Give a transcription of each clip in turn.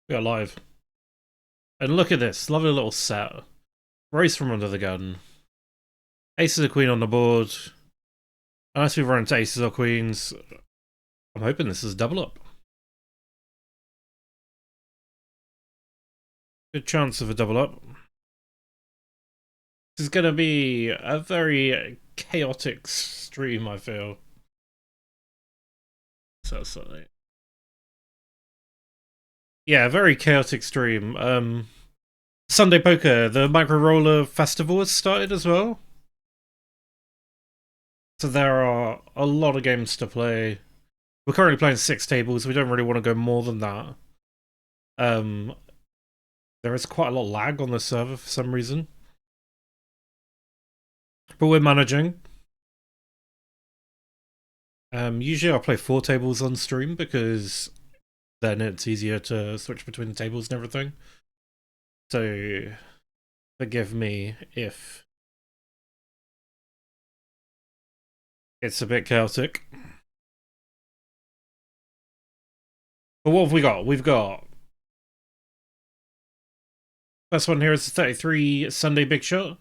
We are live. And look at this lovely little set. Race from under the gun. Aces of queen on the board. Unless we run into aces or queens, I'm hoping this is a double up. Good chance of a double up. This is going to be a very chaotic stream, I feel. So something. Yeah, very chaotic stream. Sunday Poker, the Micro Roller Festival has started as well. So there are a lot of games to play. We're currently playing 6 tables. We don't really want to go more than that. There is quite a lot of lag on the server for some reason. But we're managing. Usually I'll play 4 tables on stream because then it's easier to switch between the tables and everything. So forgive me if it's a bit chaotic. But what have we got? We've got... First one here is the 33 Sunday Big Shot.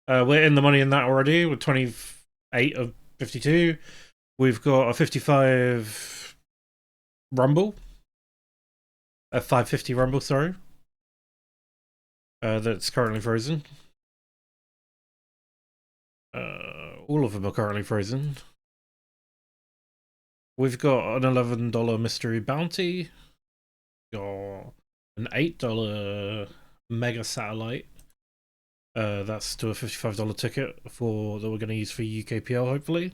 We're in the money in that already with 28 of 52. We've got a 55 Rumble. A 550 Rumble, sorry. That's currently frozen. All of them are currently frozen. We've got an $11 mystery bounty. Got an $8 mega satellite. That's to a $55 ticket for that we're going to use for UKPL, hopefully.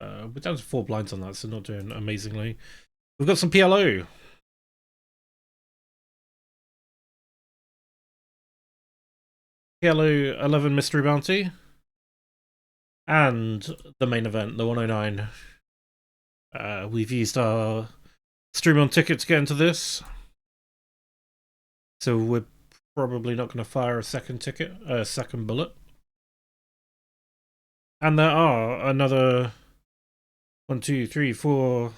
We're down to 4 blinds on that, so not doing amazingly. We've got some PLO. PLO 11 mystery bounty. And the main event, the 109. We've used our streamon ticket to get into this. So we're probably not going to fire a second ticket, a second bullet. And there are another 1, 2, 3, 4,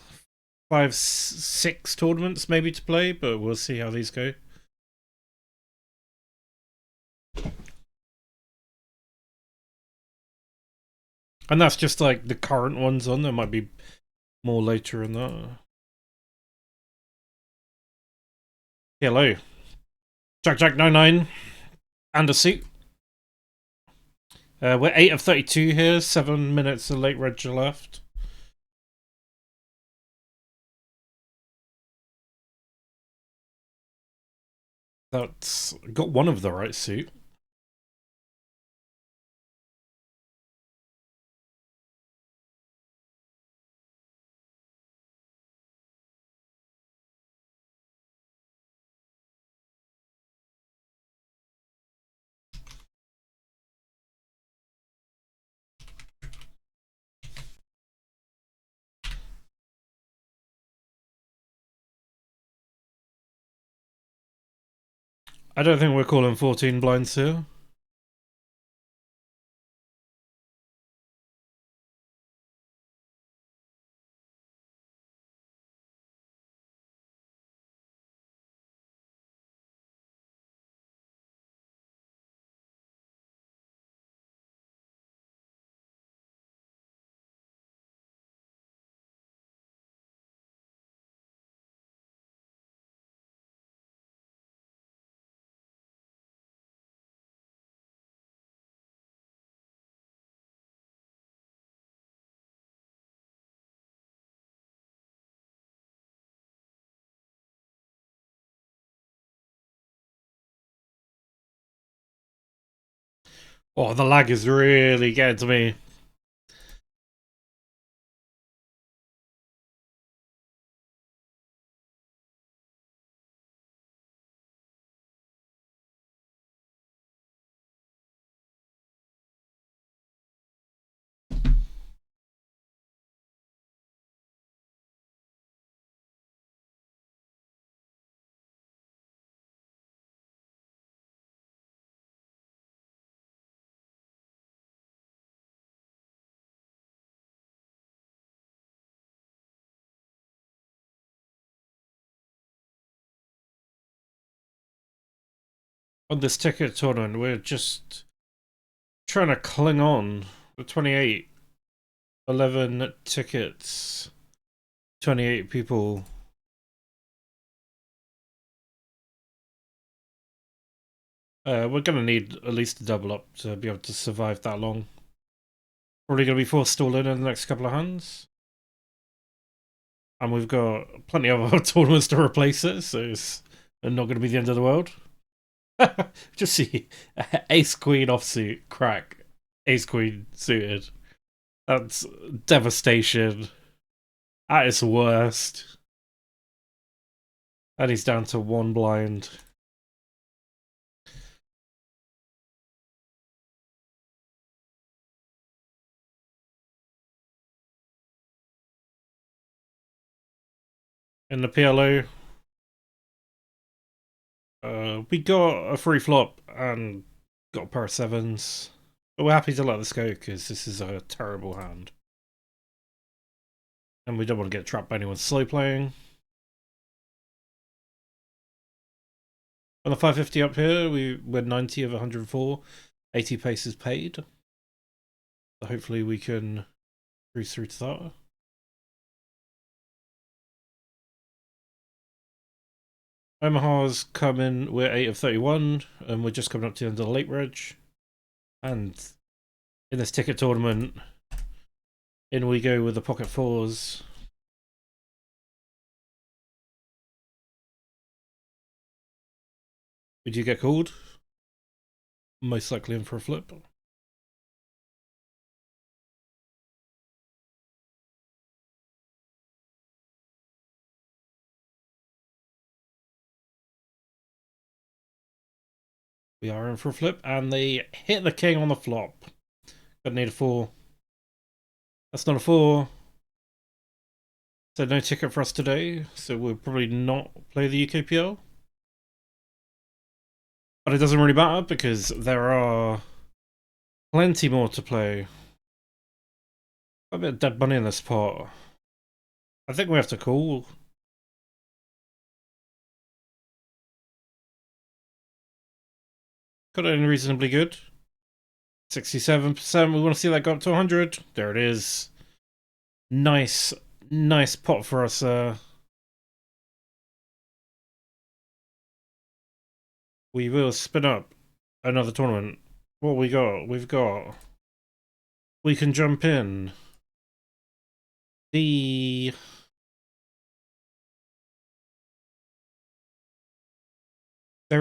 5, 6 tournaments maybe to play, but we'll see how these go. And that's just like the current ones on. There might be more later in that. Hello. Jack Jack 99 and a suit. We're 8 of 32 here, 7 minutes of late reg left. That's got one of the right suit. I don't think we're calling 14 blinds here. Oh, the lag is really getting to me. on this ticket tournament, we're just trying to cling on. The 28, 11 tickets, 28 people. We're gonna need at least a double up to be able to survive that long. Probably gonna be forced to all in the next couple of hands. And we've got plenty of other tournaments to replace it, so it's not gonna be the end of the world. Just see Ace Queen offsuit, crack, Ace Queen suited. That's devastation at its worst. And he's down to one blind. In the PLO, we got a free flop and got a pair of sevens. But we're happy to let this go because this is a terrible hand. And we don't want to get trapped by anyone slow playing. On the 550 up here, we're 90 of 104. 80 paces paid. So hopefully we can cruise through to that. Omaha's coming, we're 8 of 31, and we're just coming up to the end of the late reg. And in this ticket tournament, in we go with the pocket fours. Would you get called? Most likely in for a flip. We are in for a flip, and they hit the king on the flop. Gonna need a 4. That's not a 4. So no ticket for us today, so we'll probably not play the UKPL. But it doesn't really matter because there are plenty more to play. A bit of dead money in this pot. I think we have to call. Got it in reasonably good. 67%. We want to see that go up to 100. There it is. Nice pot for us. We will spin up another tournament. What we got? We've got. We can jump in. There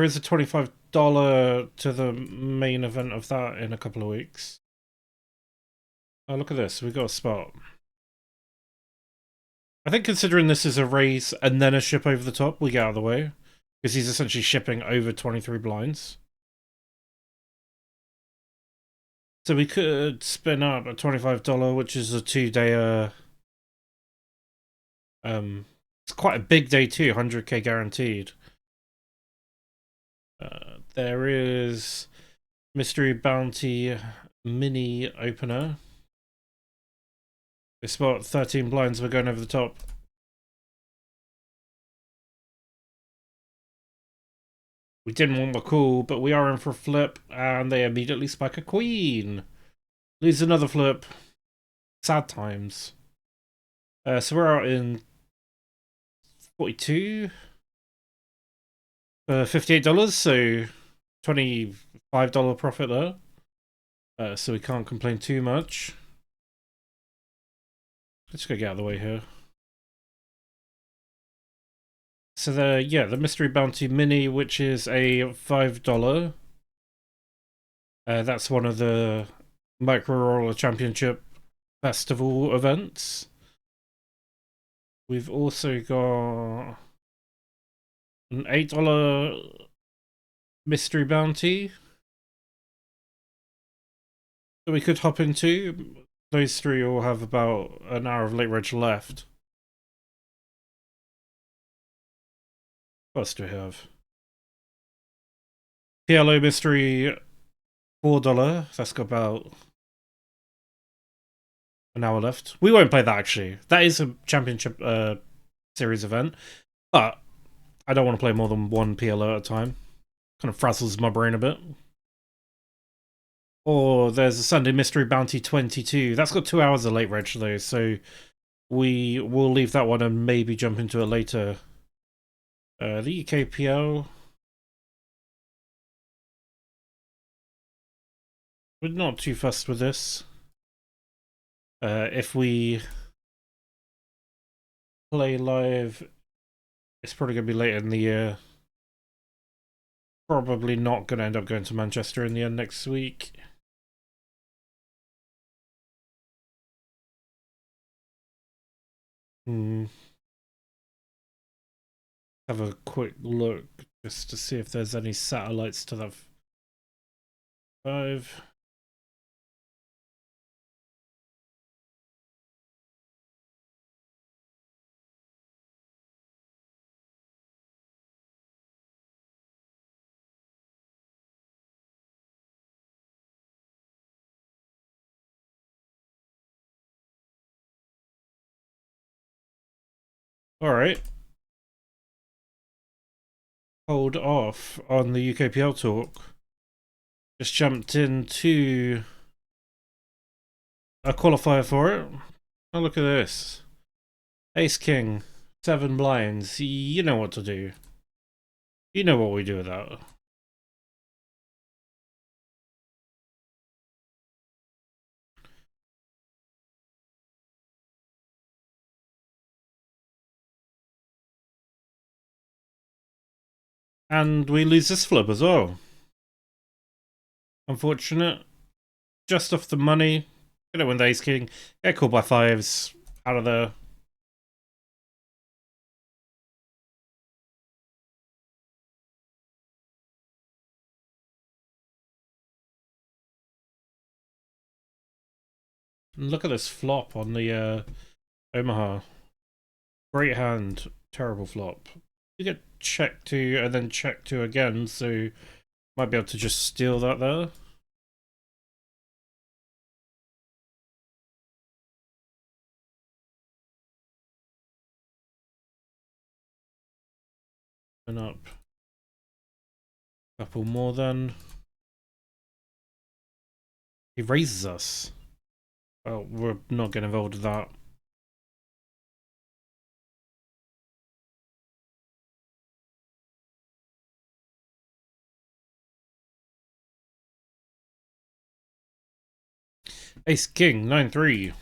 is a $25 to the main event of that in a couple of weeks. Oh, look at this. We've got a spot. I think considering this is a raise and then a ship over the top, we get out of the way. Because he's essentially shipping over 23 blinds. So we could spin up a $25, which is a 2-day. It's quite a big day too, 100k guaranteed. There is Mystery Bounty Mini Opener. They spot 13 blinds, we're going over the top. We didn't want the call, but we are in for a flip, and they immediately spike a queen. Lose another flip. Sad times. So we're out in 42 for $58, so $25 profit there. So we can't complain too much. Let's go get out of the way here. So the Mystery Bounty Mini, which is a $5. That's one of the Micro Roller Championship Festival events. We've also got an $8 Mystery Bounty that we could hop into. Those three all have about an hour of late reg left. What else do we have? PLO Mystery $4. That's got about an hour left. We won't play that actually. That is a championship series event, but I don't want to play more than one PLO at a time. Kind of frazzles my brain a bit. Or there's a Sunday Mystery Bounty 22. That's got 2 hours of late reg though, so we will leave that one and maybe jump into it later. The UKPL. We're not too fussed with this. If we play live, it's probably going to be later in the year. Probably not going to end up going to Manchester in the end next week. Have a quick look just to see if there's any satellites to that 5. Alright. Hold off on the UKPL talk. Just jumped into a qualifier for it. Oh, look at this. Ace King, 7 blinds. You know what to do. You know what we do with that. And we lose this flip as well. Unfortunate. Just off the money. Gonna win the Ace King. Get called by 5s. Out of there. Look at this flop on the Omaha. Great hand. Terrible flop. You get check 2 and then check 2 again, so might be able to just steal that there. And up. Couple more then. He raises us. Well, we're not getting involved with that. Ace King, 9-3.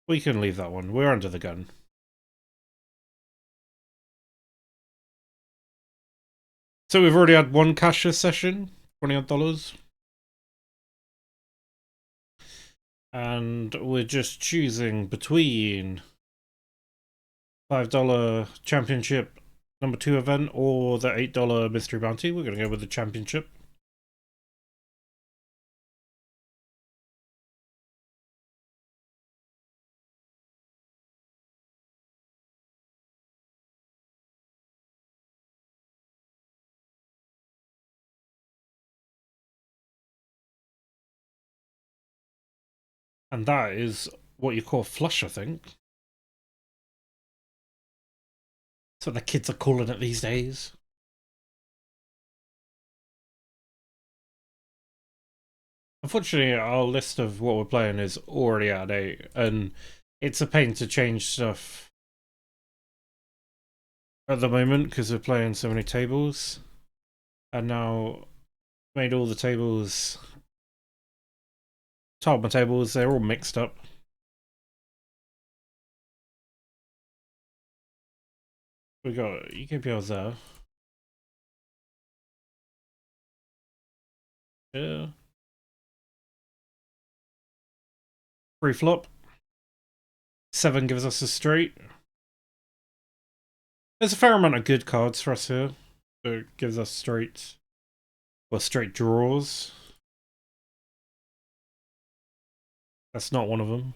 We can leave that one. We're under the gun. So we've already had one cash this session, $20 odd. And we're just choosing between $5 championship number 2 event or the $8 mystery bounty. We're going to go with the championship. And that is what you call flush, I think. That's what the kids are calling it these days. Unfortunately, our list of what we're playing is already out of date, and it's a pain to change stuff at the moment because we're playing so many tables. And now made all the tables, tiled my tables, they're all mixed up. We got UKPLs there. Yeah. Free flop. 7 gives us a straight. There's a fair amount of good cards for us here. So it gives us straight, well, straight draws. That's not one of them.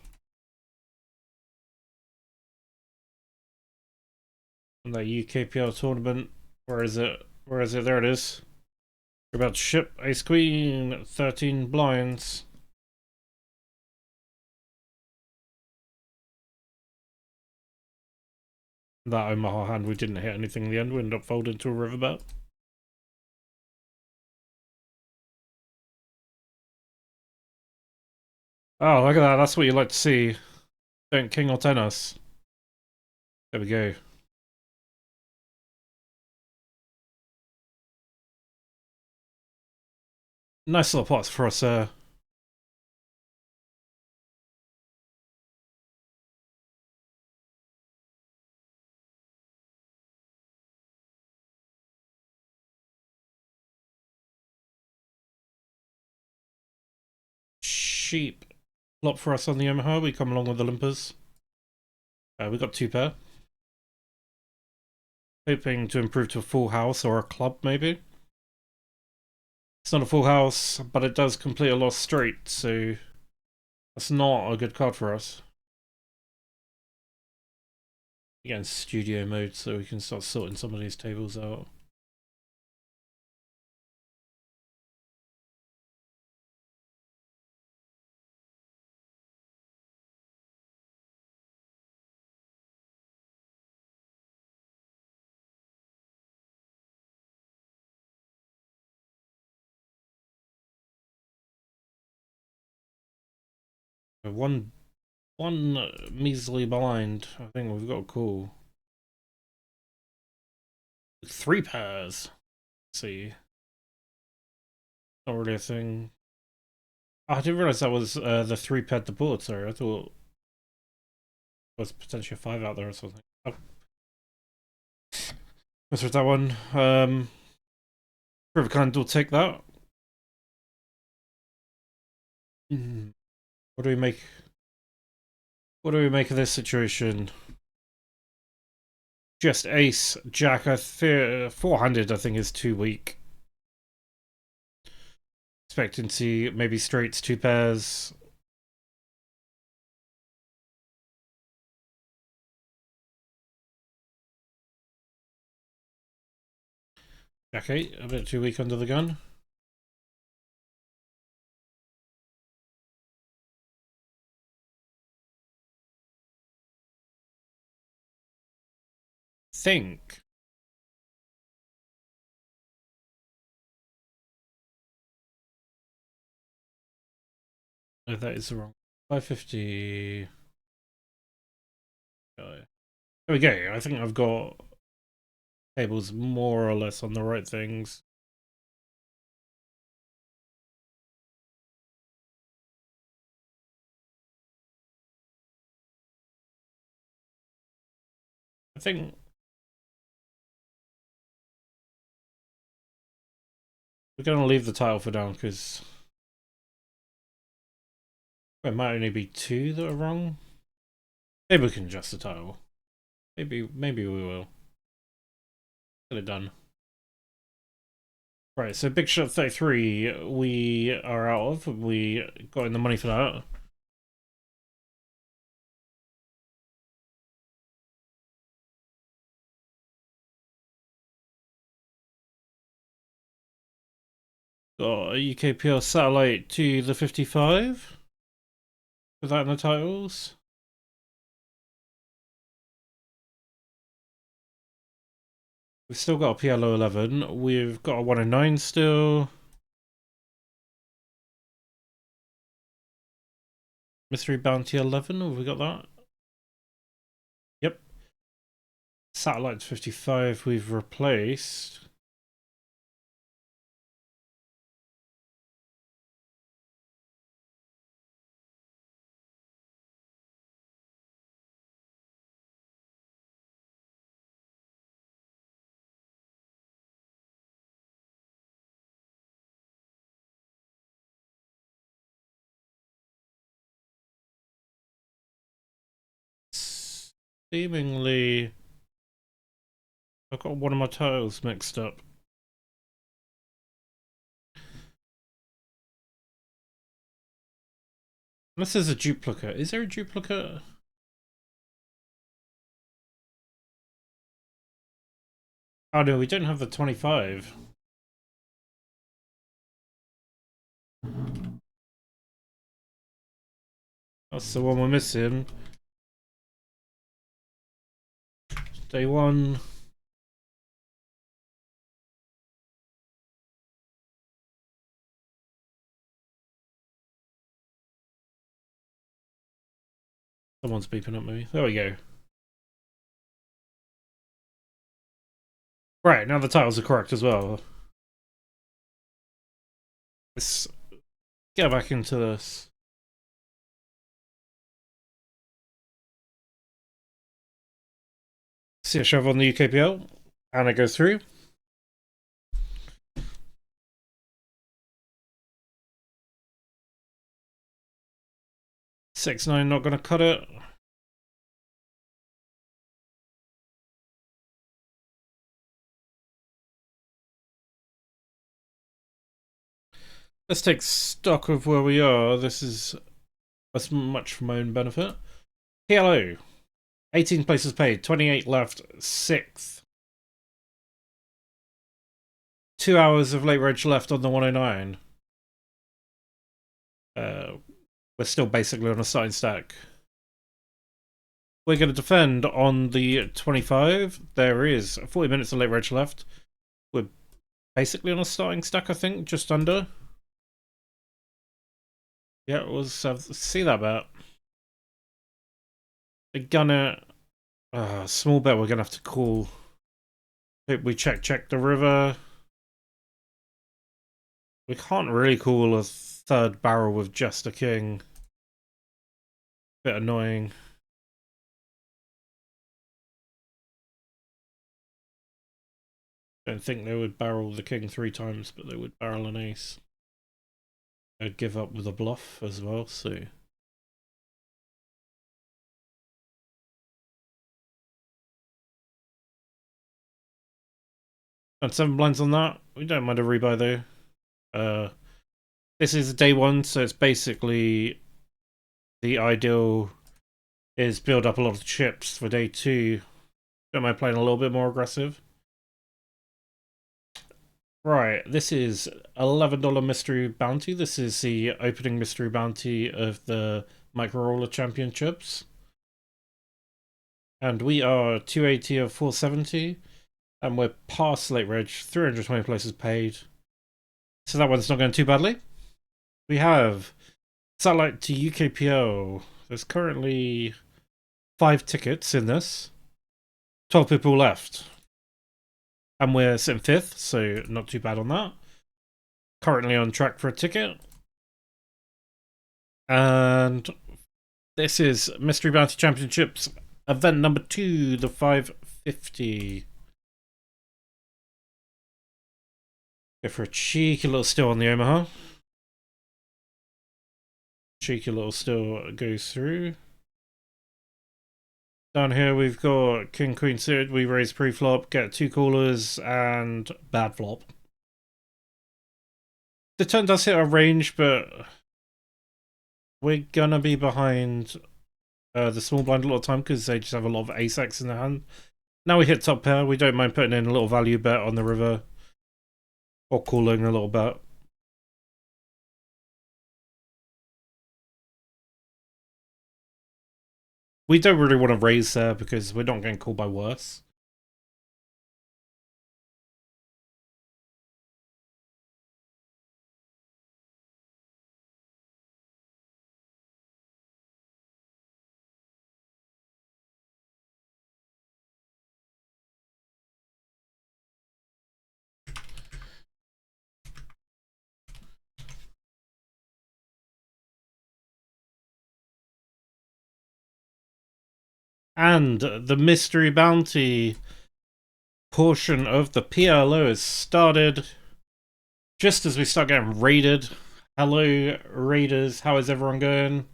And that UKPL tournament. Where is it? Where is it? There it is. We're about to ship Ace Queen, 13 blinds. That Omaha hand, we didn't hit anything in the end. We ended up folding to a riverbed. Oh, look at that. That's what you like to see. Don't king or tennis. There we go. Nice little pots for us, sheep. Flop for us on the Omaha. We come along with the limpers. We got 2 pair. Hoping to improve to a full house or a club, maybe. It's not a full house, but it does complete a lost straight, so that's not a good card for us. Get studio mode so we can start sorting some of these tables out. One measly blind. I think we've got a call. 3 pairs. Let's see. Not really a thing. Oh, I didn't realize that was the 3 paired the board, sorry. I thought there was potentially a 5 out there or something. Oh. Let's read that one. Riverkind will take that. What do we make? What do we make of this situation? Just ace, jack. I fear 400. I think is too weak. Expecting to see maybe straights, 2 pairs. Jack 8, a bit too weak under the gun. Think. Oh, that is the wrong. 550. There we go. I think I've got tables more or less on the right things. I think we're going to leave the title for now because there might only be 2 that are wrong. Maybe we can adjust the title. Maybe we will. Get it done. Right, so Big Shot 33 we are out of. We got in the money for that. Got a UKPL satellite to the 55. With that in the titles. We've still got a PLO 11. We've got a 109 still. Mystery Bounty 11. Have we got that? Yep. Satellite 55 we've replaced. Seemingly, I've got one of my titles mixed up. Unless there's a duplicate. Is there a duplicate? Oh no, we don't have the 25. That's the one we're missing. Day 1. Someone's beeping at me. There we go. Right, now the titles are correct as well. Let's get back into this. See a shove on the UKPL, and it goes through. Six nine, not going to cut it. Let's take stock of where we are. This is as much for my own benefit. PLO, 18 places paid, 28 left, 6th. 2 hours of late reg left on the 109. We're still basically on a starting stack. We're going to defend on the 25. There is 40 minutes of late reg left. We're basically on a starting stack, I think, just under. Yeah, we'll see that bet. We're gonna... small bet we're gonna have to call. We check the river. We can't really call a third barrel with just a king. Bit annoying. Don't think they would barrel the king 3 times, but they would barrel an ace. I'd give up with a bluff as well, so... And 7 blinds on that. We don't mind a rebuy though. This is day 1, so it's basically the ideal is build up a lot of chips for day 2. Don't mind playing a little bit more aggressive. Right, this is $11 mystery bounty. This is the opening mystery bounty of the Micro Roller Championships. And we are 280 of 470. And we're past late reg, 320 places paid. So that one's not going too badly. We have satellite to UKPO. There's currently 5 tickets in this. 12 people left. And we're sitting 5th, so not too bad on that. Currently on track for a ticket. And this is Mystery Bounty Championships event number 2, the 550. Go for a cheeky little steal on the Omaha. Cheeky little steal goes through. Down here we've got King Queen suited. We raise pre-flop, get 2 callers, and bad flop. The turn does hit our range, but we're gonna be behind the small blind a lot of time because they just have a lot of ace-x in their hand. Now we hit top pair. We don't mind putting in a little value bet on the river. Or calling a little bit. We don't really want to raise there because we're not getting called by worse. And the mystery bounty portion of the PLO has started just as we start getting raided. Hello, raiders. How is everyone going?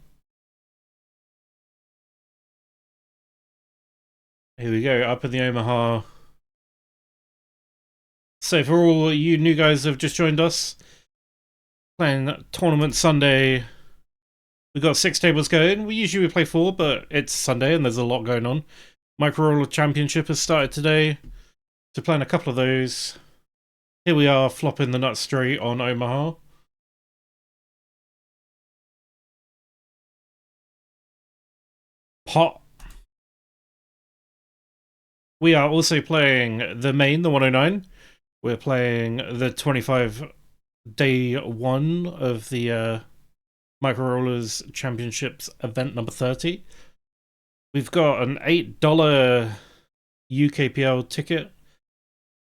Here we go, up in the Omaha. So for all you new guys who have just joined us, playing Tournament Sunday. We've got 6 tables going. We usually play 4, but it's Sunday and there's a lot going on. Micro Roller Championship has started today. So playing a couple of those. Here we are, flopping the nut straight on Omaha. Pot. We are also playing the main, the 109. We're playing the 25 day 1 of the Micro Rollers Championships event number 30. We've got an $8 UKPL ticket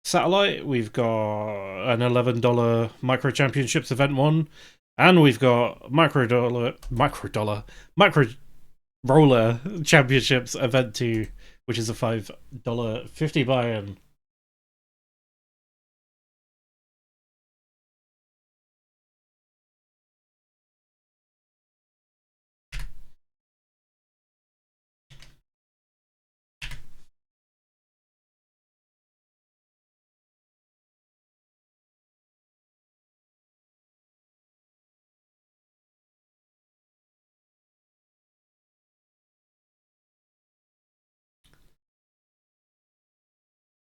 satellite. We've got an $11 Micro Championships event one. And we've got micro roller championships event 2, which is a $5.50 buy-in.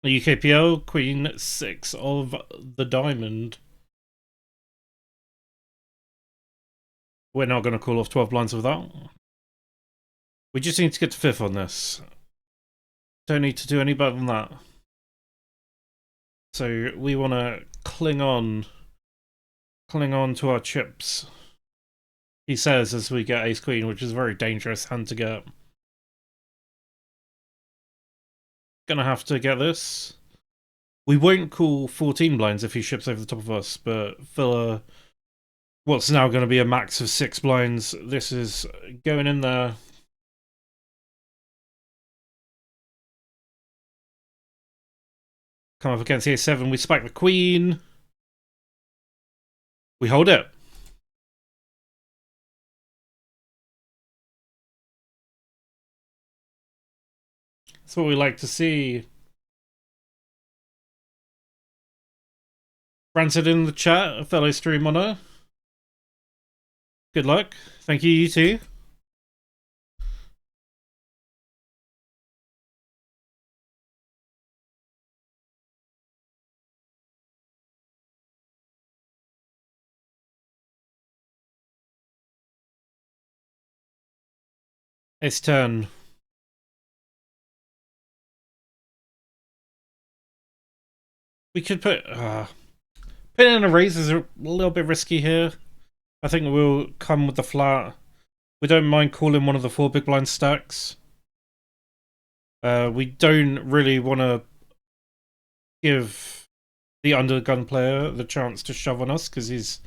The UKPL, Queen 6 of the Diamond. We're not going to call off 12 blinds with that. We just need to get to 5th on this. Don't need to do any better than that. So we want to cling on to our chips. He says as we get Ace Queen, which is a very dangerous hand to get. Gonna have to get this. We won't call 14 blinds if he ships over the top of us, but for what's now going to be a max of 6 blinds, this is going in there. Come up against the A7, we spike the Queen. We hold it. That's what we like to see. Rancid in the chat, a fellow streamoner. Good luck. Thank you, you too. It's turn. We could put in a raise is a little bit risky here. I think we'll come with the flat. We don't mind calling one of the 4 big blind stacks. We don't really want to give the undergun player the chance to shove on us because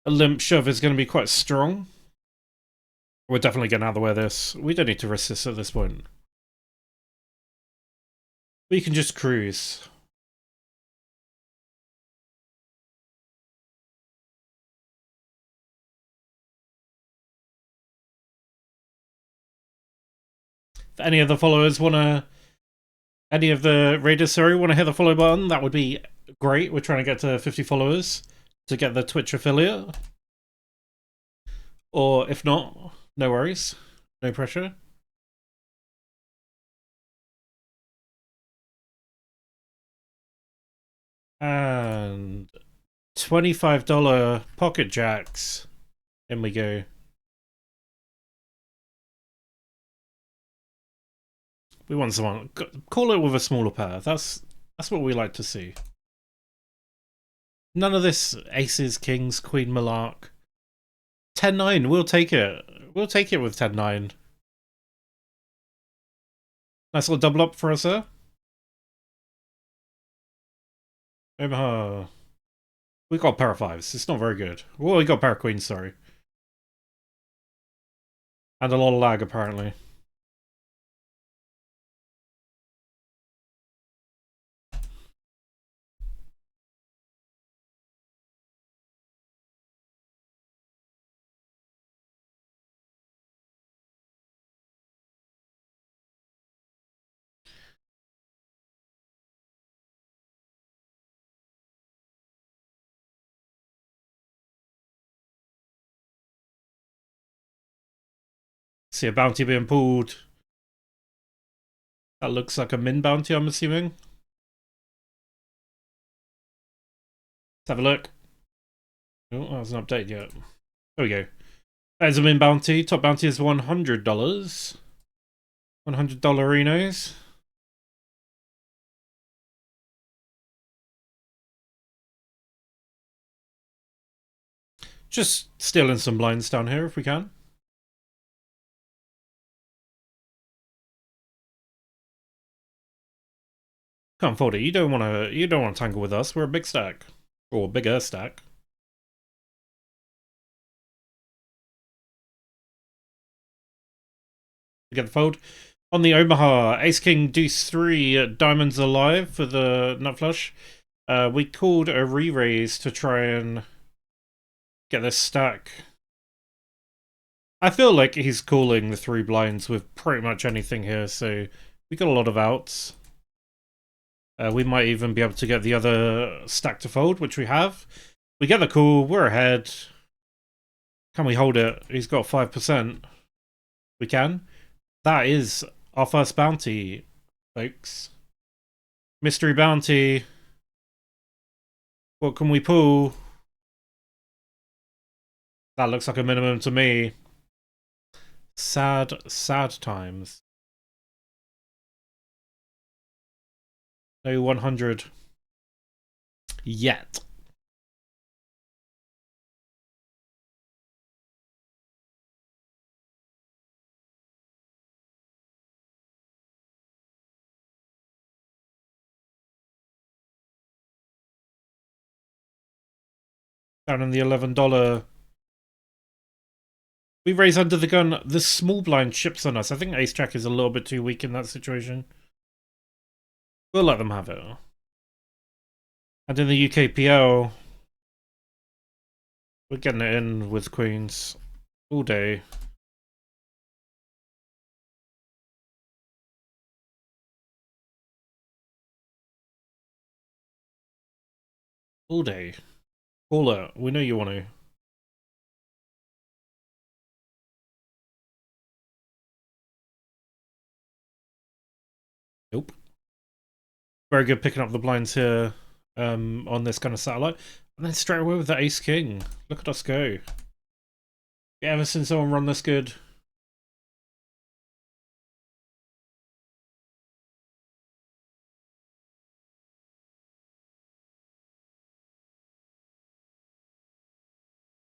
a limp shove is going to be quite strong. We're definitely getting out of the way of this. We don't need to risk this at this point. We can just cruise. If any of the followers want to... Any of the raiders, sorry, want to hit the follow button, that would be great. We're trying to get to 50 followers to get the Twitch affiliate. Or if not, no worries. No pressure. And $25 pocket jacks. In we go. We want someone. Call it with a smaller pair. That's what we like to see. None of this aces, kings, queen, malark. 10-9, we'll take it. We'll take it with 10-9. Nice little double up for us, sir. Omaha. We got a pair of 5s. It's not very good. Well, we got a pair of queens, sorry. And a lot of lag, apparently. See a bounty being pulled. That looks like a min bounty, I'm assuming. Let's have a look. Oh, that hasn't updated yet. There we go. There's a min bounty. Top bounty is $100. $100 Just stealing some blinds down here if we can. Can't fold it. You don't want to. You don't want to tangle with us. We're a big stack, or bigger stack. You get the fold on the Omaha. Ace King Deuce 3 diamonds alive for the nut flush. We called a re-raise to try and get this stack. I feel like he's calling the 3 blinds with pretty much anything here, so we got a lot of outs. We might even be able to get the other stack to fold, which we have. We get the call, we're ahead. Can we hold it? He's got 5%. We can. That is our first bounty, folks. Mystery bounty. What can we pull? That looks like a minimum to me. Sad, sad times. No 100 yet. Down in the $11. We raise under the gun. The small blind chips on us. I think Ace Jack is a little bit too weak in that situation. We'll let them have it. And in the UKPL, we're getting it in with queens all day. All day. Call it. We know you want to. Nope. Very good picking up the blinds here on this kind of satellite. And then straight away with the Ace King. Look at us go. You ever seen someone run this good?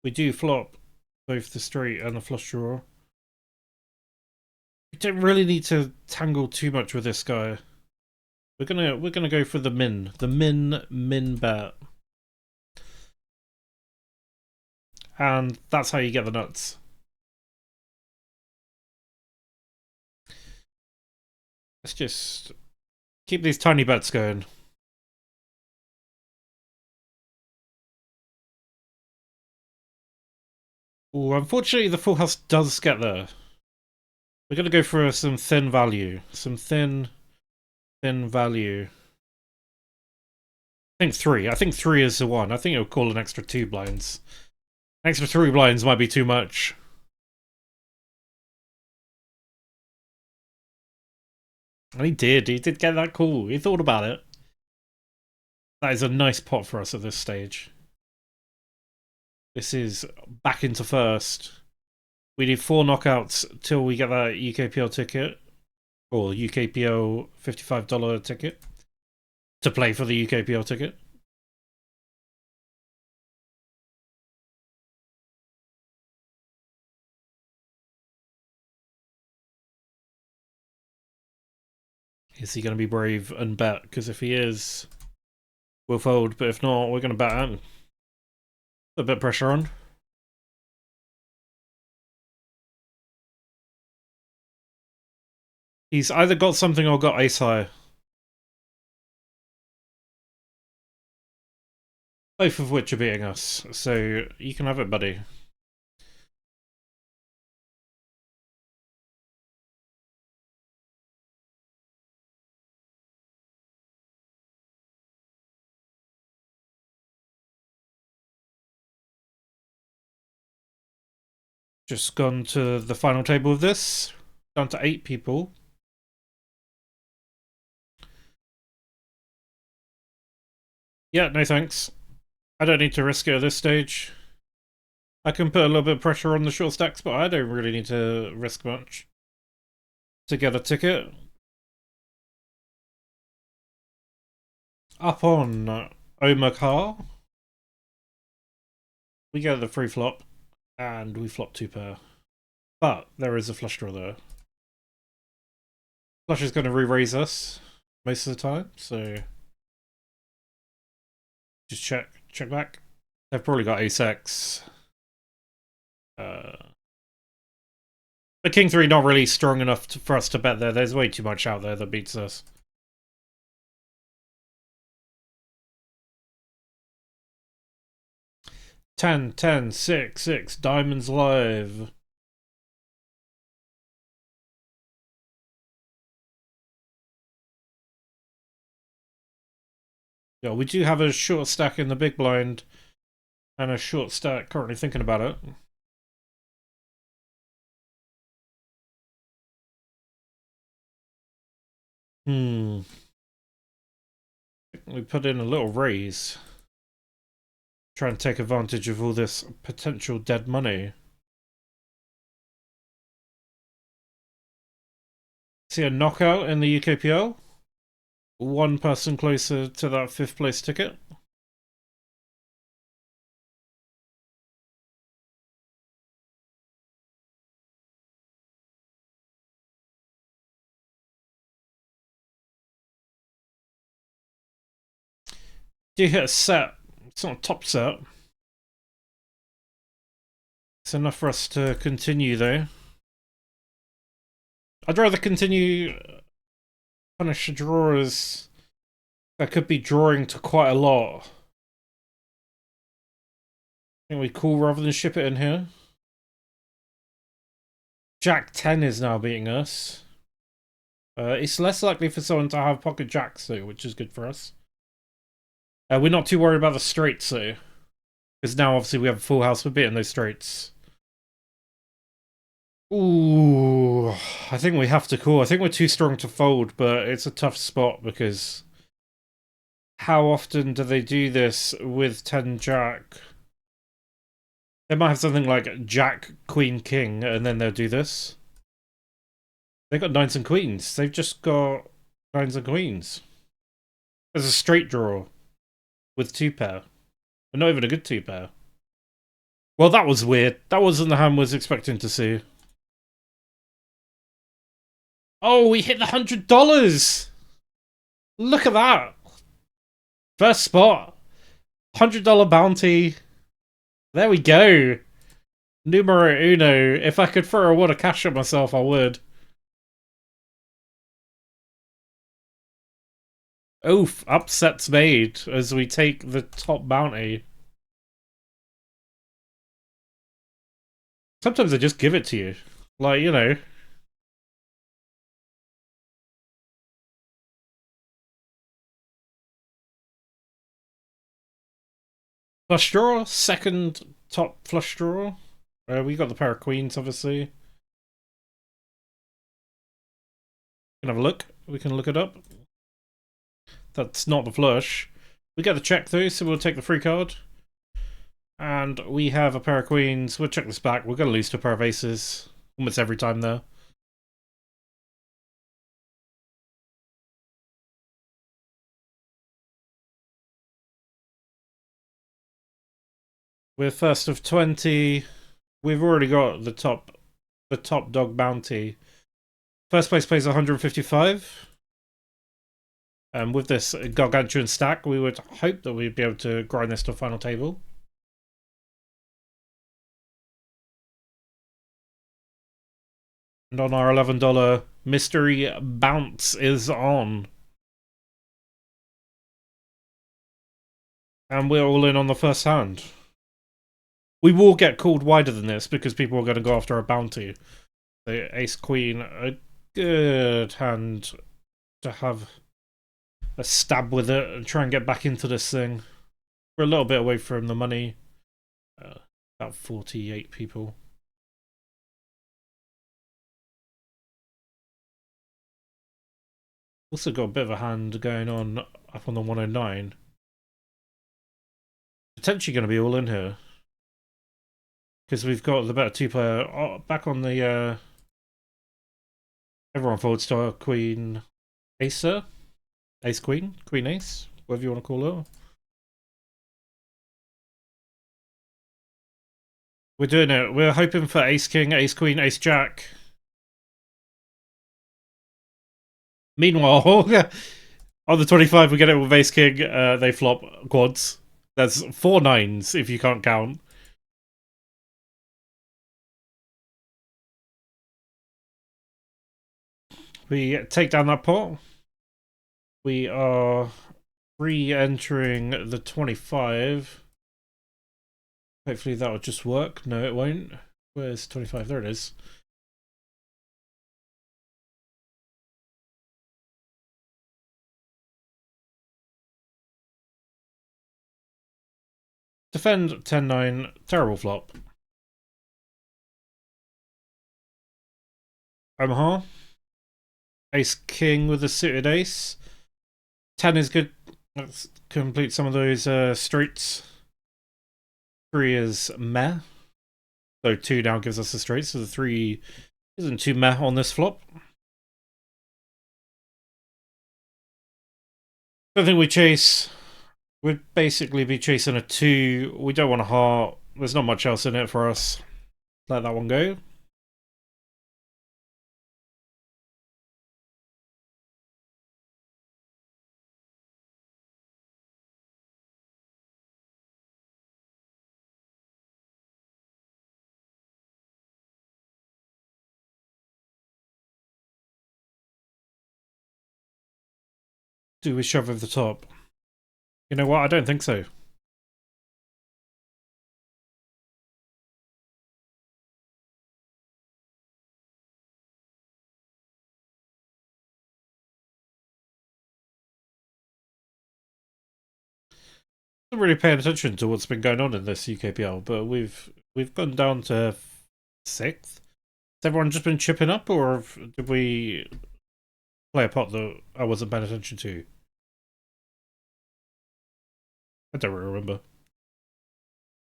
We do flop both the straight and the flush draw. We don't really need to tangle too much with this guy. We're gonna go for the min bet. And that's how you get the nuts. Let's just keep these tiny bets going. Oh, unfortunately the full house does get there. We're gonna go for some thin value. Some thin value. I think 3 is the one. I think it'll call an extra 2 blinds. An extra 3 blinds might be too much. And he did get that call. He thought about it. That is a nice pot for us at this stage. This is back into first. We need 4 knockouts till we get that UKPL ticket. Or UKPL $55 ticket. To play for the UKPL ticket. Is he going to be brave and bet? Because if he is, we'll fold. But if not, we're going to bet and put a bit of pressure on. He's either got something or got ace high. Both of which are beating us. So you can have it, buddy. Just gone to the final table of this. Down to 8 people. Yeah, no thanks. I don't need to risk it at this stage. I can put a little bit of pressure on the short stacks, but I don't really need to risk much to get a ticket. Up on Omaha. We get the free flop, and we flop 2 pair. But there is a flush draw there. Flush is going to re-raise us. most of the time, so just check back. They've probably got ace-x. But king 3 not really strong enough for us to bet there. There's way too much out there that beats us. Ten, 10, 6, 6, diamonds live. Yeah, we do have a short stack in the big blind and a short stack currently thinking about it. We put in a little raise. Try and take advantage of all this potential dead money. See a knockout in the UKPL? One person closer to that 5th place ticket. Do you hit a set? It's not a top set. It's enough for us to continue though. I'd rather continue punish drawers that could be drawing to quite a lot. I think we call rather than ship it in here. Jack 10 is now beating us. It's less likely for someone to have pocket jacks though, which is good for us. We're not too worried about the straights though, because now obviously we have a full house for beating those straights. Ooh, I think we have to call. I think we're too strong to fold, but it's a tough spot because how often do they do this with 10 jack? They might have something like jack, queen, king, and then they'll do this. They've got 9s and queens. They've just got 9s and queens. There's a straight draw with 2-pair. But not even a good 2-pair. Well, that was weird. That wasn't the hand I was expecting to see. Oh, we hit the $100! Look at that! First spot. $100 bounty. There we go. Numero uno. If I could throw a wad of cash at myself, I would. Oof, upsets made as we take the top bounty. Sometimes they just give it to you. Like, you know. Flush draw, second top flush draw. We got the pair of queens, obviously. We can have a look. We can look it up. That's not the flush. We get the check though, so we'll take the free card. And we have a pair of queens. We'll check this back. We're going to lose to a pair of aces almost every time there. We're first of 20. We've already got the top dog bounty. First place pays 155. And with this gargantuan stack, we would hope that we'd be able to grind this to a final table. And on our $11 mystery bounce is on. And we're all in on the first hand. We will get called wider than this because people are going to go after a bounty. So ace queen, a good hand to have a stab with it and try and get back into this thing. We're a little bit away from the money. About 48 people. Also got a bit of a hand going on up on the 109. Potentially going to be all in here. Because we've got the better 2-player back on the everyone folds to our queen ace, sir. Ace queen, queen ace, whatever you want to call it. We're doing it. We're hoping for ace king, ace queen, ace jack. Meanwhile, On the 25, we get it with Ace King. They flop quads. That's 4 nines if you can't count. We take down that pot. We are re-entering the 25. Hopefully that'll just work. No, it won't. Where's 25? There it is. Defend 10-9. Terrible flop. Omaha. Ace King with a suited ace. 10 is good. Let's complete some of those straights. 3 is meh. So 2 now gives us a straight, so the 3 isn't too meh on this flop. I think we chase. We'd basically be chasing a 2. We don't want a heart. There's not much else in it for us. Let that one go. Do we shove over the top? You know what? I don't think so. I'm not really paying attention to what's been going on in this UKPL, but we've gone down to 6th. Has everyone just been chipping up, or did we play a pot that I wasn't paying attention to? I don't really remember.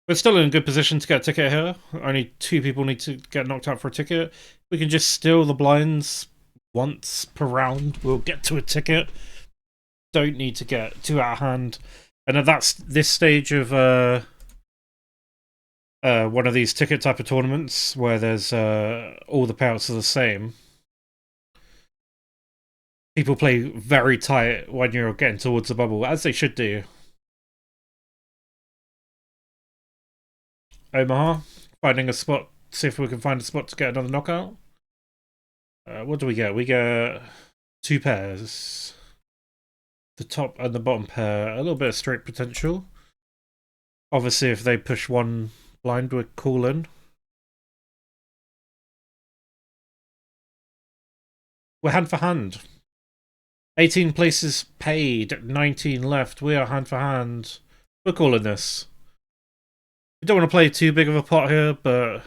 We're still in a good position to get a ticket here. Only 2 people need to get knocked out for a ticket. We can just steal the blinds once per round. We'll get to a ticket. Don't need to get too out of hand. And at this stage of one of these ticket type of tournaments where there's all the payouts are the same. People play very tight when you're getting towards the bubble, as they should do. Omaha, finding a spot, see if we can find a spot to get another knockout. What do we get? We get 2 pairs. The top and the bottom pair, a little bit of straight potential. Obviously, if they push 1 blind, we're calling. We're hand for hand. 18 places paid, 19 left. We are hand for hand. We're calling this. We don't want to play too big of a pot here, but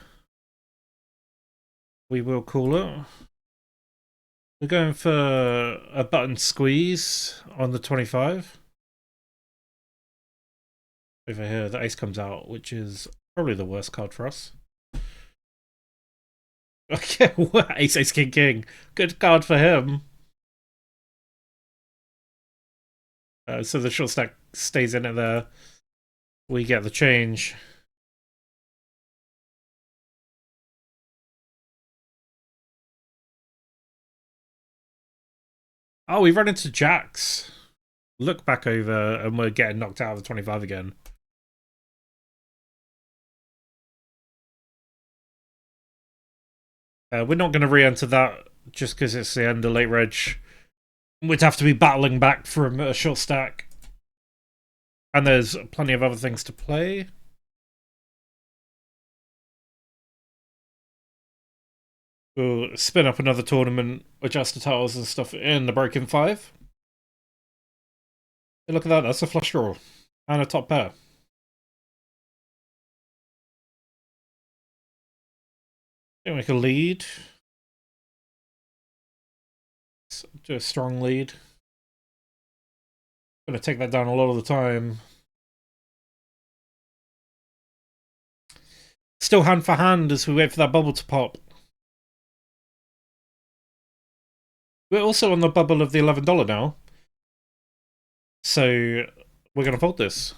we will call it. We're going for a button squeeze on the 25. Over here, the ace comes out, which is probably the worst card for us. Okay, ace, ace, king, king. Good card for him. So the short stack stays in it there. We get the change. Oh, we run into jacks. Look back over and we're getting knocked out of the 25 again. We're not going to re-enter that just because it's the end of late reg. We'd have to be battling back from a short stack. And there's plenty of other things to play. We'll spin up another tournament, adjust the titles and stuff in the Broken 5. Hey, look at that, that's a flush draw. And a top pair. I think we can lead. Do a strong lead. Gonna take that down a lot of the time. Still hand for hand as we wait for that bubble to pop. We're also on the bubble of the $11 now. So we're going to fold this.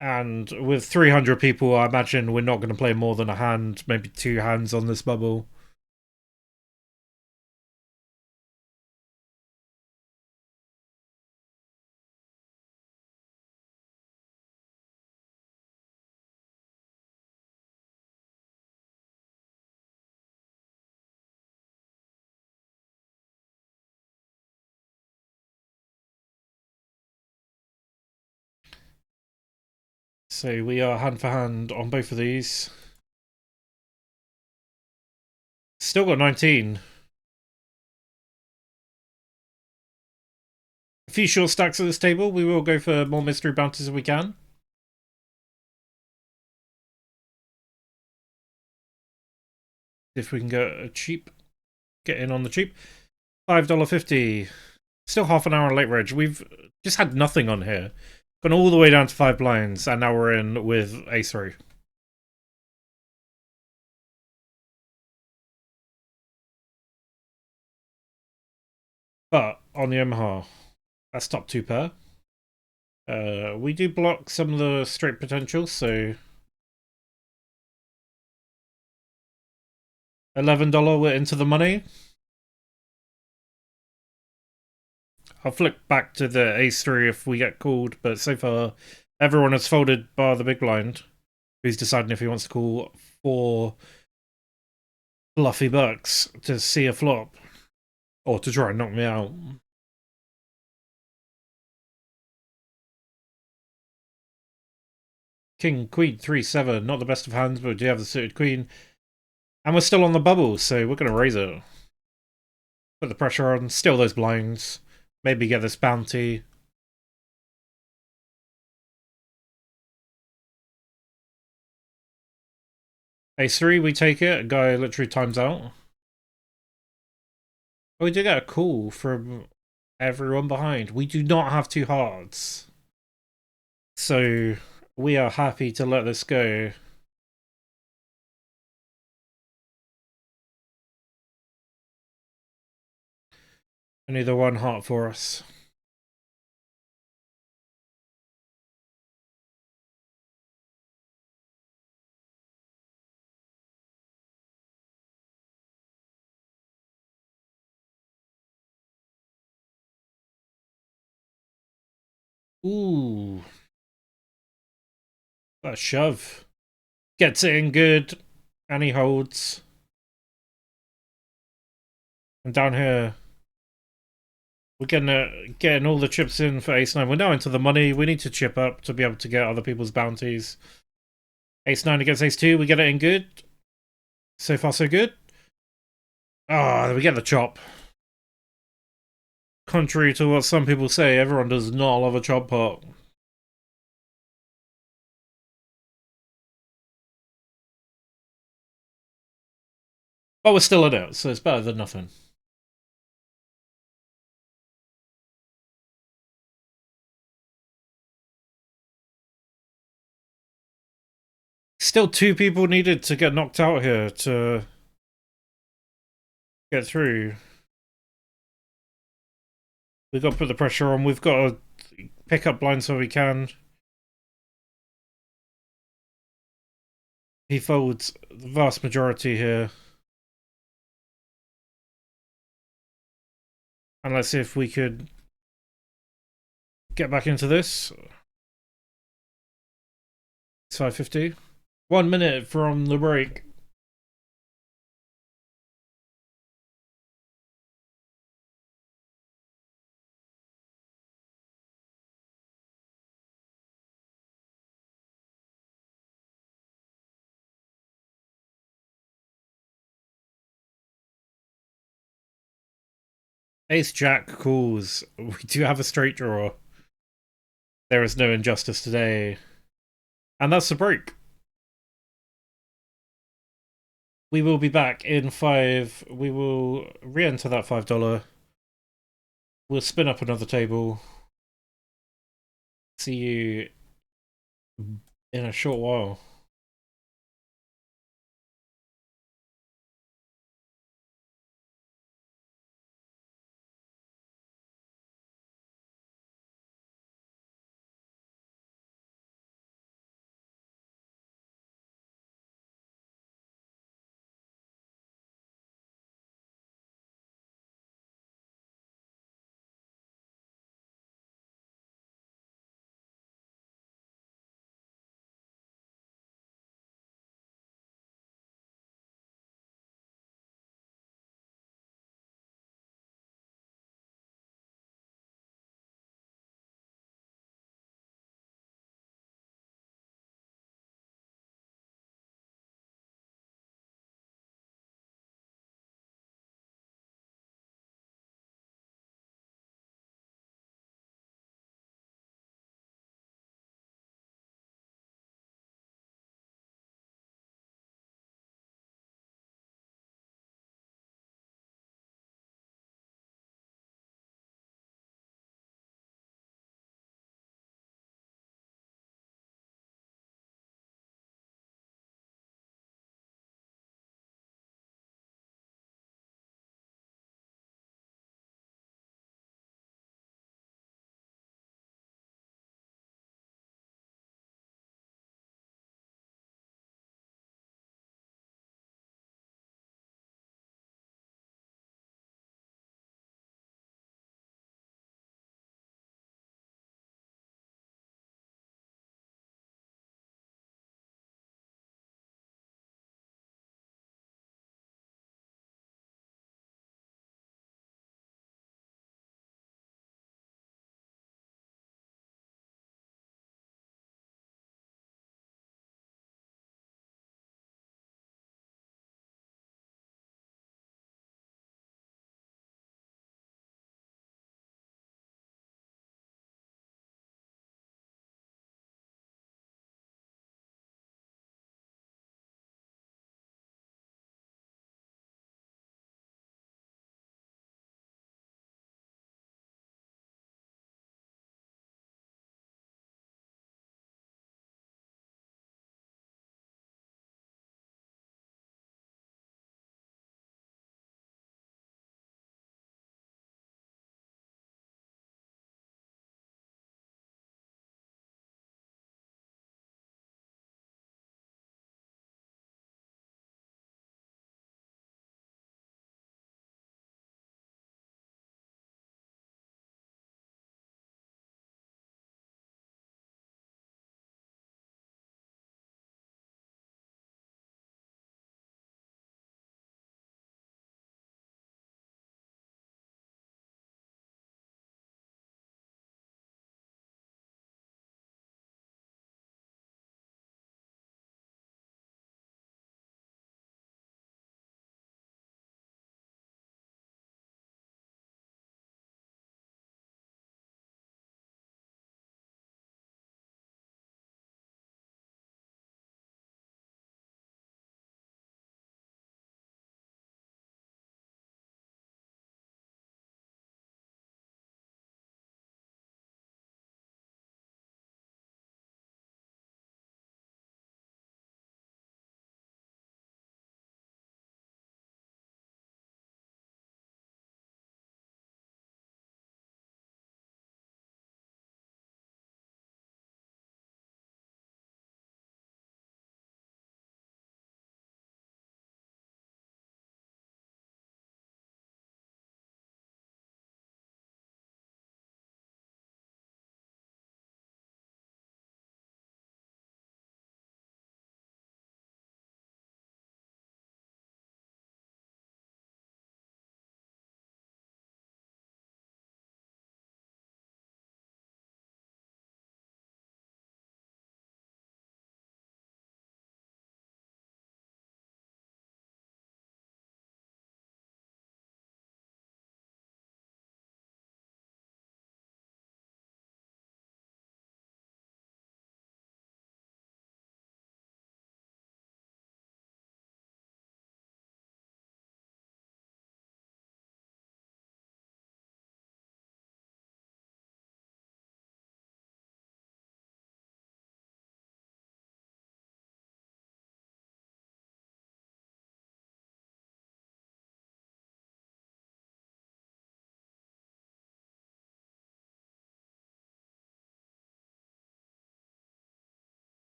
And with 300 people, I imagine we're not going to play more than a hand, maybe 2 hands on this bubble. So we are hand for hand on both of these. Still got 19. A few short stacks at this table. We will go for more mystery bounties if we can. If we can get cheap. Get in on the cheap. $5.50. Still half an hour late reg. We've just had nothing on here. Gone all the way down to 5 blinds, and now we're in with ace-3. But on the Omaha, that's top 2 pair. We do block some of the straight potential, so $11, we're into the money. I'll flick back to the ace-3 if we get called, but so far everyone has folded bar the big blind, who's deciding if he wants to call 4 bluffy bucks to see a flop, or to try and knock me out. King, queen, 3-7, not the best of hands, but we do have the suited queen. And we're still on the bubble, so we're going to raise it. Put the pressure on, steal those blinds, maybe get this bounty. Ace-3, we take it, a guy literally times out. Oh, we did get a call from everyone behind. We do not have 2 hearts. So we are happy to let this go. Only the 1 heart for us. Ooh. That shove. Gets it in good. And he holds. And down here, we're getting all the chips in for ace-9. We're now into the money. We need to chip up to be able to get other people's bounties. Ace-9 against ace-2. We get it in good. So far, so good. Ah, we get the chop. Contrary to what some people say, everyone does not love a chop pot. But we're still in it, so it's better than nothing. Still 2 people needed to get knocked out here to get through. We've got to put the pressure on. We've got to pick up blinds where we can. He folds the vast majority here. And let's see if we could get back into this. It's 5:50. 1 minute from the break. Ace-Jack calls. We do have a straight draw. There is no injustice today. And that's the break. We will be back in 5. We will re-enter that $5. We'll spin up another table. See you in a short while.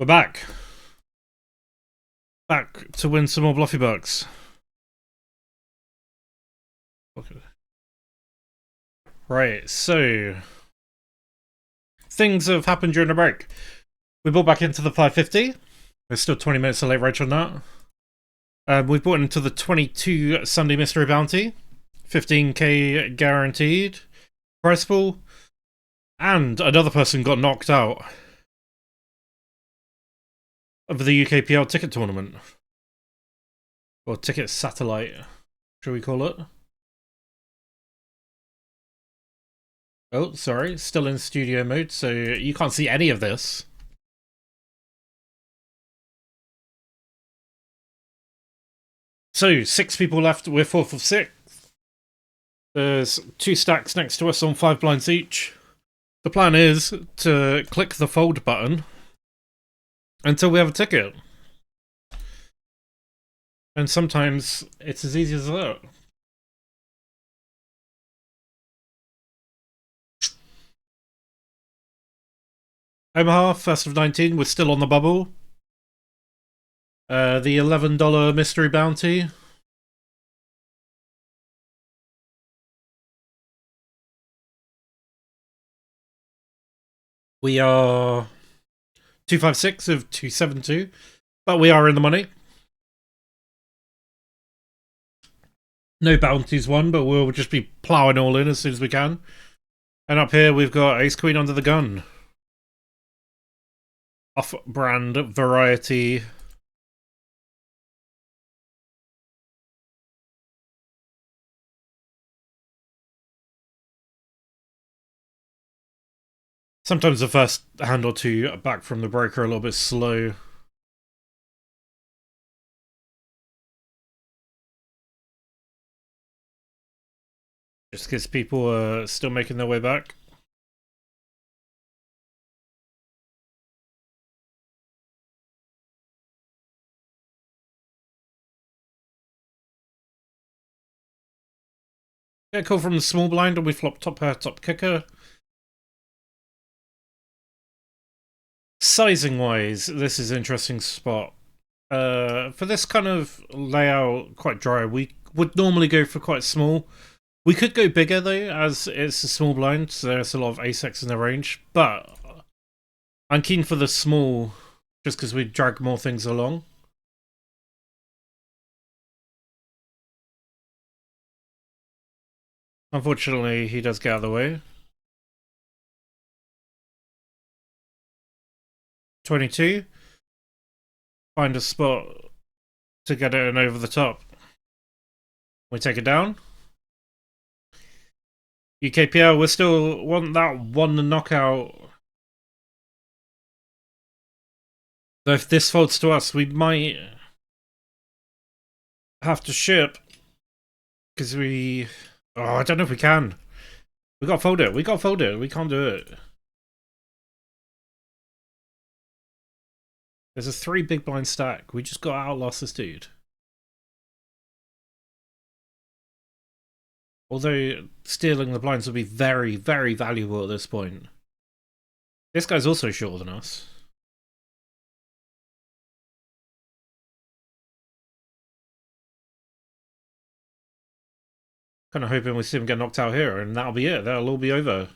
We're back. Back to win some more Bluffy Bucks. Okay. Right, so things have happened during the break. We bought back into the 550. There's still 20 minutes of late rage on that. We bought into the 22 Sunday Mystery Bounty. 15k guaranteed. Price pool. And another person got knocked out of the UKPL ticket tournament. Or ticket satellite, shall we call it? Oh, sorry, still in studio mode, so you can't see any of this. So, 6 people left, we're 4th of 6. There's 2 stacks next to us on 5 blinds each. The plan is to click the fold button until we have a ticket. And sometimes it's as easy as that. Omaha, first of 19, we're still on the bubble. The $11 mystery bounty. We are 256 of 272, but we are in the money. No bounties won, but we'll just be ploughing all in as soon as we can. And up here we've got Ace Queen under the gun. Off-brand variety. Sometimes the first hand or two back from the break are a little bit slow. Just because people are still making their way back. Get a call from the small blind and we flop top pair, top kicker. Sizing wise, this is an interesting spot. For this kind of layout, quite dry, we would normally go for quite small. We could go bigger though, as it's a small blind, so there's a lot of ace-x in the range, but I'm keen for the small, just because we drag more things along. Unfortunately, he does get out of the way. 22. Find a spot to get it in over the top. We take it down. UKPL, we still want that one knockout. Though if this folds to us, we might have to ship. Because we... Oh, I don't know if we can. We gotta fold it. We gotta fold it. We can't do it. There's a 3 big blind stack. We just gotta outlast this dude. Although stealing the blinds would be very, very valuable at this point. This guy's also shorter than us. Kind of hoping we see him get knocked out here, and that'll be it. That'll all be over.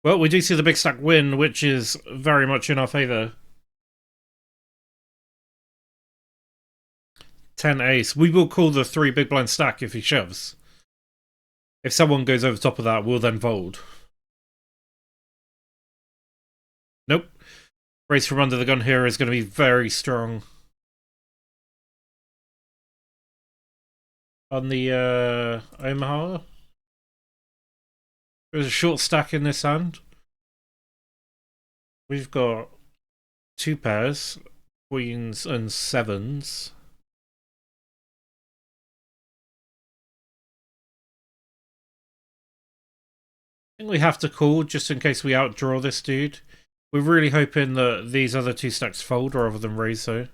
Well, we do see the big stack win, which is very much in our favour. 10 ace. We will call the 3 big blind stack if he shoves. If someone goes over top of that, we'll then fold. Nope. Race from under the gun here is going to be very strong. On the Omaha. There's a short stack in this hand. We've got 2 pairs, queens and 7s. I think we have to call just in case we outdraw this dude. We're really hoping that these other 2 stacks fold rather than raise though.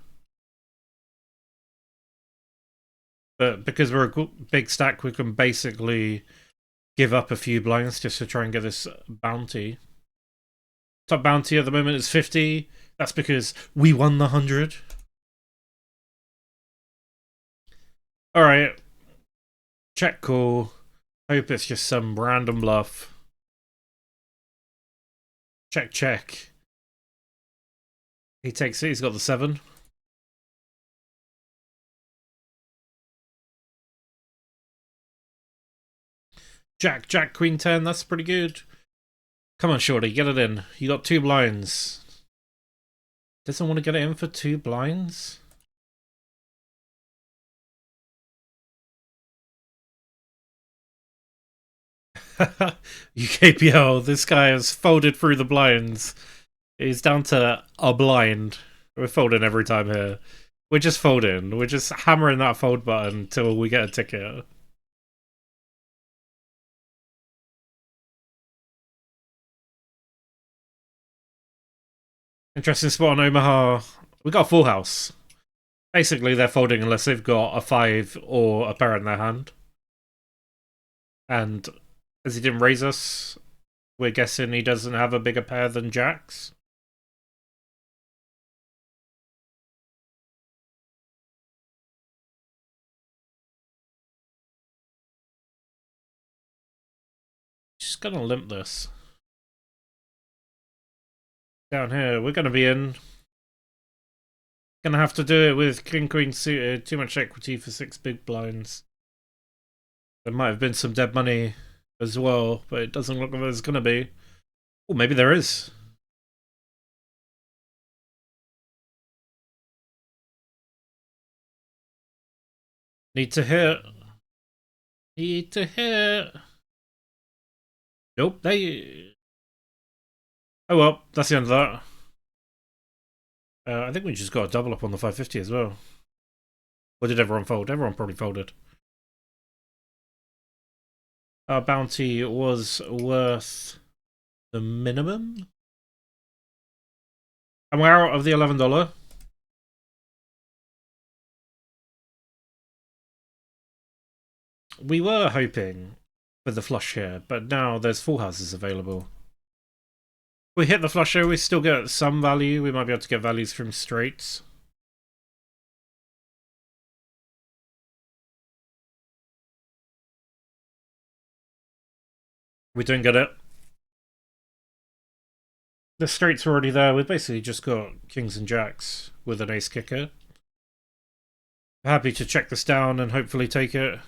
But because we're a big stack, we can basically give up a few blinds just to try and get this bounty. Top bounty at the moment is 50. That's because we won the 100. Alright. Check call. Hope it's just some random bluff. Check, check. He takes it, he's got the 7. Jack, Jack, Queen 10, that's pretty good. Come on, Shorty, get it in. You got 2 blinds. Doesn't want to get it in for 2 blinds? UKPL, this guy has folded through the blinds. He's down to a blind. We're folding every time here. We're just folding. We're just hammering that fold button until we get a ticket. Interesting spot on Omaha. We got a full house. Basically, they're folding unless they've got a 5 or a pair in their hand. And as he didn't raise us, we're guessing he doesn't have a bigger pair than Jacks. Just gonna limp this. Down here, we're gonna be in. Gonna have to do it with King Queen suited. Too much equity for 6 big blinds. There might have been some dead money as well, but it doesn't look like there's gonna be. Oh, maybe there is. Need to hit. Need to hit. Nope, they. Oh well, that's the end of that. I think we just got a double up on the 550 as well. Or did everyone fold? Everyone probably folded. Our bounty was worth the minimum. And we're out of the $11. We were hoping for the flush here, but now there's full houses available. If we hit the flush here, we still get some value. We might be able to get values from straights. We didn't get it. The straights are already there. We've basically just got kings and jacks with an ace kicker. Happy to check this down and hopefully take it.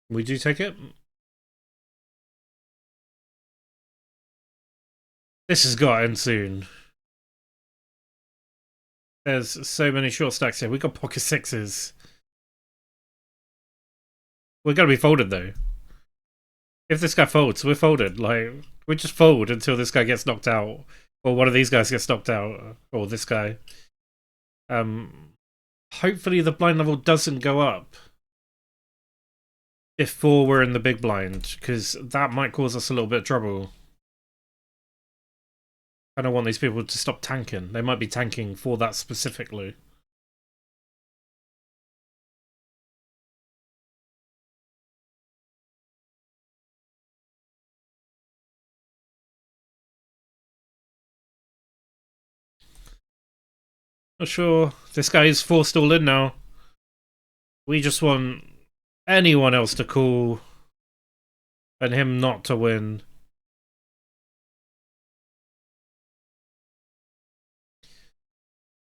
We do take it. This has got to end soon. There's so many short stacks here. We got pocket 6s. We're going to be folded though. If this guy folds, we're folded. Like, we just fold until this guy gets knocked out. Or one of these guys gets knocked out. Or this guy. Hopefully the blind level doesn't go up before we're in the big blind, because that might cause us a little bit of trouble. I don't want these people to stop tanking. They might be tanking for that specifically. Not sure. This guy is forced all in now. We just want anyone else to call and him not to win.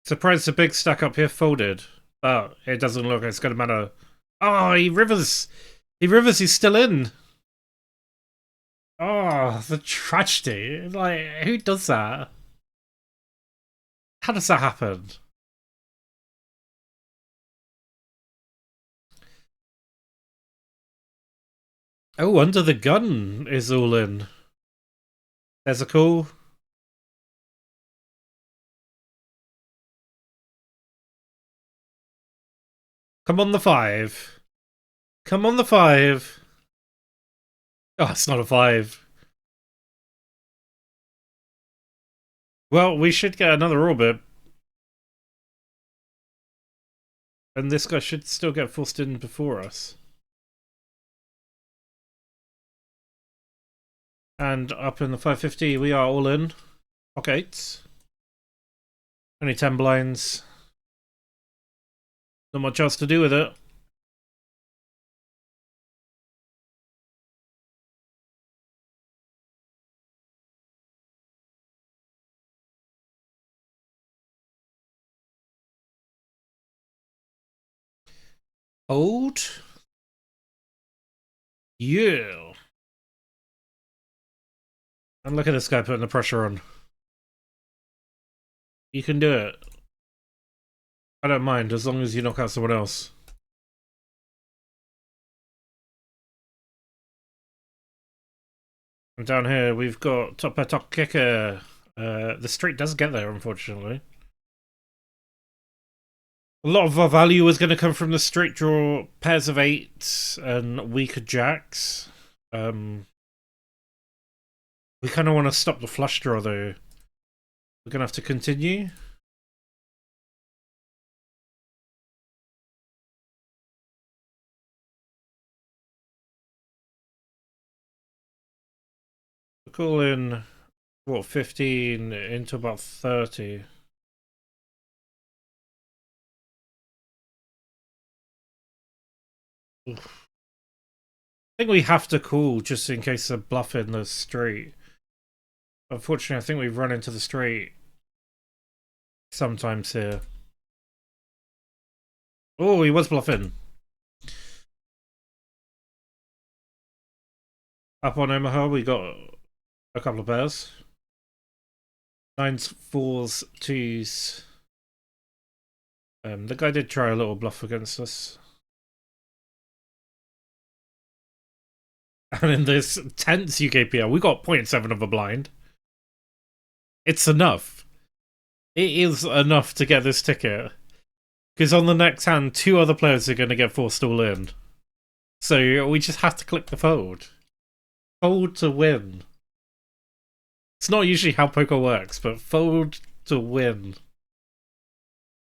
Surprised the big stack up here folded, but it doesn't look like it's going to matter. Oh, he rivers. He rivers, he's still in. Oh, the tragedy. Like, who does that? How does that happen? Oh, under the gun is all in. There's a call. Come on the 5. Come on the 5. Oh, it's not a 5. Well, we should get another orbit. And this guy should still get forced in before us. And up in the 550, we are all in. Pockets. Only 10 blinds. Not much else to do with it. Hold. Yeah. And look at this guy putting the pressure on. You can do it. I don't mind, as long as you knock out someone else. And down here, we've got top pair, top kicker. The street does get there, unfortunately. A lot of our value is going to come from the straight draw, pairs of 8s, and weaker jacks. We kind of want to stop the flush draw, though. We're going to have to continue. We'll call in, what, 15 into about 30. Oof. I think we have to call just in case they're bluffing the straight. Unfortunately, I think we've run into the straight sometimes here. Oh, he was bluffing. Up on Omaha, we got a couple of pairs. 9s, 4s, 2s. The guy did try a little bluff against us. And in this tense UKPL, we got 0.7 of a blind. It's enough. It is enough to get this ticket. Because on the next hand, 2 other players are going to get forced all in. So we just have to click the fold. Fold to win. It's not usually how poker works, but fold to win.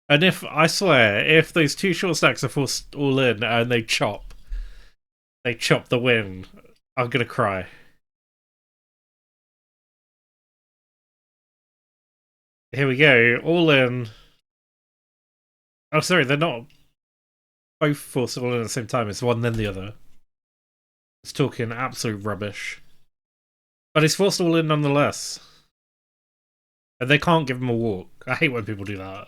And I swear, if those 2 short stacks are forced all in and they chop the win, I'm gonna cry. Here we go, all in. Oh, sorry, they're not both forced all in at the same time. It's one then the other. It's talking absolute rubbish. But it's forced all in nonetheless. And they can't give him a walk. I hate when people do that.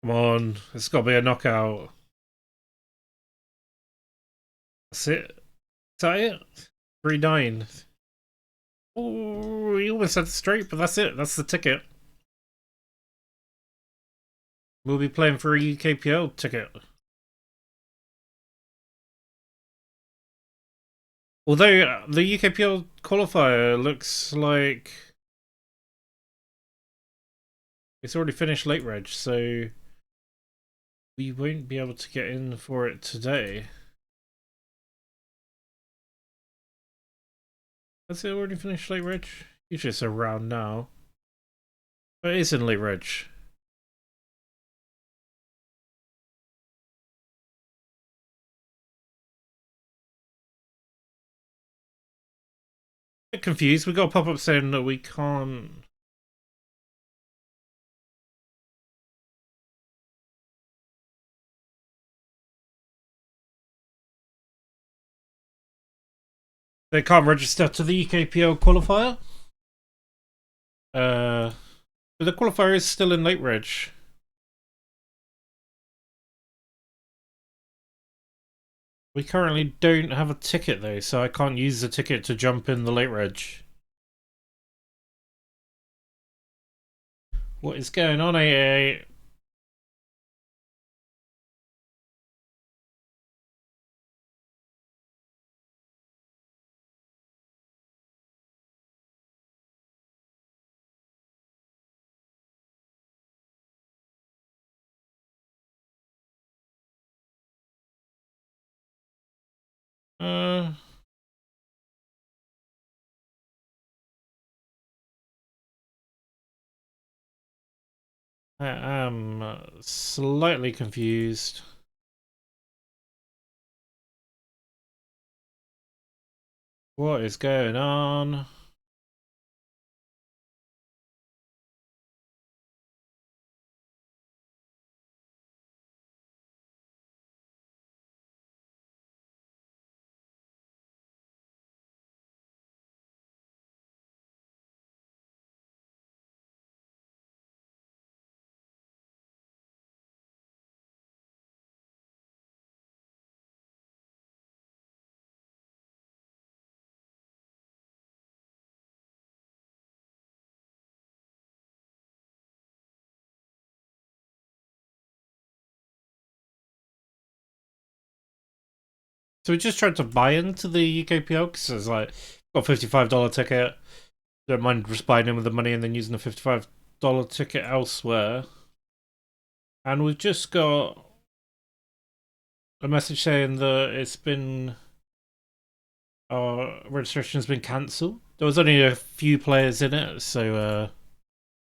Come on, it's got to be a knockout. That's it. Is that it? 3-9. Oh, he almost had it straight, but that's it. That's the ticket. We'll be playing for a UKPL ticket. Although the UKPL qualifier looks like it's already finished late reg, so we won't be able to get in for it today. Has it already finished late reg? Usually it's around now. But it is in late reg. Bit confused. We got a pop-up saying that we can't. They can't register to the UKPL qualifier. But the qualifier is still in late reg. We currently don't have a ticket though, so I can't use the ticket to jump in the late reg. What is going on, 888? Uh, I am slightly confused. What is going on? So we just tried to buy into the UKPL because it's like, got a $55 ticket. Don't mind just buying in with the money and then using the $55 ticket elsewhere. And we've just got a message saying that it's been our registration has been cancelled. There was only a few players in it, so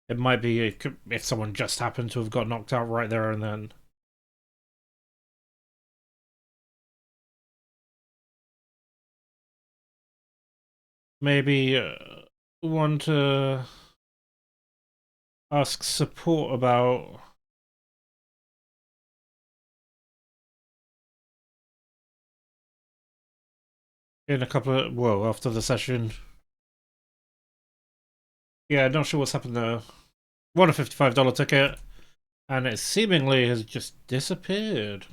it might be if someone just happened to have got knocked out right there and then. Maybe want to ask support about in a couple of after the session. Yeah, not sure what's happened there. Won a $55 ticket, and it seemingly has just disappeared.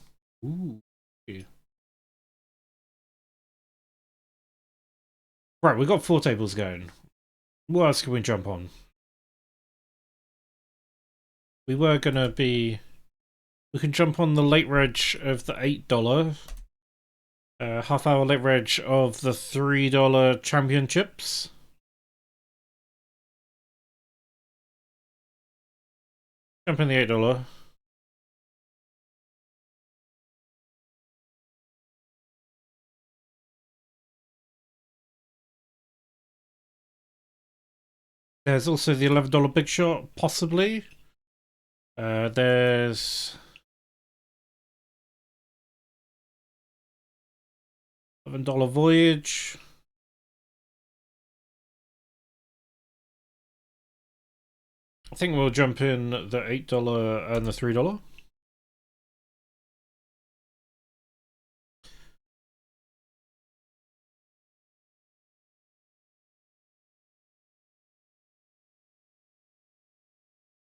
Ooh. Right, we've got 4 tables going. What else can we jump on? We were gonna be. We can jump on the late reg of the $8, half-hour late reg of the $3 championships. Jump in the $8. There's also the $11 big shot, possibly. There's $11 voyage. I think we'll jump in the $8 and the $3.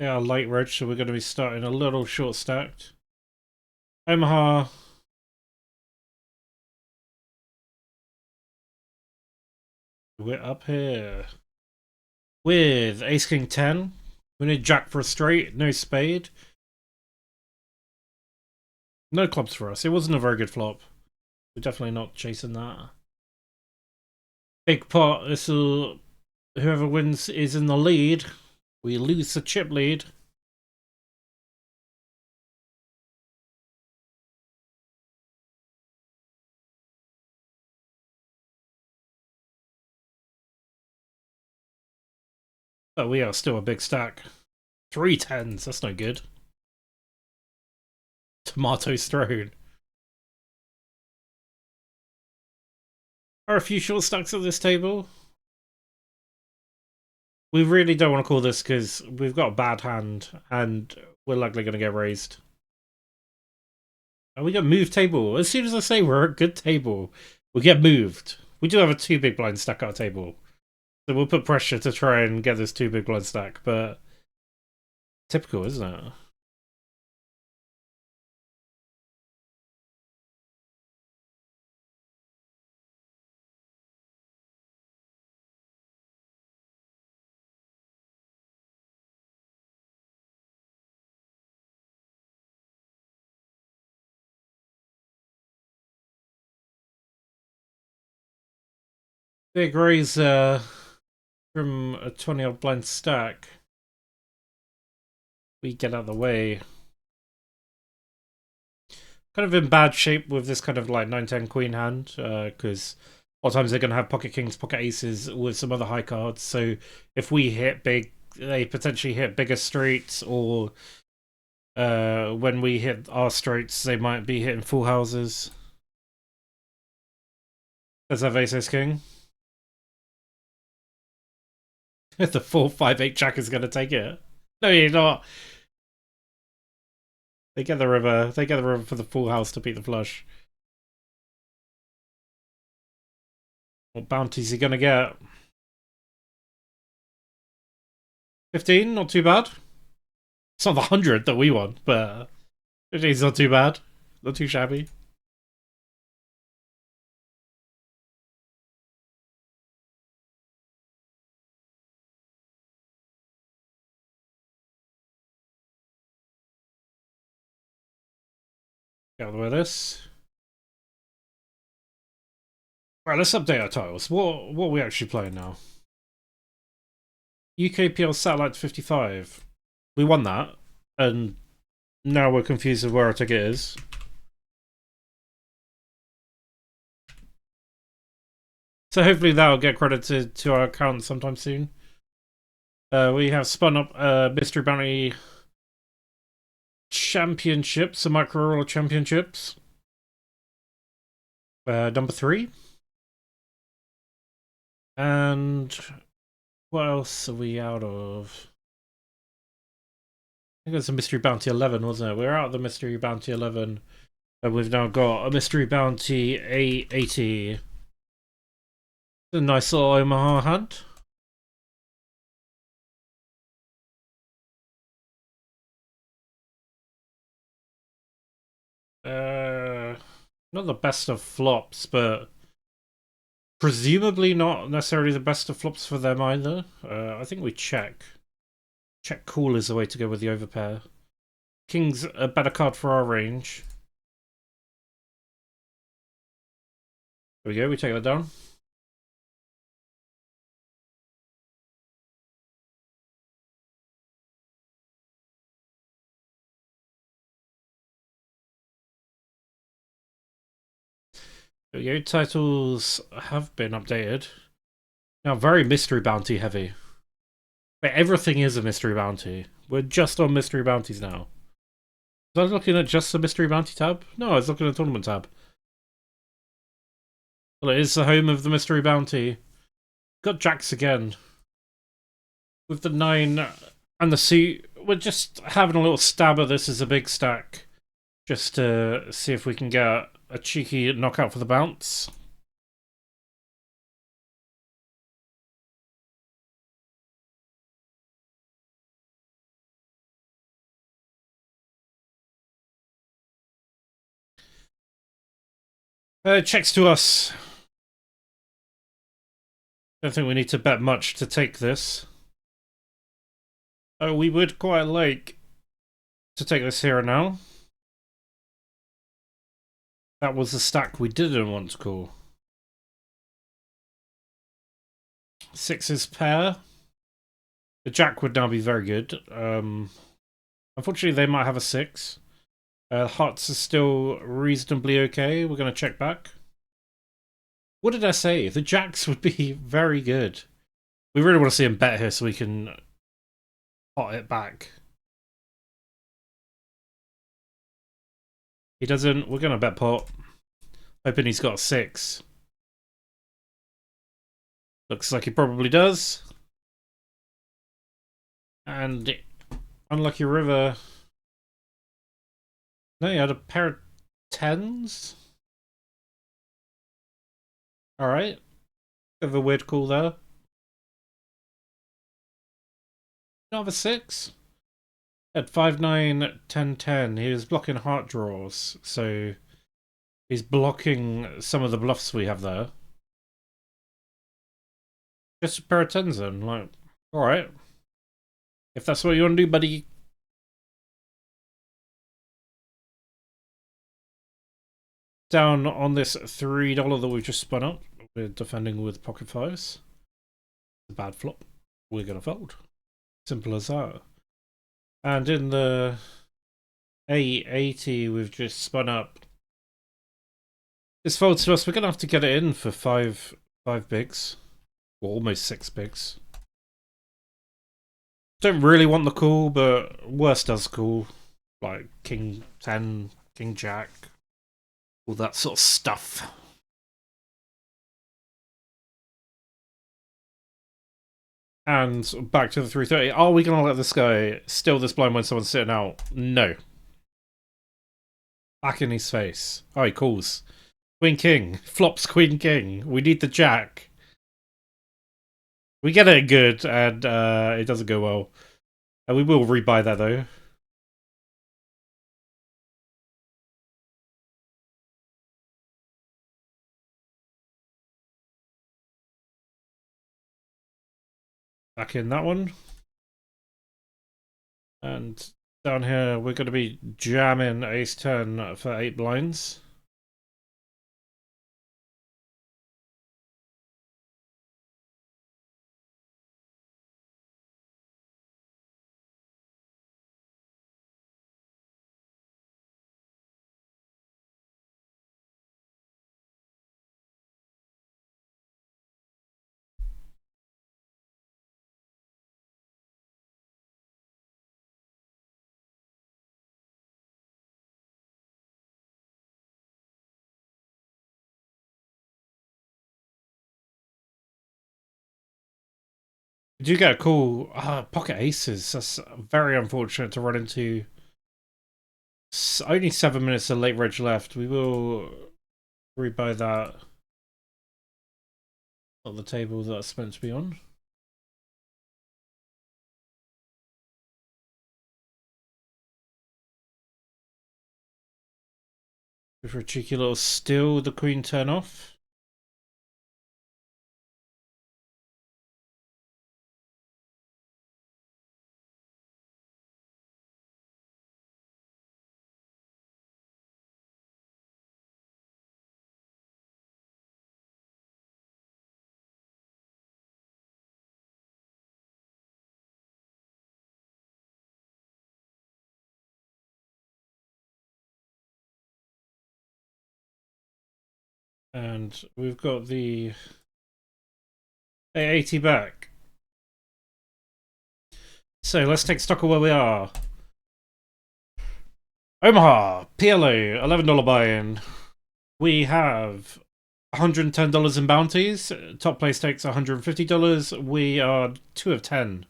Yeah, light reg, so we're going to be starting a little short stacked. Omaha. We're up here. With Ace King 10. We need Jack for a straight, no spade. No clubs for us. It wasn't a very good flop. We're definitely not chasing that. Big pot. This'll. Whoever wins is in the lead. We lose the chip lead. But we are still a big stack. 3 10s. That's no good. Tomatoes thrown. Are a few short stacks at this table? We really don't want to call this because we've got a bad hand and we're likely going to get raised. And we get moved table. As soon as I say we're a good table, we get moved. We do have a 2 big blind stack out table. So we'll put pressure to try and get this 2 big blind stack, but typical, isn't it? Big razor from a 20-odd blind stack. We get out of the way. Kind of in bad shape with this kind of like 9-10 queen hand, because a lot of times they're going to have pocket kings, pocket aces with some other high cards. So if we hit big, they potentially hit bigger straights, or when we hit our straights, they might be hitting full houses. Let's have ace king. The 4-5-8 jack is going to take it. No, you're not. They get the river. They get the river for the full house to beat the flush. What bounties he gonna get? 15, not too bad. It's not the 100 that we want, but 15's not too bad. Not too shabby. Get out of the way of this. Right, let's update our titles. What are we actually playing now? UKPL Satellite 55. We won that, and now we're confused with where our ticket is. So hopefully that'll get credited to our account sometime soon. We have spun up Mystery Bounty Championships, the Micro Roller Championships. Number 3. And what else are we out of? I think it was a Mystery Bounty 11, wasn't it? We're out of the Mystery Bounty 11. And we've now got a Mystery Bounty 880. A nice little Omaha hand. Not the best of flops, but presumably not necessarily the best of flops for them either. I think we check. Check call is the way to go with the overpair. King's a better card for our range. There we go, we take that down. There we go, titles have been updated. Now, very Mystery Bounty heavy. But everything is a Mystery Bounty. We're just on Mystery Bounties now. Was I looking at just the Mystery Bounty tab? No, I was looking at the Tournament tab. Well, it is the home of the Mystery Bounty. Got jacks again. With the 9 and the suit. We're just having a little stab at this as a big stack. Just to see if we can get a cheeky knockout for the bounce. Checks to us. Don't think we need to bet much to take this. Oh, we would quite like to take this here and now. That was the stack we didn't want to call. 6's pair. The jack would now be very good. Unfortunately, they might have a 6. Hearts are still reasonably okay. We're going to check back. What did I say? The jacks would be very good. We really want to see him bet here so we can pot it back. He doesn't. We're going to bet pot. Hoping he's got a 6. Looks like he probably does. And unlucky river. No, he had a pair of 10s. Alright. Bit of a weird call there. Not a 6. At 5, 9, 10, 10. He was blocking heart draws, so he's blocking some of the bluffs we have there. Just a pair of 10s then. Like, alright. If that's what you want to do, buddy. Down on this $3 that we've just spun up. We're defending with pocket fives. A bad flop. We're going to fold. Simple as that. And in the 880, we've just spun up. This folds to us. We're going to have to get it in for five bigs. Well, almost 6 bigs. Don't really want the call, but worse does call. Like King 10, King Jack, all that sort of stuff. And back to the 330. Are we going to let this guy steal this blind when someone's sitting out? No. Back in his face. Oh, he calls. Queen King. Flops Queen King. We need the Jack. We get it good, and it doesn't go well. And we will rebuy that, though. Back in that one. And down here, we're going to be jamming ace 10 for 8 blinds. You do get a cool pocket aces. That's very unfortunate to run into. Only 7 minutes of late reg left. We will rebuy that on the table that's meant to be on. For a cheeky little steal, the queen turn off. And we've got the 880 back. So let's take stock of where we are. Omaha, PLO, $11 buy-in. We have $110 in bounties. Top place takes $150. We are 2 of 10.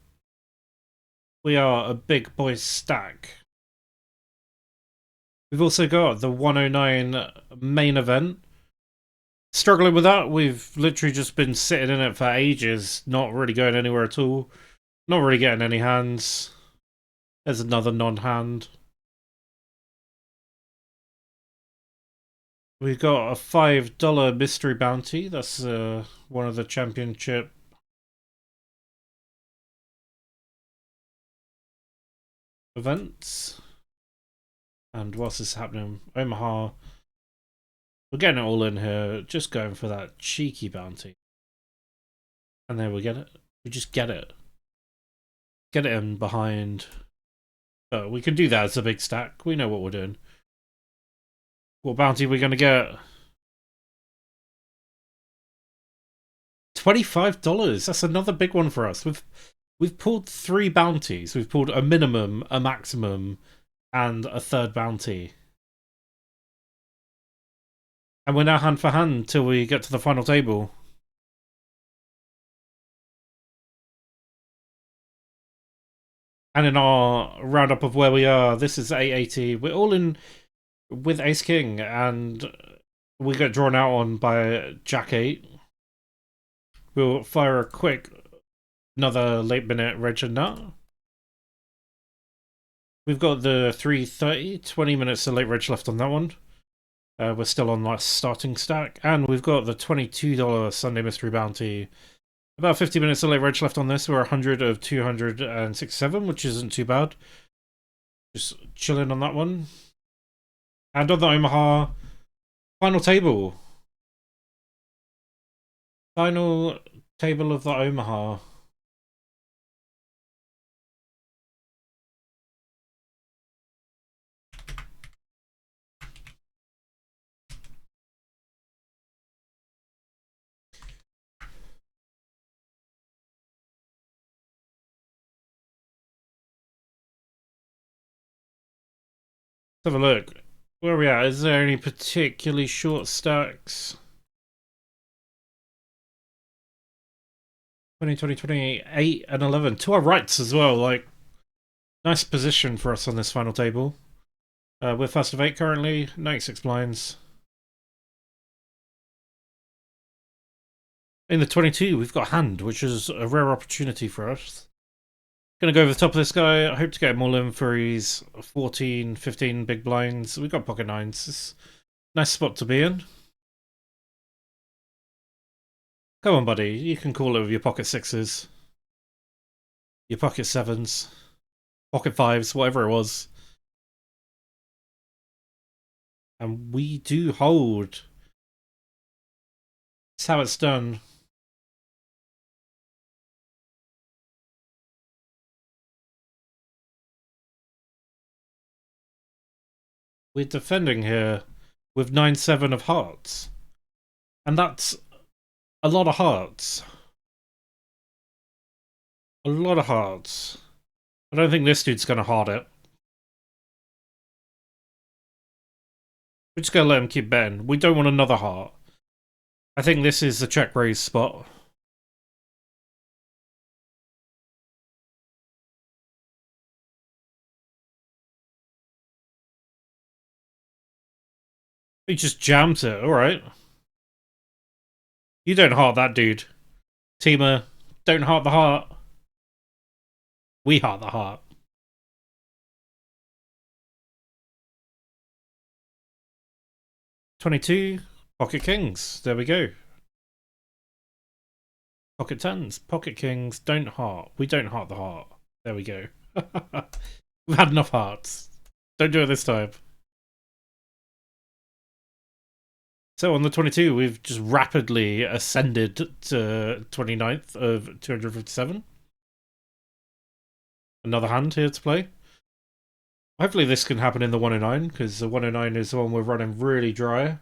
We are a big boy stack. We've also got the 109 main event. Struggling with that. We've literally just been sitting in it for ages, not really going anywhere at all. Not really getting any hands. There's another non-hand. We've got a $5 mystery bounty. That's one of the championship events. And what's this happening? Omaha. We're getting it all in here. Just going for that cheeky bounty. And there we get it. We just get it. Get it in behind. Oh, we can do that as a big stack. We know what we're doing. What bounty are we going to get? $25. That's another big one for us. We've pulled 3 bounties. We've pulled a minimum, a maximum, and a third bounty. And we're now hand for hand till we get to the final table. And in our roundup of where we are, this is 880. We're all in with Ace King, and we get drawn out on by Jack 8. We'll fire a quick, another late minute reg and nut. We've got the 330, 20 minutes of late reg left on that one. We're still on that starting stack. And we've got the $22 Sunday Mystery Bounty. About 50 minutes of late reg left on this. We're 100 of 267, which isn't too bad. Just chilling on that one. And on the Omaha, final table. Final table of the Omaha. Let's have a look. Where are we at? Is there any particularly short stacks? 20, 20, 28, and 11. To our rights as well. Like, nice position for us on this final table. We're first of 8 currently. 96 blinds. In the 22, we've got hand, which is a rare opportunity for us. Gonna go over the top of this guy. I hope to get him all in for his 14, 15 big blinds. We've got pocket nines. It's a nice spot to be in. Come on, buddy. You can call it with your pocket sixes. Your pocket sevens. Pocket fives, whatever it was. And we do hold. That's how it's done. We're defending here with 9-7 of hearts. And that's a lot of hearts. A lot of hearts. I don't think this dude's gonna heart it. We're just gonna let him keep betting. We don't want another heart. I think this is the check raise spot. He just jammed it, alright. You don't heart that dude. Teamer, don't heart the heart. We heart the heart. 22, pocket kings. There we go. Pocket tens, pocket kings, don't heart. We don't heart the heart. There we go. We've had enough hearts. Don't do it this time. So on the 22, we've just rapidly ascended to 29th of 257. Another hand here to play. Hopefully this can happen in the 109, because the 109 is the one we're running really dry.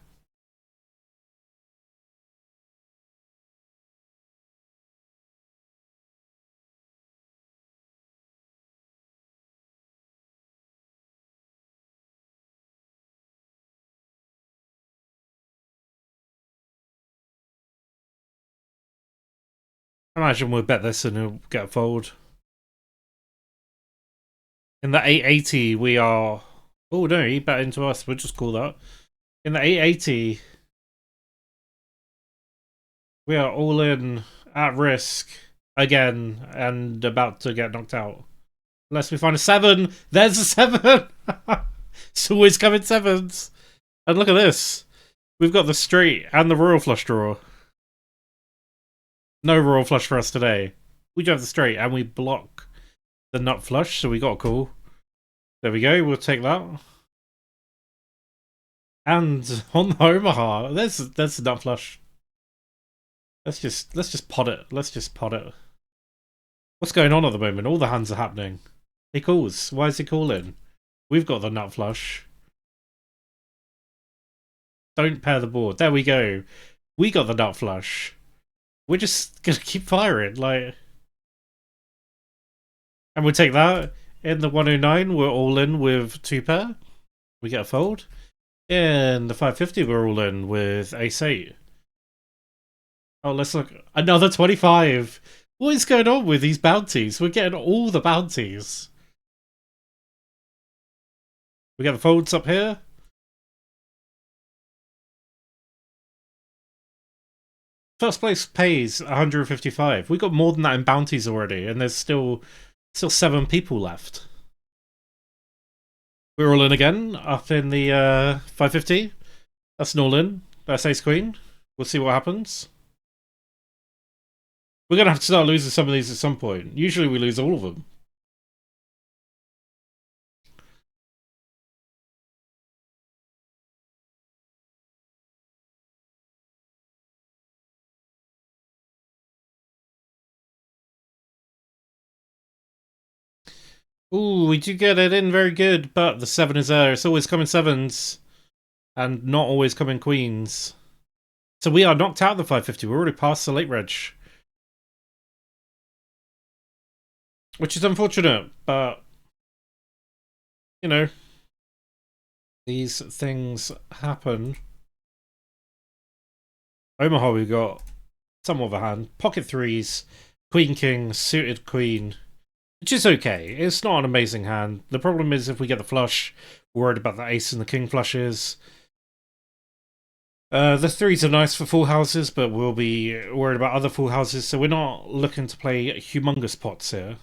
I imagine we'll bet this and he'll get a fold. In the 880, we are... Oh no, he bet into us. We'll just call that. In the 880, we are all in, at risk, again, and about to get knocked out. Unless we find a 7. There's a 7! It's always coming 7s. And look at this. We've got the straight and the royal flush draw. No royal flush for us today. We do have the straight and we block the nut flush, so we got a call. There we go, we'll take that. And on the Omaha, there's the nut flush. Let's just pot it. Let's just pot it. What's going on at the moment? All the hands are happening. He calls. Why is he calling? We've got the nut flush. Don't pair the board. There we go. We got the nut flush. We're just gonna keep firing, like... And we'll take that. In the 109, we're all in with 2 pair. We get a fold. In the 550, we're all in with ace-8. Oh, let's look. Another 25. What is going on with these bounties? We're getting all the bounties. We get the folds up here. First place pays 155. We got more than that in bounties already, and there's still 7 people left. We're all in again, up in the 550. That's an all in. That's ace queen. We'll see what happens. We're going to have to start losing some of these at some point. Usually we lose all of them. Ooh, we do get it in very good, but the 7 is there. It's always coming 7s, and not always coming queens. So we are knocked out of the 550. We're already past the late reg. Which is unfortunate, but, you know, these things happen. Omaha, we got somewhat of a hand. Pocket 3s, Queen King, suited Queen. Which is okay. It's not an amazing hand. The problem is if we get the flush, we're worried about the ace and the king flushes. The 3s are nice for full houses, but we'll be worried about other full houses, so we're not looking to play humongous pots here.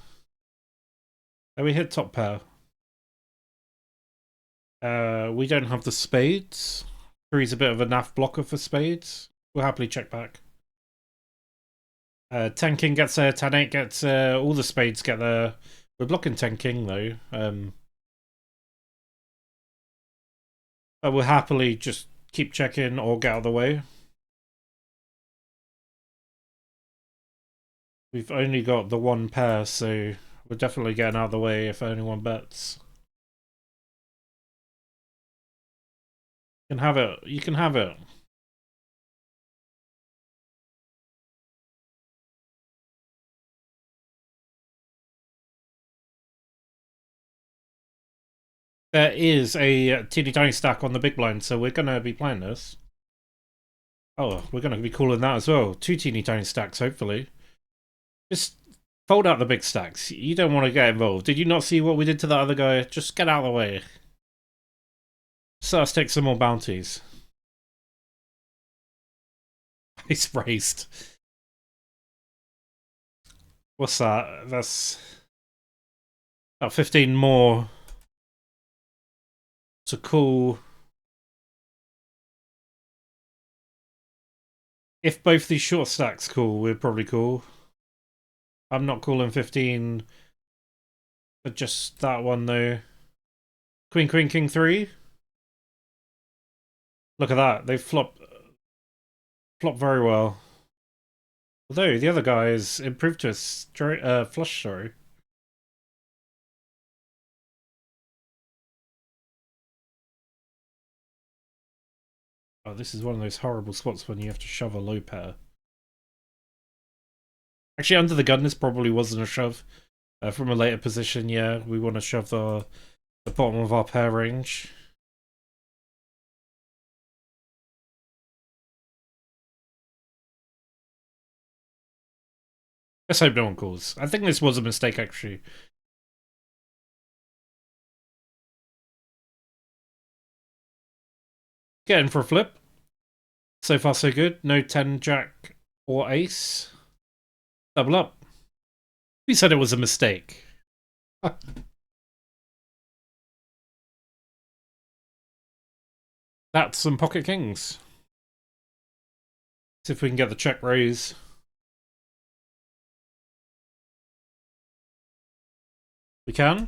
And we hit top pair. We don't have the spades. 3's a bit of a naff blocker for spades. We'll happily check back. 10 king gets there, 10 8 gets there, all the spades get there. We're blocking 10 king though. But we'll happily just keep checking or get out of the way. We've only got the one pair, so we're definitely getting out of the way if only one bets. You can have it. You can have it. There is a teeny tiny stack on the big blind, so we're going to be playing this. Oh, we're going to be calling that as well. 2 teeny tiny stacks, hopefully. Just fold out the big stacks. You don't want to get involved. Did you not see what we did to that other guy? Just get out of the way. So let's take some more bounties. He's raised. What's that? That's about 15 more to call. If both these short stacks call, we're probably cool. I'm not calling 15 for just that one though. Queen, Queen, King 3. Look at that. They flop very well. Although the other guy is improved to a flush, sorry. Oh, this is one of those horrible spots when you have to shove a low pair. Actually, under the gun, this probably wasn't a shove. From a later position, yeah, we want to shove the bottom of our pair range. Let's hope no one calls. I think this was a mistake, actually. Getting for a flip. So far, so good. No 10, jack, or ace. Double up. We said it was a mistake. That's some pocket kings. See if we can get the check raise. We can.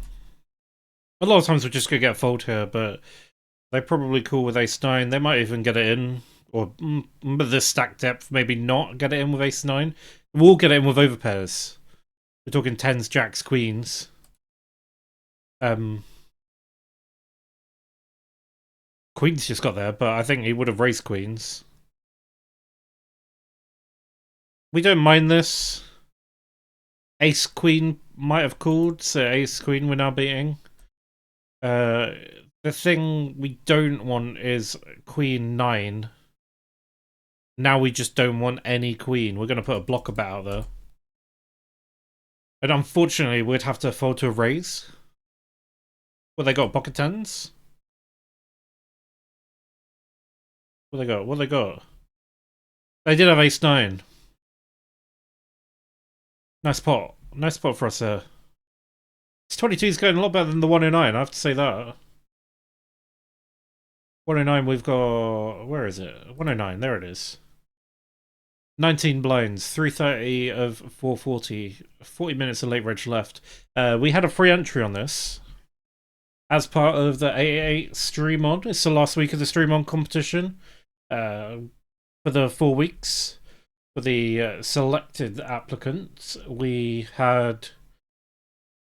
A lot of times we're just going to get a fold here, but they're probably cool with ace-9. They might even get it in. Or with this stack depth, maybe not get it in with ace-9. We'll get it in with overpairs. We're talking 10s, jacks, queens. Queens just got there, but I think he would have raised queens. We don't mind this. Ace Queen might have called, so Ace Queen we're now beating. The thing we don't want is Queen 9. Now we just don't want any Queen. We're going to put a blocker bet out there. And unfortunately, we'd have to fold to a raise. What they got? Pocket 10s? What they got? What they got? They did have ace 9. Nice pot. Nice pot for us there. This 22 is going a lot better than the 109, I have to say that. 109 we've got... Where is it? 109, there it is. 19 blinds, 330 of 440. 40 minutes of late reg left. We had a free entry on this. As part of the 888 streamon. It's the last week of the streamon competition. For the 4 weeks. For the selected applicants, we had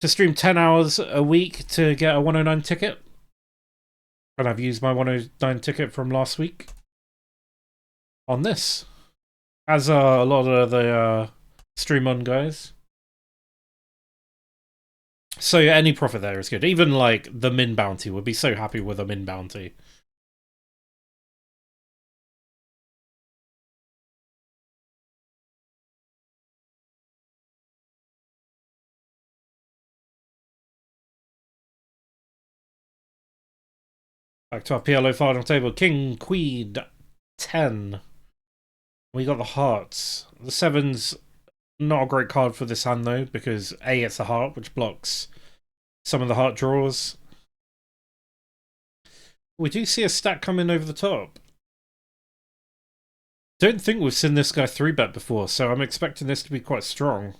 to stream 10 hours a week to get a 109 ticket. And I've used my 109 ticket from last week on this. As a lot of the streamon guys. So any profit there is good. Even like the min bounty would be so happy with a min bounty. Back to our PLO final table. King, Queen, 10. We got the hearts. The 7's not a great card for this hand though, because A, it's a heart, which blocks some of the heart draws. We do see a stack coming over the top. Don't think we've seen this guy 3-bet before, so I'm expecting this to be quite strong.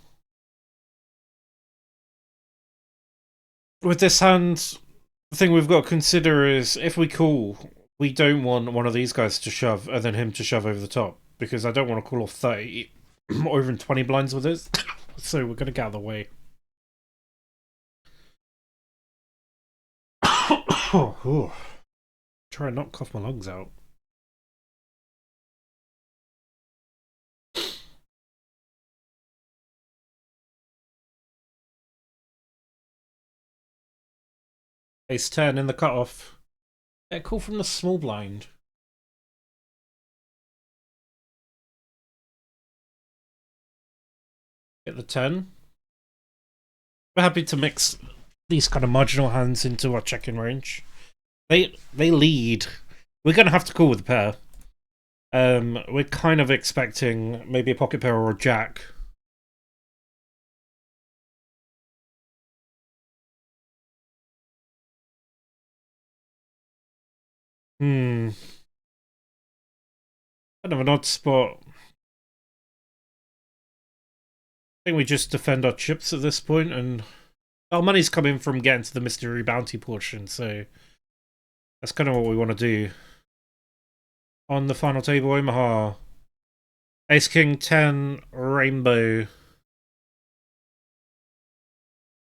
With this hand, the thing we've got to consider is if we call, we don't want one of these guys to shove and then him to shove over the top, because I don't want to call off 30 or even 20 blinds with this. So we're going to get out of the way. Try and not cough my lungs out. Ace 10 in the cutoff. Yeah, call from the small blind. Get the 10. We're happy to mix these kind of marginal hands into our check-in range. They lead. We're going to have to call with a pair. We're kind of expecting maybe a pocket pair or a jack. Kind of an odd spot. I think we just defend our chips at this point, and our money's coming from getting to the mystery bounty portion, so that's kind of what we want to do. On the final table, Omaha. Ace King 10, Rainbow.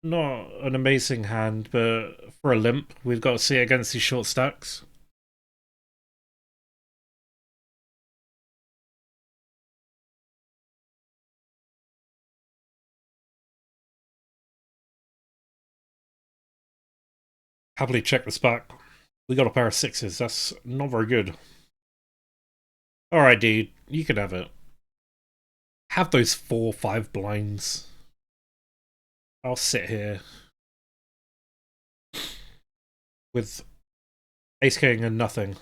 Not an amazing hand, but for a limp, we've got to see it against these short stacks. Happily check this back. We got a pair of 6s. That's not very good. Alright, dude. You can have it. Have those 4-5 blinds. I'll sit here with Ace King and nothing.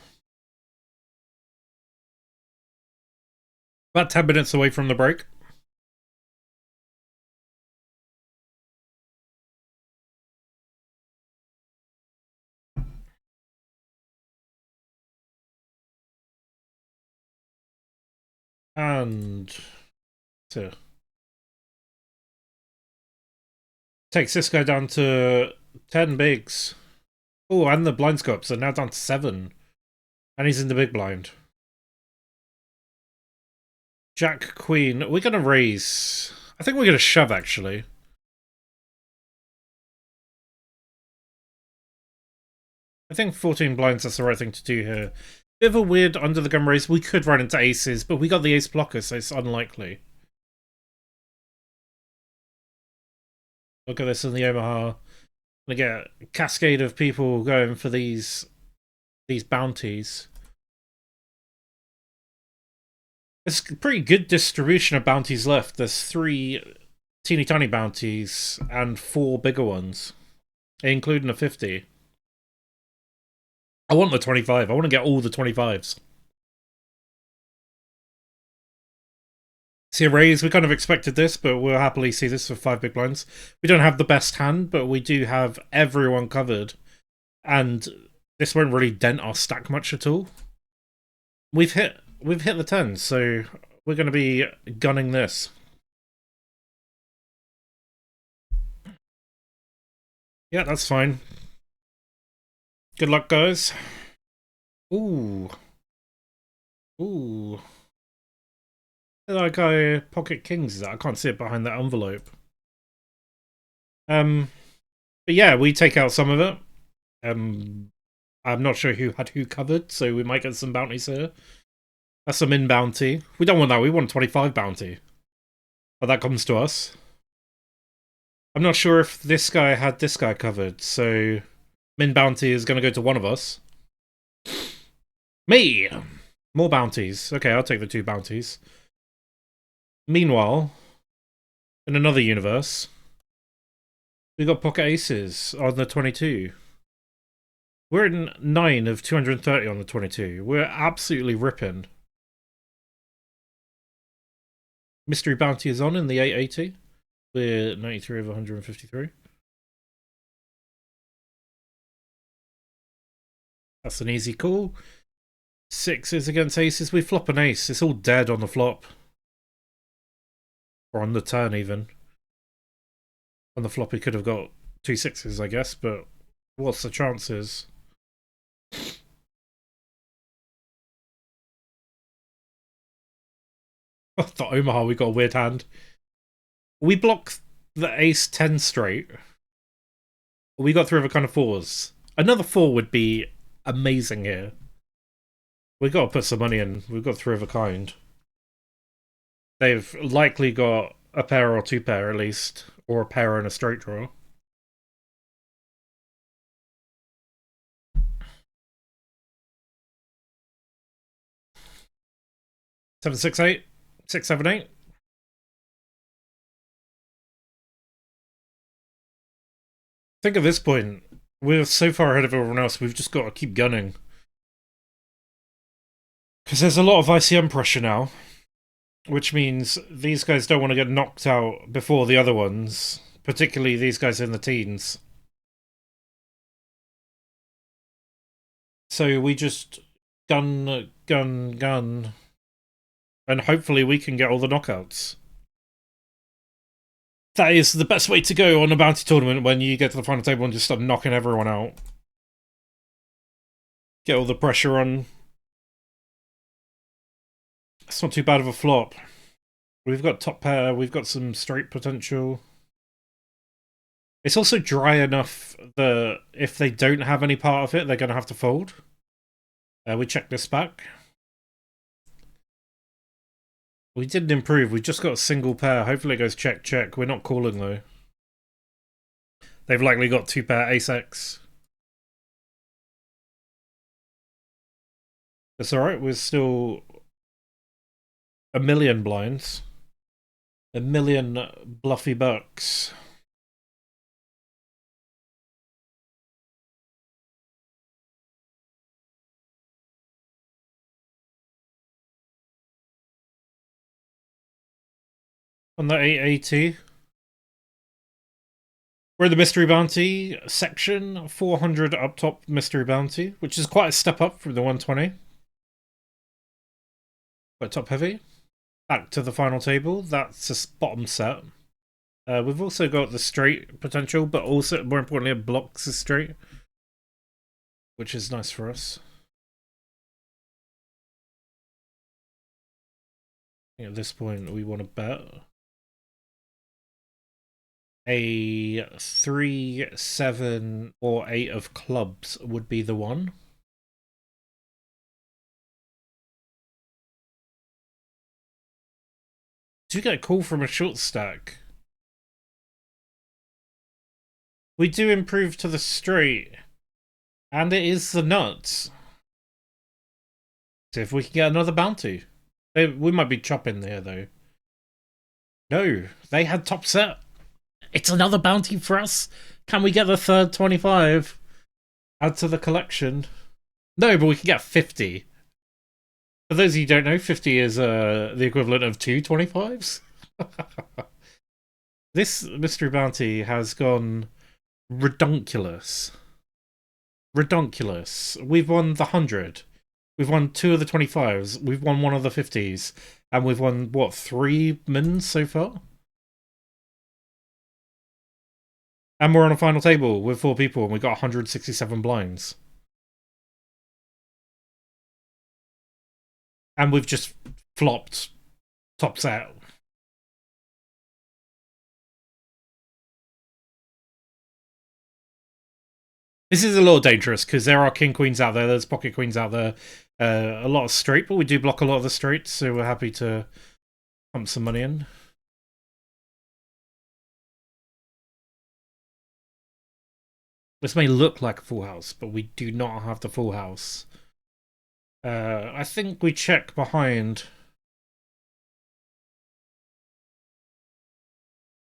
About 10 minutes away from the break. And so takes this guy down to 10 bigs. Oh, and the blind scopes are now down to 7. And he's in the big blind. Jack, Queen. We're going to raise. I think we're going to shove, actually. I think 14 blinds, that's the right thing to do here. Bit of a weird under the gun raise. We could run into aces, but we got the ace blocker, so it's unlikely. Look at this in the Omaha. Gonna get a cascade of people going for these bounties. It's a pretty good distribution of bounties left. There's 3 teeny tiny bounties and 4 bigger ones, including a 50. I want the 25. I want to get all the 25s. See a raise. We kind of expected this, but we'll happily see this for 5 big blinds. We don't have the best hand, but we do have everyone covered. And this won't really dent our stack much at all. We've hit the 10, so we're going to be gunning this. Yeah, that's fine. Good luck, guys. Ooh. Ooh. That guy Pocket Kings is that? I can't see it behind that envelope. But yeah, we take out some of it. I'm not sure who had who covered, so we might get some bounties here. That's some in bounty. We don't want that. We want 25 bounty. But that comes to us. I'm not sure if this guy had this guy covered, so min bounty is going to go to one of us. Me! More bounties. Okay, I'll take the 2 bounties. Meanwhile, in another universe, we got pocket aces on the 22. We're in 9 of 230 on the 22. We're absolutely ripping. Mystery bounty is on in the 880. We're 93 of 153. That's an easy call. 6s against aces. We flop an ace. It's all dead on the flop. Or on the turn, even. On the flop, he could have got 2 6s, I guess, but what's the chances? The Omaha, we got a weird hand. We block the ace 10 straight. We got 3 of a kind of 4s. Another 4 would be amazing here. We got to put some money in. We've got 3 of a kind. They've likely got a pair or 2 pair at least, or a pair and a straight draw. Seven, 6, 8. 6, 7, 8. I think at this point, we're so far ahead of everyone else, we've just got to keep gunning. Because there's a lot of ICM pressure now, which means these guys don't want to get knocked out before the other ones, particularly these guys in the teens. So we just gun, gun, gun, and hopefully we can get all the knockouts. That is the best way to go on a bounty tournament when you get to the final table and just start knocking everyone out. Get all the pressure on. It's not too bad of a flop. We've got top pair, we've got some straight potential. It's also dry enough that if they don't have any part of it, they're going to have to fold. We check this back. We didn't improve, we just got a single pair. Hopefully it goes check, check. We're not calling though. They've likely got 2 pair ace-x. That's alright, we're still a million blinds. A million bluffy bucks. On the 880. We're in the mystery bounty section. 400 up top mystery bounty, which is quite a step up from the 120. Quite top heavy. Back to the final table. That's a bottom set. We've also got the straight potential, but also, more importantly, it blocks the straight, which is nice for us. At this point, we want to bet. A 3, 7, or 8 of clubs would be the one. Do you get a call from a short stack? We do improve to the straight, and it is the nuts. See if we can get another bounty. We might be chopping there though. No, they had top set. It's another bounty for us. Can we get the third 25? Add to the collection. No, but we can get 50. For those of you who don't know, 50 is the equivalent of 2 25s. This mystery bounty has gone redonkulous. Redonkulous. We've won the 100. We've won 2 of the 25s. We've won 1 of the 50s. And we've won, what, 3 mins so far? And we're on a final table with 4 people and we got 167 blinds. And we've just flopped top set. This is a little dangerous because there are king queens out there. There's pocket queens out there. A lot of straight, but we do block a lot of the straights, so we're happy to pump some money in. This may look like a full house, but we do not have the full house. I think we check behind.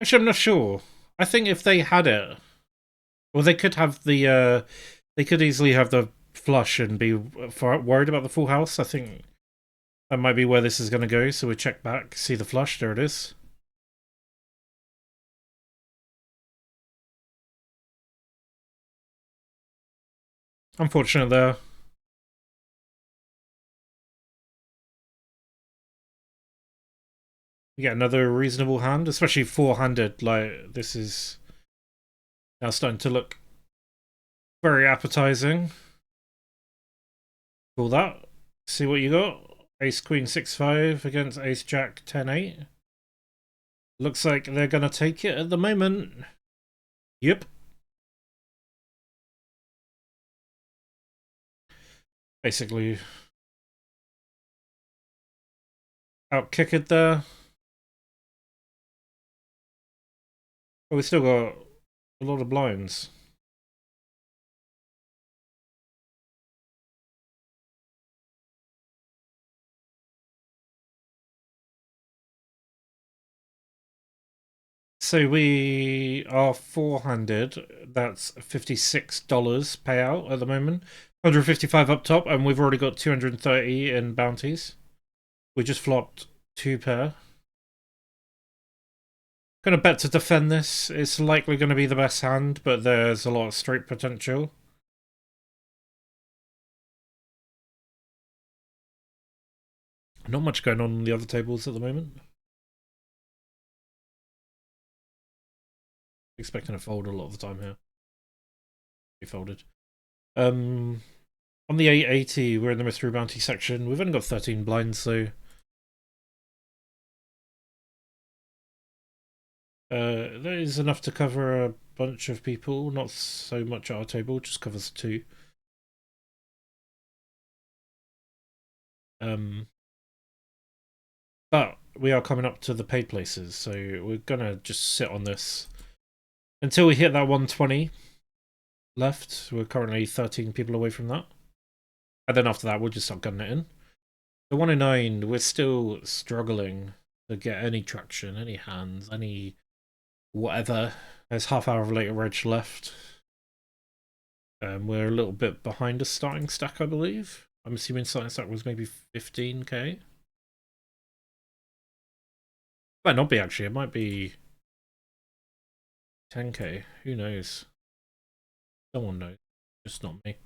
Actually, I'm not sure. I think if they had it, well, they could have the. They could easily have the flush and be worried about the full house. I think that might be where this is going to go. So we check back, see the flush. There it is. Unfortunate there. You get another reasonable hand, especially four-handed. Like, this is now starting to look very appetizing. Call that. See what you got. Ace Queen 6-5 against Ace Jack 10-8. Looks like they're gonna take it at the moment. Yep. Basically out kick it there. But we still got a lot of blinds. So we are four-handed. That's $56 payout at the moment. 155 up top, and we've already got 230 in bounties. We just flopped two pair. Gonna bet to defend this. It's likely going to be the best hand, but there's a lot of straight potential. Not much going on the other tables at the moment. Expecting to fold a lot of the time here. Be folded. On the 880, we're in the mystery bounty section. We've only got 13 blinds, so that is enough to cover a bunch of people. Not so much at our table, just covers two. But we are coming up to the paid places, so we're gonna just sit on this until we hit that 120 left. We're currently 13 people away from that. And then after that, we'll just start gunning it in. The 109, we're still struggling to get any traction, any hands, any whatever. There's half hour of later reg left. We're a little bit behind a starting stack, I believe. I'm assuming starting stack was maybe 15k. Might not be actually, it might be 10k. Who knows? Someone knows. Just not me.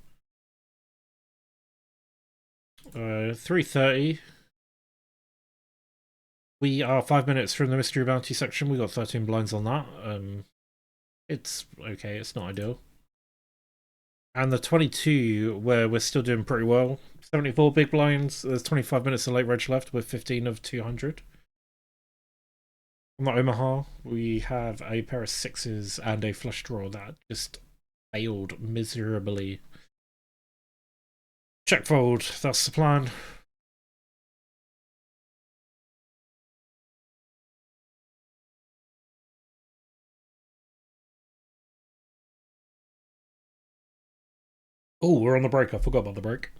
3:30. We are 5 minutes from the mystery bounty section. We got 13 blinds on that. It's okay. It's not ideal. And the 22, where we're still doing pretty well. 74 big blinds. There's 25 minutes of late reg left with 15 of 200. On the Omaha, we have a pair of sixes and a flush draw that just failed miserably. Check fold. That's the plan. Oh, we're on the break. I forgot about the break.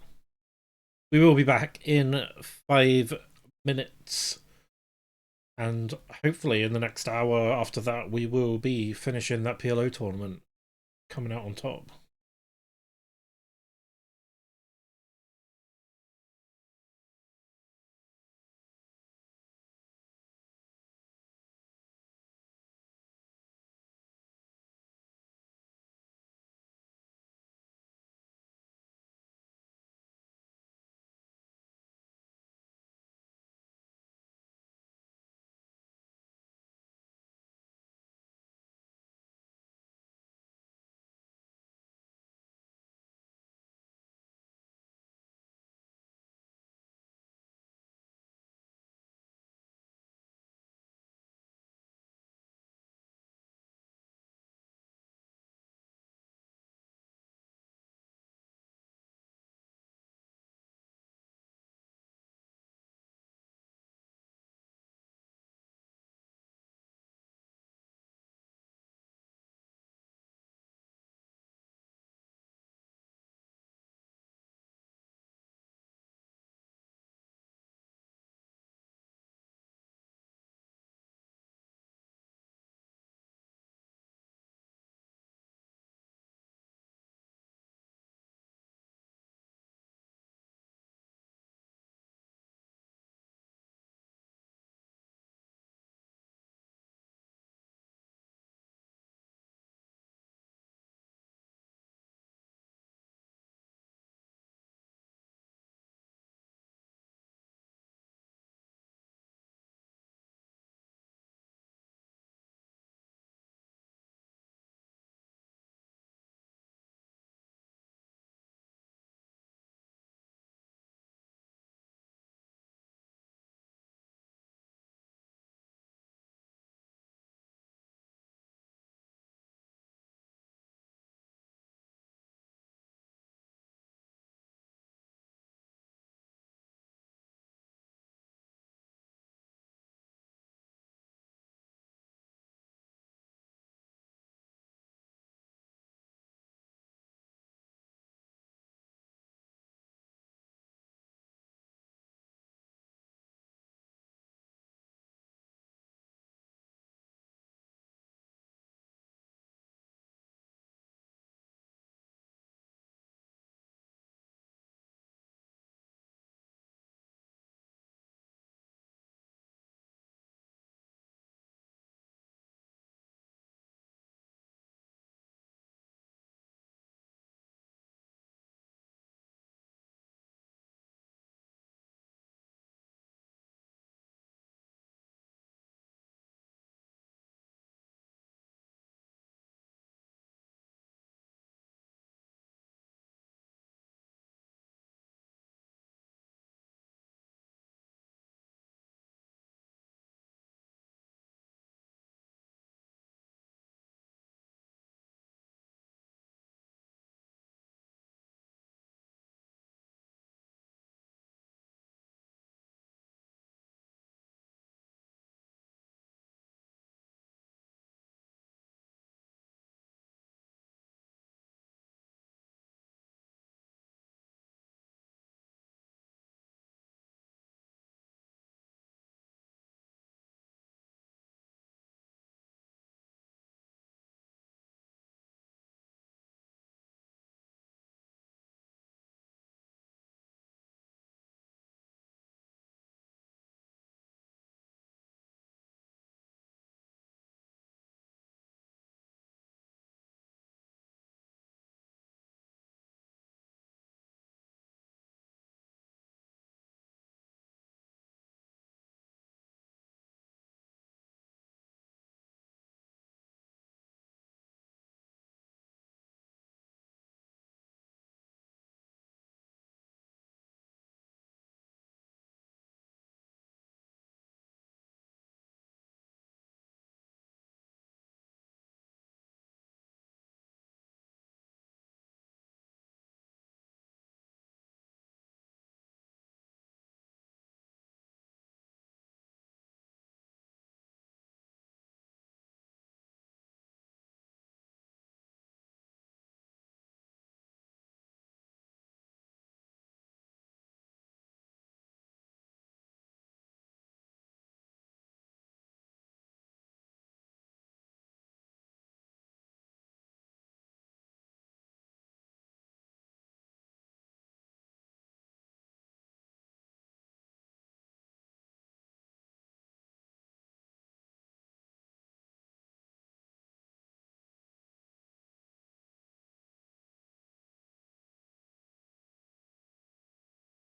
We will be back in 5 minutes. And hopefully in the next hour after that, we will be finishing that PLO tournament, coming out on top.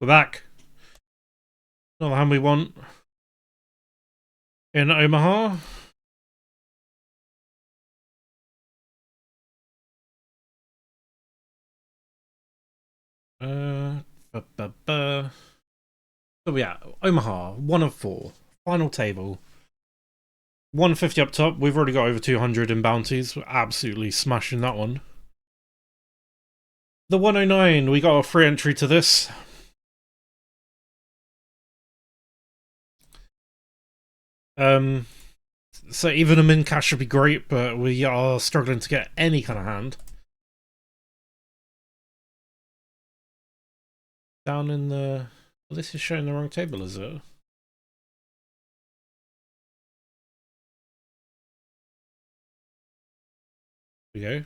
We're back. Not the hand we want. In Omaha. So yeah, Omaha, 1 of 4. Final table. 150 up top. We've already got over 200 in bounties. We're absolutely smashing that one. The 109, we got a free entry to this. So even a min cash would be great, but we are struggling to get any kind of hand. Down in the... Well, this is showing the wrong table, is it? Here we go.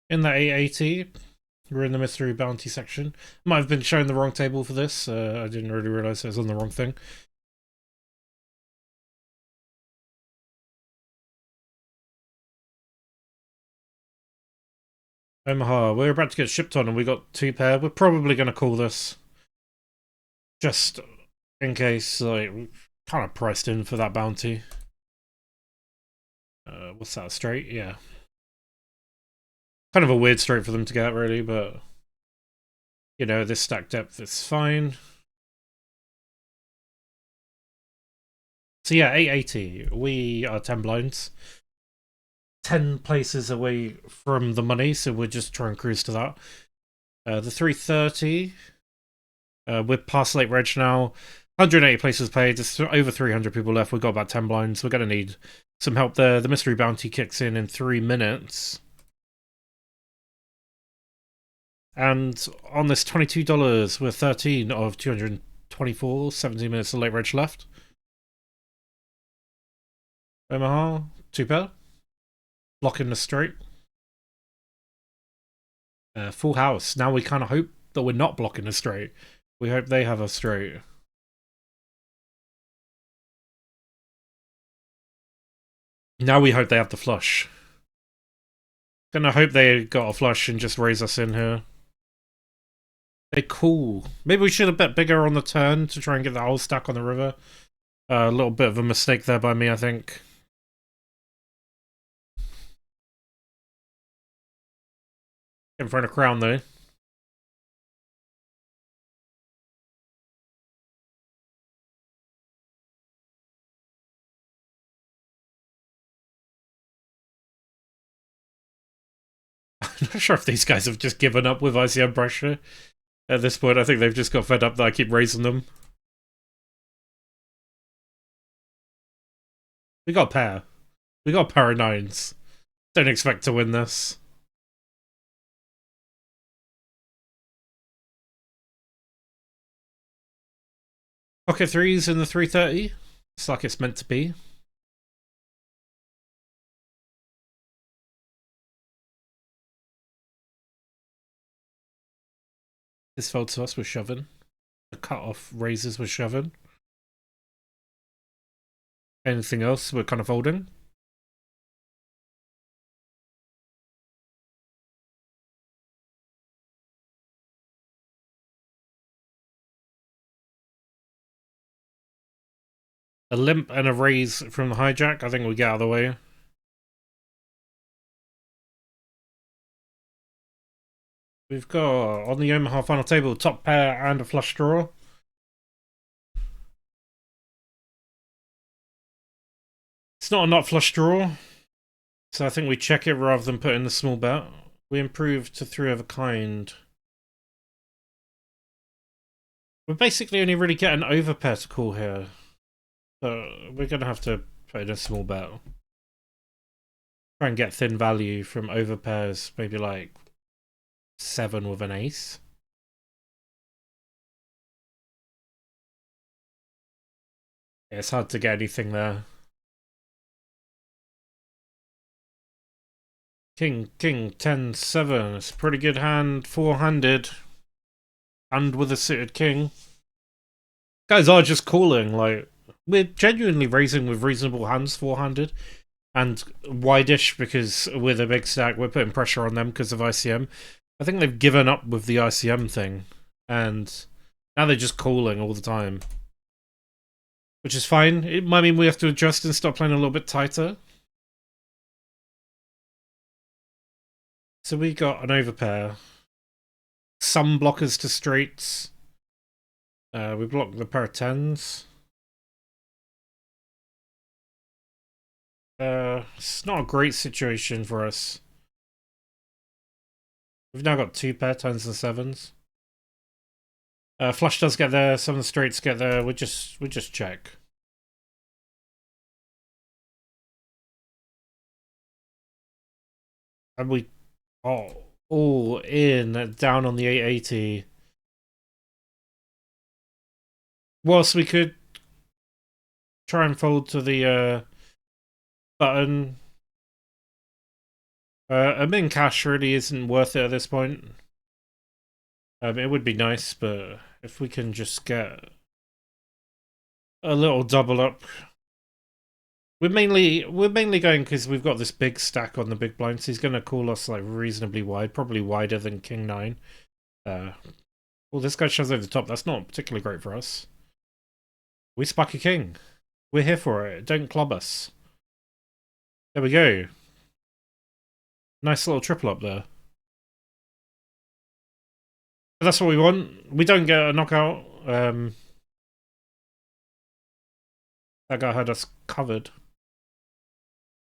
In that 880, we're in the mystery bounty section. Might have been showing the wrong table for this. I didn't really realise it was on the wrong thing. Omaha, we're about to get shipped on and we got 2 pair. We're probably going to call this. Just in case, like, kind of priced in for that bounty. What's that, straight? Yeah. Kind of a weird straight for them to get, really, but... You know, this stack depth is fine. So yeah, 880. We are 10 blinds. 10 places away from the money, so we're just trying to cruise to that. The 330, we're past late reg now. 180 places paid, there's over 300 people left. We've got about 10 blinds. We're going to need some help there. The mystery bounty kicks in 3 minutes. And on this $22, we're 13 of 224, 17 minutes of late reg left. Omaha, 2 pair. Blocking the straight. Full house. Now we kind of hope that we're not blocking a straight. We hope they have a straight. Now we hope they have the flush. Gonna hope they got a flush and just raise us in here. They're cool. Maybe we should have bet bigger on the turn to try and get the whole stack on the river. A little bit of a mistake there by me, I think. In front of crown, though. I'm not sure if these guys have just given up with ICM pressure. At this point, I think they've just got fed up that I keep raising them. We got a pair. We got a pair of 9s. Don't expect to win this. Pocket 3s in the 330. It's like it's meant to be. This fell to us, we're shoving. The cut-off raises, we're shoving. Anything else, we're kind of folding. A limp and a raise from the hijack, I think we get out of the way. We've got, on the Omaha final table, top pair and a flush draw. It's not a not flush draw, so I think we check it rather than put in the small bet. We improve to 3 of a kind. We're basically only really getting overpair to call here. So we're going to have to put in a small bet. Try and get thin value from overpairs, maybe like 7 with an ace. Yeah, it's hard to get anything there. King, 10, 7. It's a pretty good hand, 4-handed. And with a suited king. Guys are just calling, like, we're genuinely raising with reasonable hands, 4-handed. and wide-ish because with a big stack, we're putting pressure on them because of ICM. I think they've given up with the ICM thing, and now they're just calling all the time, which is fine. It might mean we have to adjust and start playing a little bit tighter. So we got an overpair, some blockers to straights. We blocked the pair of tens. It's not a great situation for us. We've now got two pair, tens and sevens. Flush does get there, some of the straights get there. We just check. And we all in down on the 880. Whilst we could try and fold to the button. A min cash really isn't worth it at this point. It would be nice, but if we can just get a little double up. We're mainly going because we've got this big stack on the big blind, so he's going to call us like reasonably wide, probably wider than King 9. Well, this guy shoves over the top. That's not particularly great for us. We spike a king. We're here for it. Don't club us. There we go. Nice little triple up there. But that's what we want. We don't get a knockout. That guy had us covered.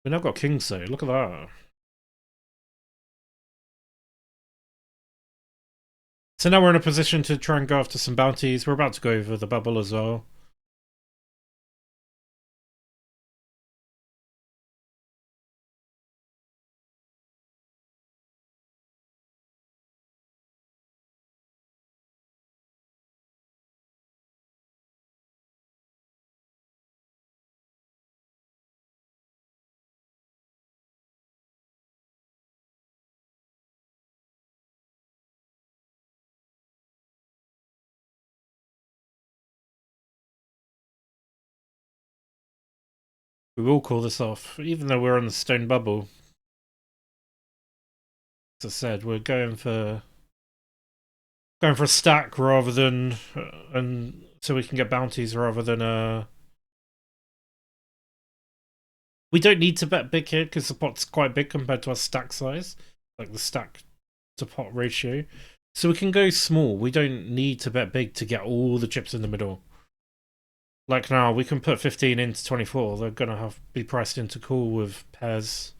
We now got kings though. Look at that. So now we're in a position to try and go after some bounties. We're about to go over the bubble as well. We will call this off, even though we're on the stone bubble. As I said, we're going for a stack rather than and so we can get bounties rather than we don't need to bet big here because the pot's quite big compared to our stack size, like the stack to pot ratio. So we can go small. We don't need to bet big to get all the chips in the middle. Like now, we can put 15 into 24. They're gonna have be priced into call with pairs.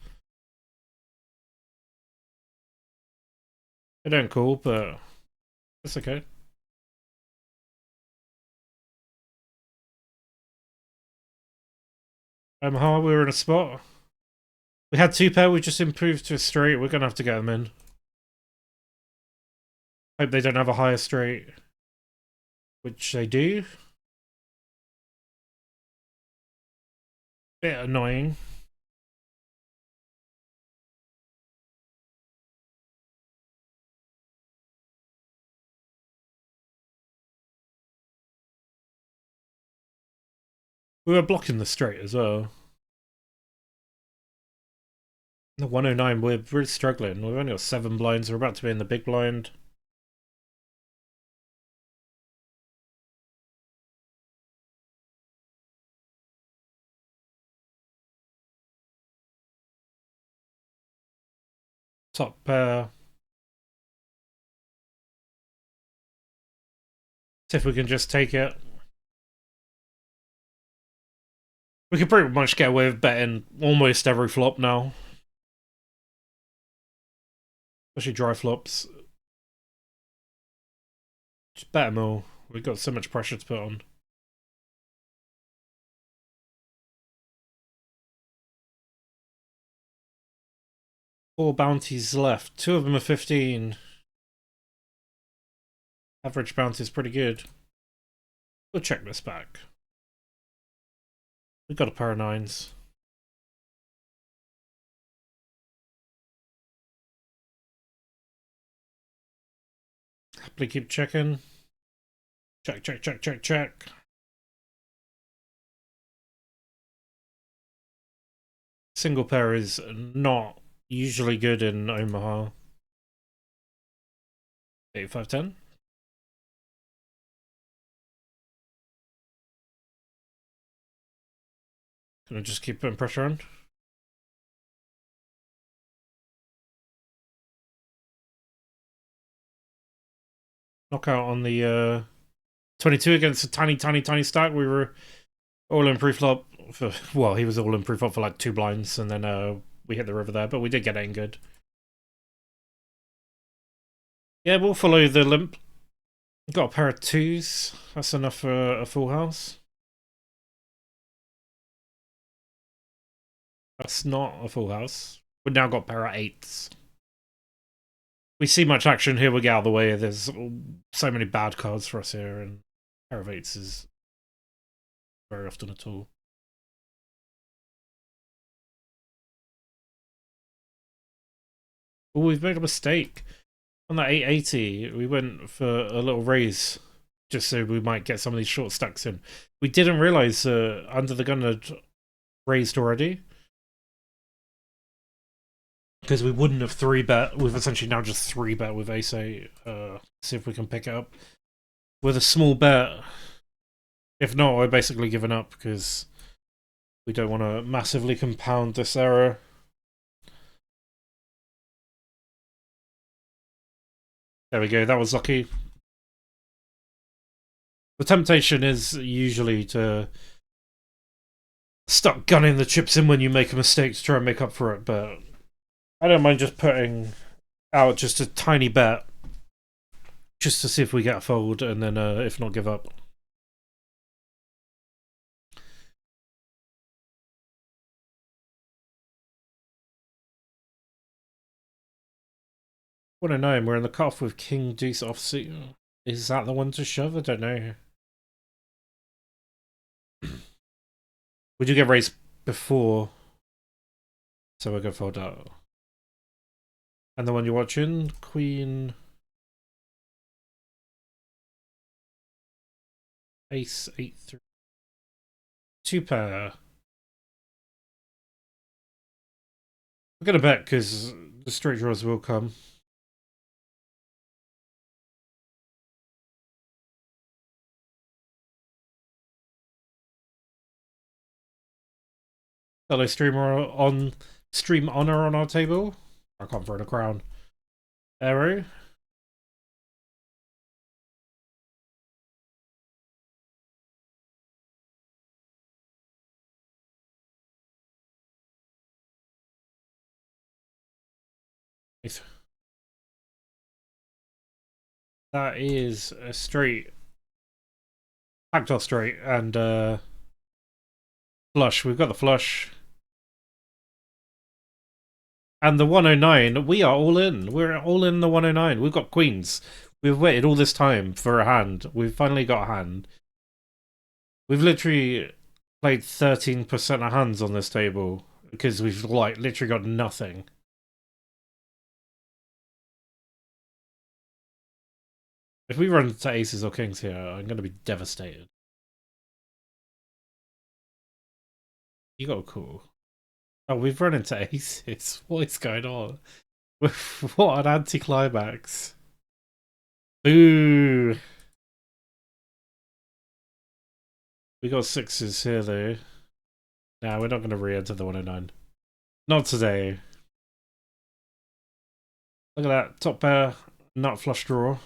They don't call, but that's okay. How we were in a spot. We had two pair. We just improved to a straight. We're gonna have to get them in. Hope they don't have a higher straight, which they do. Bit annoying. We were blocking the straight as well. The 109, we're really struggling. We've only got 7 blinds. We're about to be in the big blind. Top pair. See if we can just take it. We can pretty much get away with betting almost every flop now. Especially dry flops. Just bet them all. We've got so much pressure to put on. Four bounties left. 2 of them are 15. Average bounty is pretty good. We'll check this back. We've got a pair of 9s. Happily keep checking. Check, check, check, check, check. single pair is not usually good in Omaha. 8510. Gonna just keep putting pressure on. Knockout on the 22 against a tiny stack. We were all in pre-flop for, well, he was all in pre-flop for like 2 blinds, and then we hit the river there, but we did get it in good. Yeah, we'll follow the limp. Got a pair of 2s. That's enough for a full house. That's not a full house. We've now got a pair of 8s. We see much action here, we get out of the way. There's so many bad cards for us here, and a pair of 8s is very often at all. Oh, we've made a mistake. On that 880, we went for a little raise just so we might get some of these short stacks in. We didn't realize Under the Gun had raised already, because we wouldn't have 3-bet. We've essentially now just 3-bet with ace 8. See if we can pick it up with a small bet. If not, we're basically giving up because we don't want to massively compound this error. There we go, that was lucky. The temptation is usually to start gunning the chips in when you make a mistake to try and make up for it, but I don't mind just putting out just a tiny bet just to see if we get a fold, and then if not, give up. What a name. We're in the cutoff with King Deuce offsuit. Is that the one to shove? I don't know. Would you get raised before? So we're gonna fold out. And the one you're watching, Queen, Ace 8-3, 2-pair. We're gonna bet because the straight draws will come. Fellow streamer on stream honor on our table. I can't throw a crown. Arrow. That is a straight. Backdoor straight and flush. We've got the flush. And the 109, we are all in. We're all in the 109. We've got queens. We've waited all this time for a hand. We've finally got a hand. We've literally played 13% of hands on this table because we've like literally got nothing. If we run to aces or kings here, I'm going to be devastated. You got a call. Oh, we've run into aces. What is going on? What an anticlimax. Ooh. We got 6s here though. Nah, we're not going to re-enter the 109. Not today. Look at that. Top pair, nut flush draw.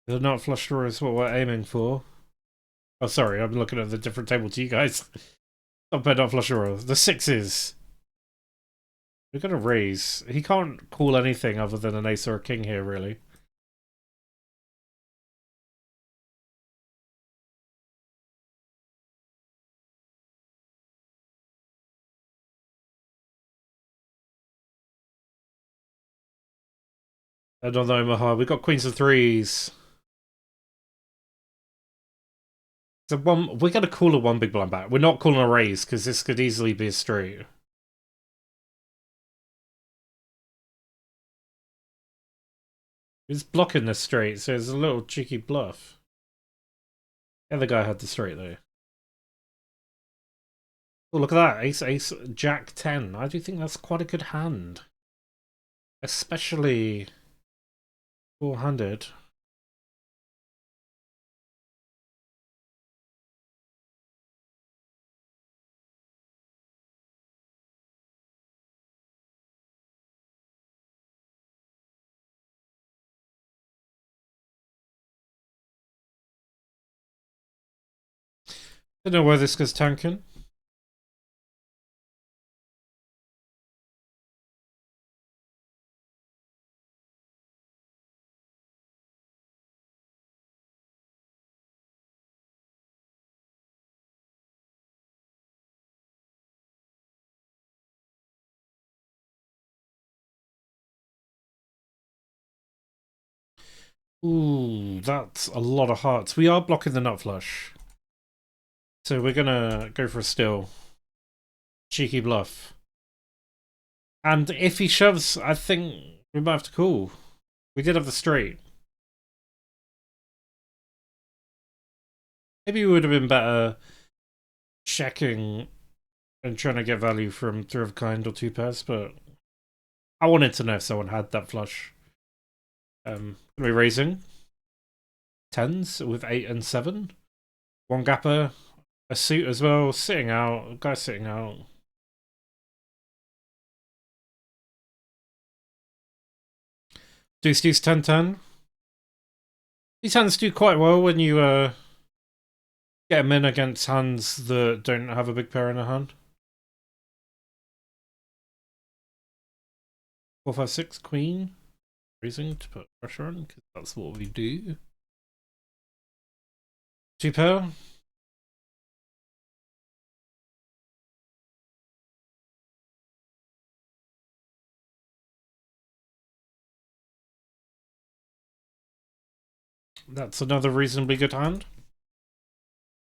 The nut flush draw is what we're aiming for. Oh, sorry, I'm looking at the different table to you guys. Top pair, nut flush draw. The 6s. We're going to raise. He can't call anything other than an ace or a king here, really. And on the Omaha, we've got queens and 3s. So we're going to call a 1 big blind back. We're not calling a raise because this could easily be a straight. He's blocking the straight, so it's a little cheeky bluff. The other guy had the straight though. Oh, look at that. Ace, ace, jack 10. I do think that's quite a good hand. Especially four-handed. Don't know where this goes tanking. Ooh, that's a lot of hearts. We are blocking the nut flush. So we're gonna go for a still. Cheeky bluff. And if he shoves, I think we might have to call. We did have the straight. Maybe we would have been better checking and trying to get value from three of a kind or two pairs, but I wanted to know if someone had that flush. We're raising tens with 8 and 7. One gapper, a suit as well, sitting out, a guy sitting out. Deuce, deuce, 10, 10. These hands do quite well when you get them in against hands that don't have a big pair in their hand. 4, 5, 6, queen. Raising to put pressure on, because that's what we do. Two pair. That's another reasonably good hand.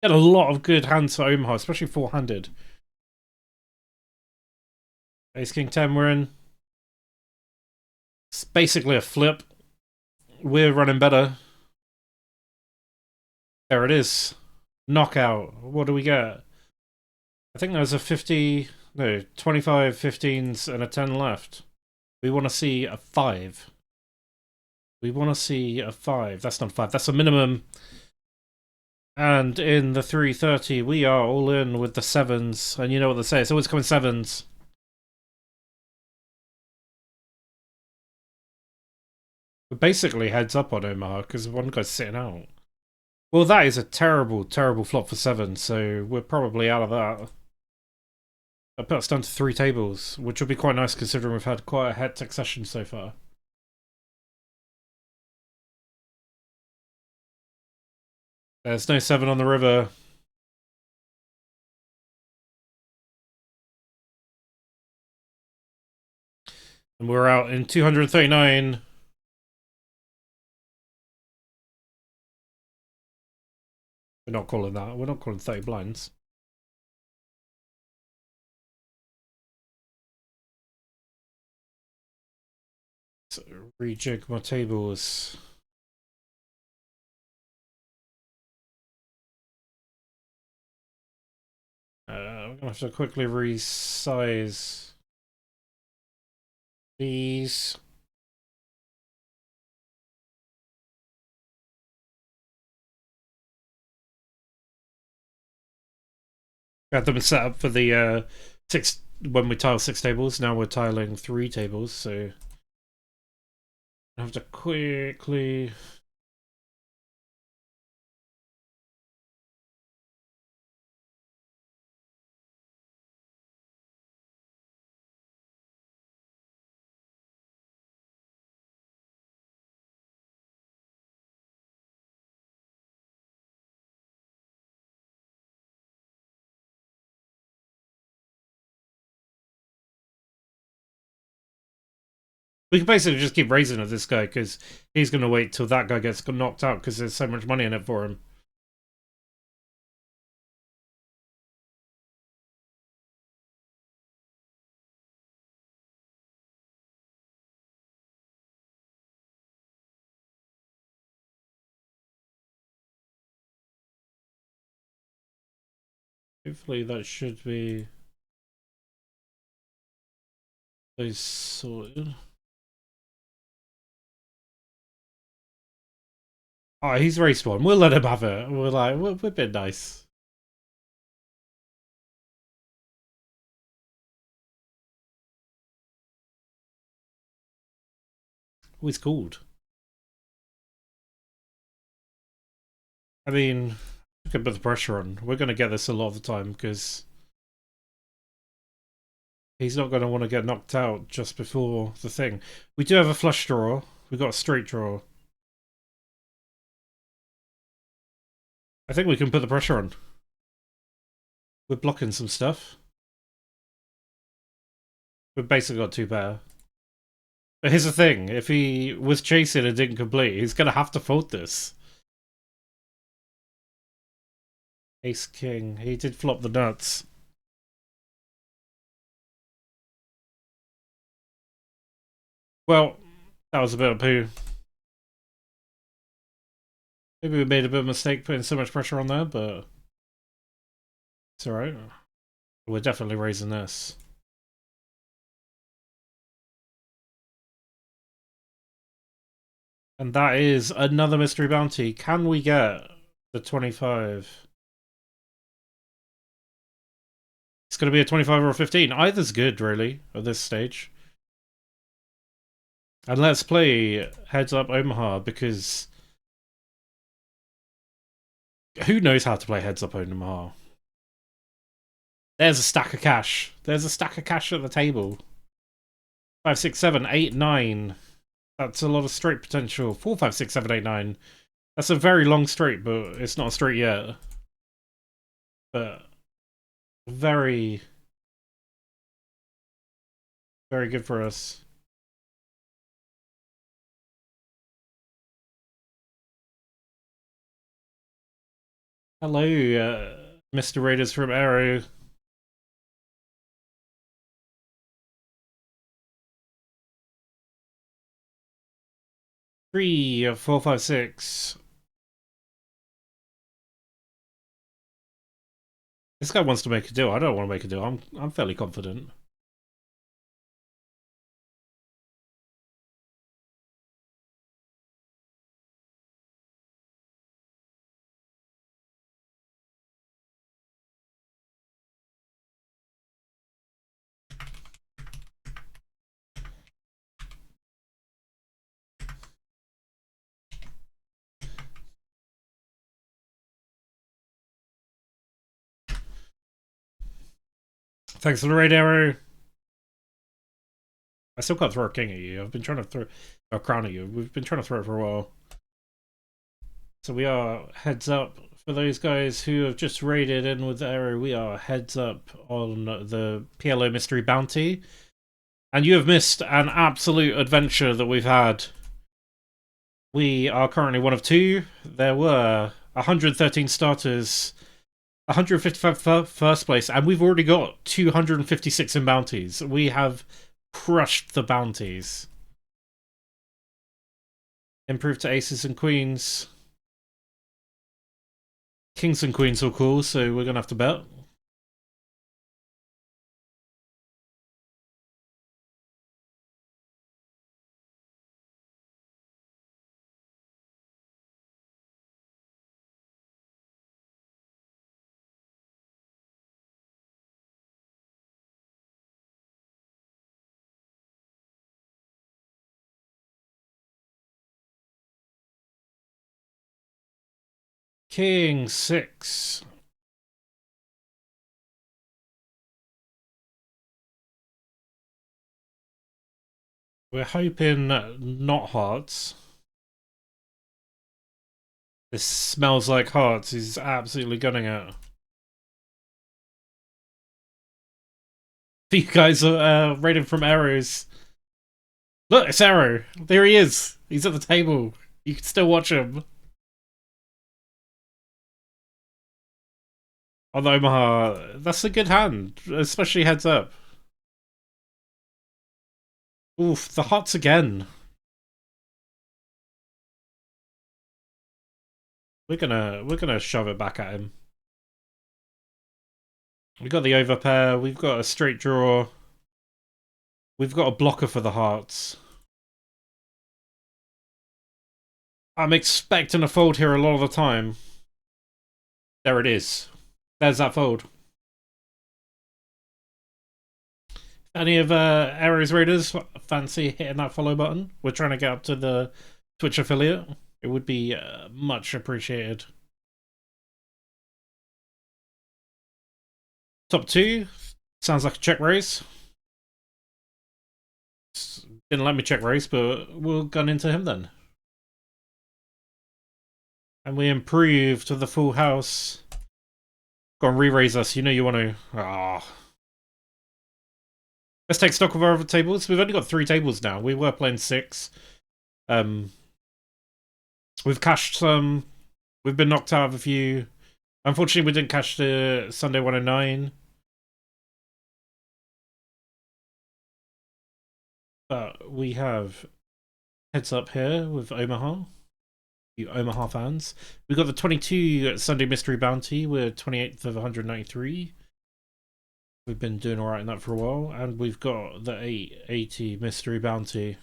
Get a lot of good hands for Omaha, especially four-handed. Ace King 10, we're in. It's basically a flip. We're running better. There it is. Knockout. What do we get? I think there's a 50... No, 25 15s and a 10 left. We want to see a 5. We want to see a 5. That's not 5. That's a minimum. And in the 330, we are all in with the 7s. And you know what they say. It's always coming 7s. We're basically heads up on Omaha because one guy's sitting out. Well, that is a terrible, terrible flop for 7, so we're probably out of that. That put us down to 3 tables, which would be quite nice considering we've had quite a hectic session so far. There's no 7 on the river. And we're out in 239. We're not calling that. We're not calling 30 blinds. So rejig my tables. I'm gonna have to quickly resize these. We had them set up for the 6 when we tile 6 tables. Now we're tiling 3 tables, so I have to quickly. We can basically just keep raising at this guy because he's going to wait till that guy gets knocked out because there's so much money in it for him. Hopefully that should be those sorted. Oh, he's race one. We'll let him have it. We're a bit nice. Oh, he's called. I mean, we can put the pressure on. We're going to get this a lot of the time because he's not going to want to get knocked out just before the thing. We do have a flush draw. We've got a straight draw. I think we can put the pressure on. We're blocking some stuff. We've basically got two pair. But here's the thing. If he was chasing and didn't complete, he's going to have to fold this. Ace King. He did flop the nuts. Well, that was a bit of poo. Maybe we made a bit of a mistake putting so much pressure on there, but it's alright. We're definitely raising this. And that is another mystery bounty. Can we get the 25? It's going to be a 25 or a 15. Either's good, really, at this stage. And let's play Heads Up Omaha, because who knows how to play Heads Up Omaha? There's a stack of cash. There's a stack of cash at the table. 5, 6, 7, 8, 9. That's a lot of straight potential. 4, 5, 6, 7, 8, 9. That's a very long straight, but it's not a straight yet. But very, very good for us. Hello, Mr. Raiders from Arrow. Three, 4, 5, 6. This guy wants to make a deal. I don't want to make a deal. I'm fairly confident. Thanks for the raid, Arrow. I still can't throw a king at you. I've been trying to throw a crown at you. We've been trying to throw it for a while. So we are heads up for those guys who have just raided in with the Arrow. We are heads up on the PLO Mystery Bounty. And you have missed an absolute adventure that we've had. We are currently one of two. There were 113 starters, 155 first place, and we've already got 256 in bounties. We have crushed the bounties. Improved to aces and queens. Kings and queens are cool, so we're going to have to bet. King 6. We're hoping not hearts. This smells like hearts. He's absolutely gunning it. You guys are raiding from arrows. Look, it's Arrow. There he is. He's at the table. You can still watch him. On Omaha, that's a good hand, especially heads up. Oof, the hearts again. We're gonna shove it back at him. We got the overpair. We've got a straight draw. We've got a blocker for the hearts. I'm expecting a fold here a lot of the time. There it is. There's that fold. Any of Ares Raiders fancy hitting that follow button? We're trying to get up to the Twitch affiliate. It would be much appreciated. Top 2. Sounds like a check raise. Didn't let me check raise, but we'll gun into him then. And we improve to the full house. Go and re-raise us. You know you want to. Ah. Let's take stock of our other tables. We've only got 3 tables now. We were playing 6. We've cashed some. We've been knocked out of a few. Unfortunately, we didn't cash the Sunday 109. But we have heads up here with Omaha. You Omaha fans. We got the 22 Sunday Mystery Bounty. We're 28th of 193. We've been doing alright in that for a while. And we've got the 880 Mystery Bounty.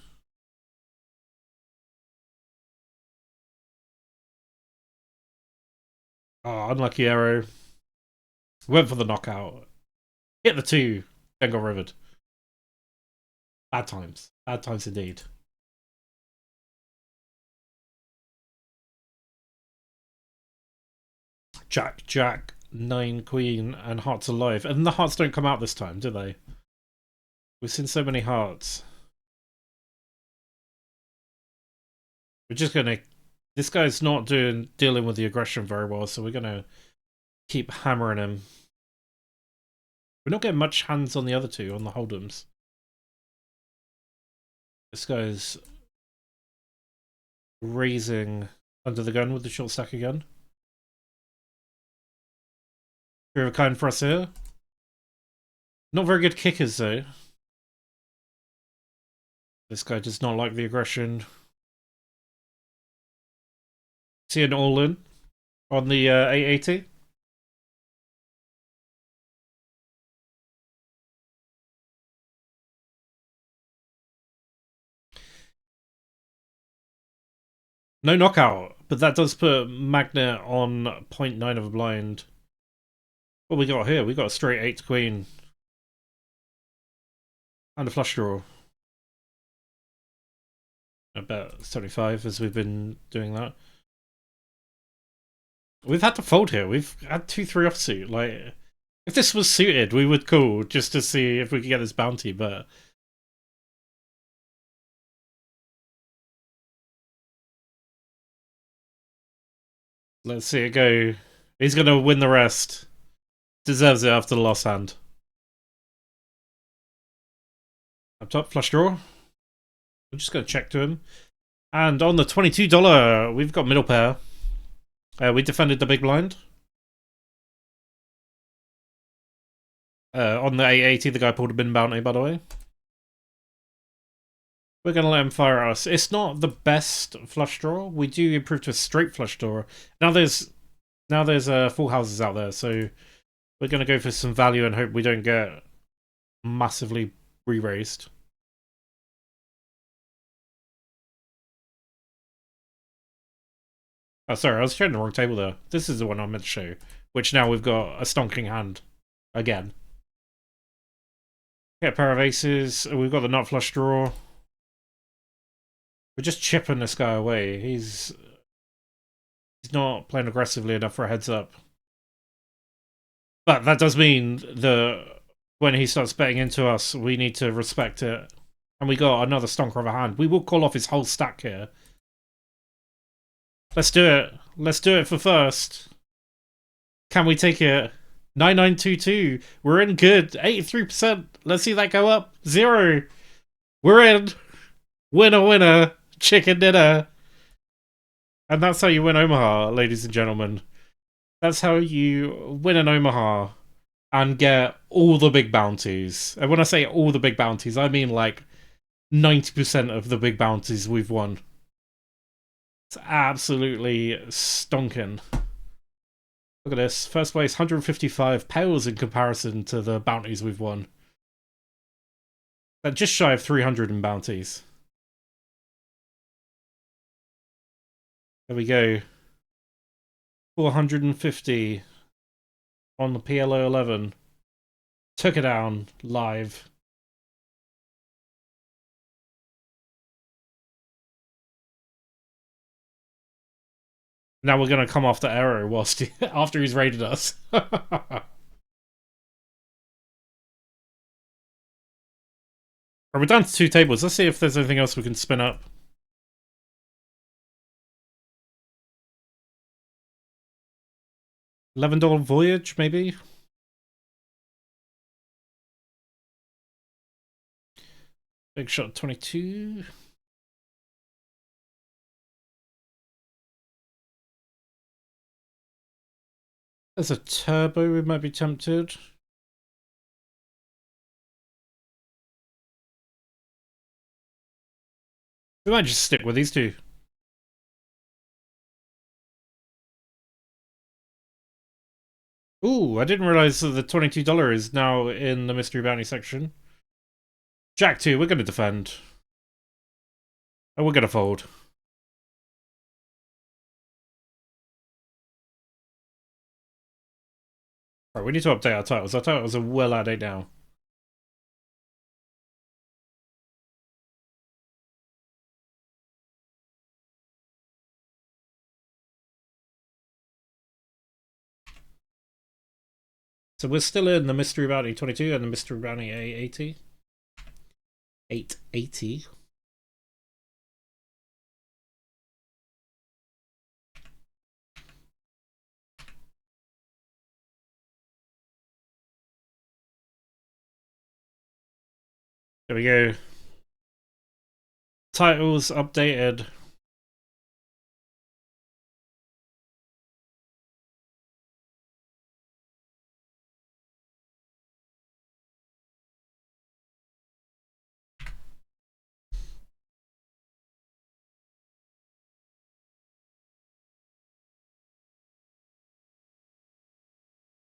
Oh, unlucky arrow. Went for the knockout. Hit the 2, then got rivered. Bad times. Bad times indeed. Jack, Jack, 9, Queen, and Hearts Alive. And the hearts don't come out this time, do they? We've seen so many hearts. We're just gonna... This guy's not dealing with the aggression very well, so we're gonna keep hammering him. We're not getting much hands on the other 2, on the hold'ems. This guy's raising under the gun with the short stack again. Three of a kind for us here. Not very good kickers though. This guy does not like the aggression. See an all-in on the 880. No knockout, but that does put Magnet on 0.9 of a blind. What we got here? We got a straight 8 queen. And a flush draw. About 75 as we've been doing that. We've had to fold here. We've had 2-3 offsuit. Like, if this was suited, we would call just to see if we could get this bounty, but... Let's see it go. He's going to win the rest. Deserves it after the last hand. Up top, flush draw. We're just going to check to him. And on the $22, we've got middle pair. We defended the big blind. On the 880, the guy pulled a bin bounty, by the way. We're going to let him fire at us. It's not the best flush draw. We do improve to a straight flush draw. Now there's full houses out there, so we're going to go for some value and hope we don't get massively re-raised. Oh, sorry, I was showing the wrong table there. This is the one I meant to show, which now we've got a stonking hand again. Get a pair of aces. We've got the nut flush draw. We're just chipping this guy away. He's not playing aggressively enough for a heads up. But that does mean that when he starts betting into us, we need to respect it. And we got another stonker of a hand. We will call off his whole stack here. Let's do it. Let's do it for first. Can we take it? 9922. We're in good. 83%. Let's see that go up. 0. We're in. Winner, winner. Chicken dinner. And that's how you win Omaha, ladies and gentlemen. That's how you win an Omaha and get all the big bounties. And when I say all the big bounties, I mean like 90% of the big bounties we've won. It's absolutely stonking. Look at this. First place, £155 in comparison to the bounties we've won. That's just shy of 300 in bounties. There we go. 450 on the PLO 11. Took it down live. Now we're gonna come after Arrow whilst after he's raided us. Right, we're down to 2 tables. Let's see if there's anything else we can spin up. $11 Voyage, maybe? Big Shot 22. There's a Turbo, we might be tempted. We might just stick with these two. Ooh, I didn't realize that the $22 is now in the Mystery Bounty section. Jack 2, we're going to defend. And we're going to fold. Alright, we need to update our titles. Our titles are well out of date now. So we're still in the Mystery Bounty 22 and the Mystery Bounty 880. 880. There we go. Titles updated.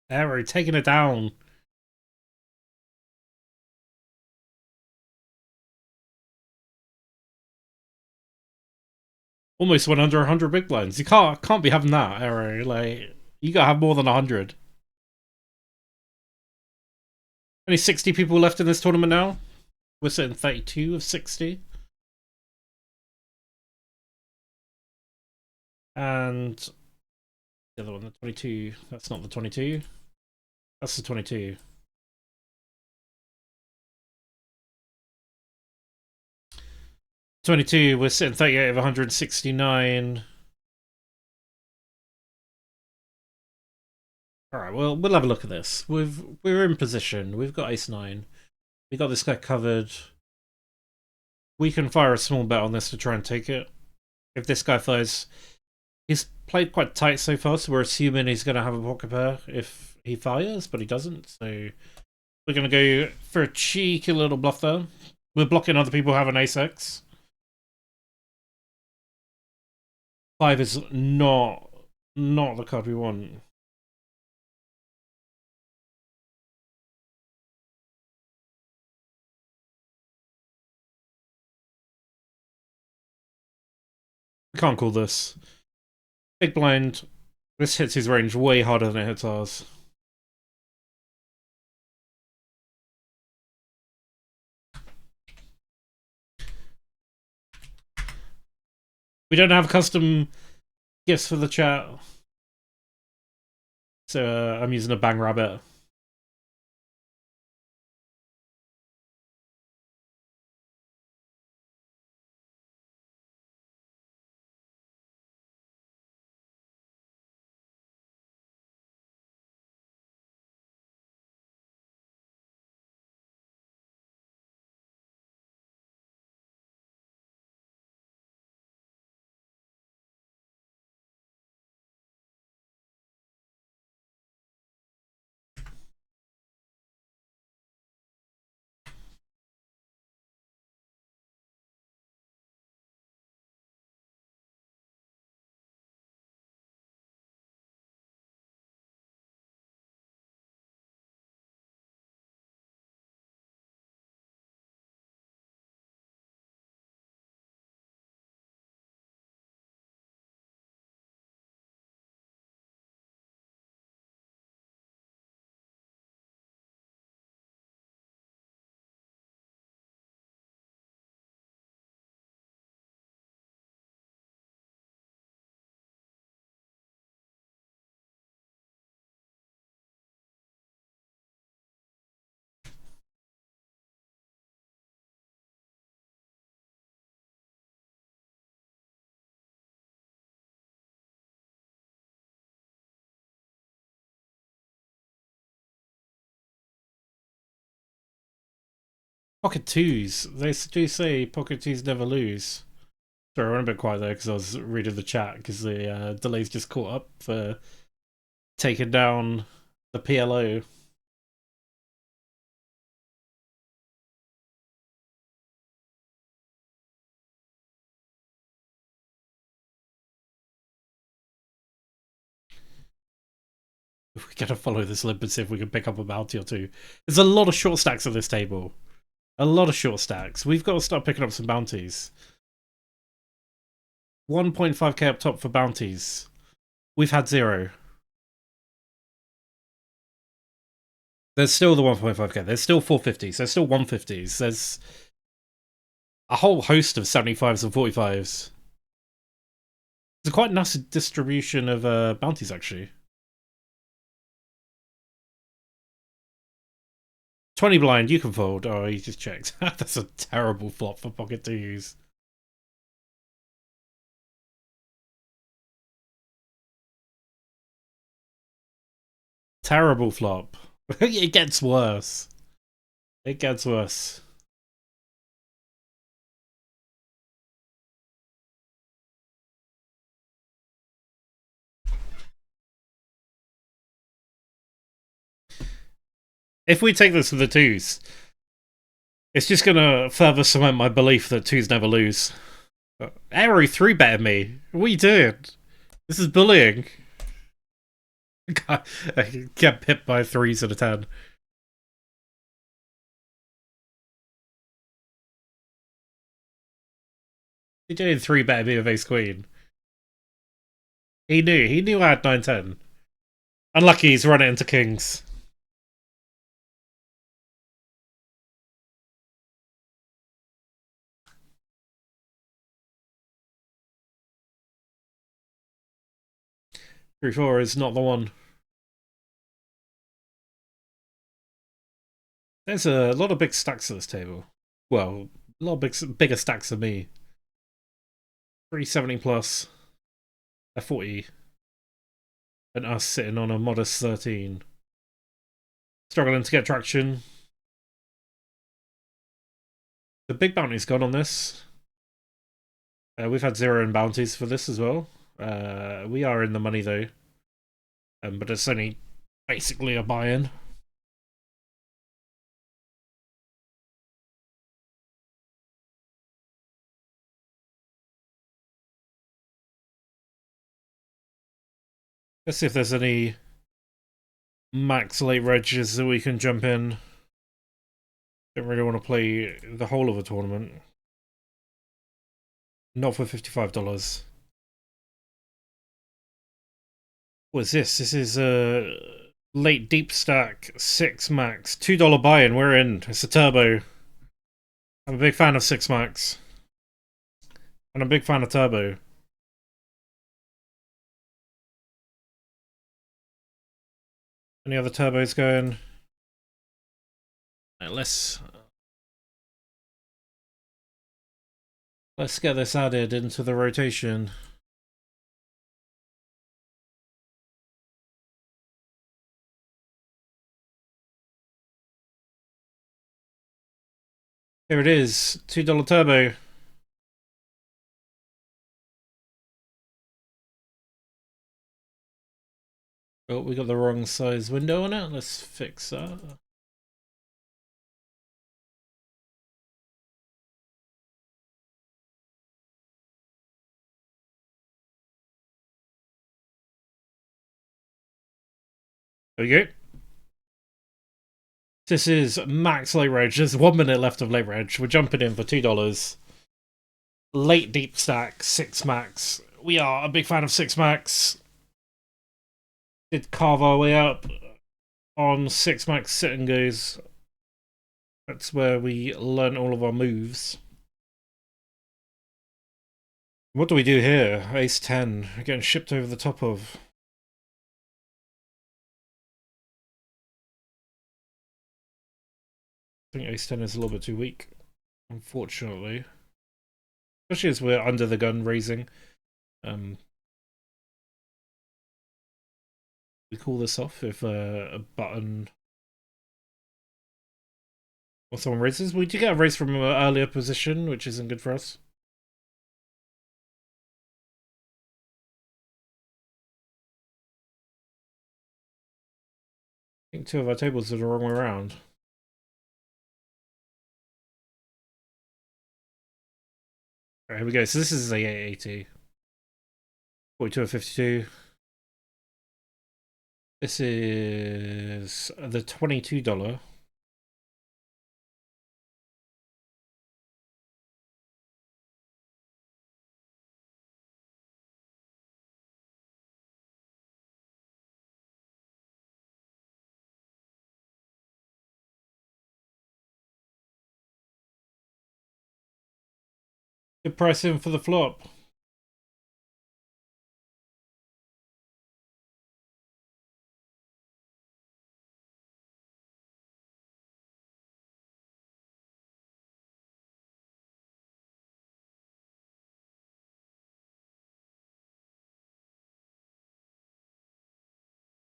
Arrow taking it down. Almost went under 100 big blinds. You can't be having that, Arrow. Like, you gotta have more than 100. Only 60 people left in this tournament now. We're sitting 32 of 60. And the other one, the 22. That's not the 22. That's the 22. We're sitting 38 of 169. Alright, well, we'll have a look at this. We're in position. We've got ace-9. We got this guy covered. We can fire a small bet on this to try and take it. If this guy fires... He's played quite tight so far, so we're assuming he's going to have a pocket pair if he fires, but he doesn't, so... We're going to go for a cheeky little bluff there. We're blocking other people having ace-X. 5 is not the card we want. We can't call this. Big blind. This hits his range way harder than it hits ours. We don't have custom gifts for the chat. So I'm using a bang rabbit. Pocket twos. They do say pocket twos never lose. Sorry, I went a bit quiet there because I was reading the chat because the delays just caught up for taking down the PLO. We gotta follow this limp and see if we can pick up a bounty or two. There's a lot of short stacks on this table. A lot of short stacks. We've got to start picking up some bounties. 1.5k up top for bounties. We've had 0. There's still the 1.5k. There's still 450s. There's still 150s. There's a whole host of 75s and 45s. It's a quite nice distribution of bounties, actually. 20 blind, you can fold. Oh, he just checked. That's a terrible flop for pocket to use. Terrible flop. It gets worse. It gets worse. If we take this with the twos, it's just gonna further cement my belief that twos never lose. Arrow 3-betted me. What are you doing? This is bullying. I get pipped by 3s and a 10. He did 3-bet me with ace queen. He knew I had 9-10. Unlucky he's run it into kings. Three four is not the one. There's a lot of big stacks at this table. Well, a lot of bigger stacks than me. 370 plus, a 40, and us sitting on a modest 13. Struggling to get traction. The big bounty's gone on this. We've had 0 in bounties for this as well. We are in the money though, but it's only basically a buy-in. Let's see if there's any max late regs that we can jump in. Don't really want to play the whole of a tournament. Not for $55. What is this? This is a late deep stack 6 max $2 buy-in. We're in. It's a turbo. I'm a big fan of 6 max, and I'm a big fan of turbo. Any other turbos going? Right, let's get this added into the rotation. Here it is, $2 turbo. Oh, we got the wrong size window on it. Let's fix that. There we go. This is max late reg. There's 1 minute left of late reg. We're jumping in for $2. Late deep stack, 6 max. We are a big fan of 6 max. Did carve our way up on 6 max sit and goes. That's where we learn all of our moves. What do we do here? Ace 10. We're getting shipped over the top of. I think ace 10 is a little bit too weak, unfortunately. Especially as we're under the gun raising. We call this off if a button Or someone raises. We do get a raise from an earlier position, which isn't good for us. I think two of our tables are the wrong way around. Alright, here we go. So this is a 880. 42 or 52. This is the $22. Good price in for the flop.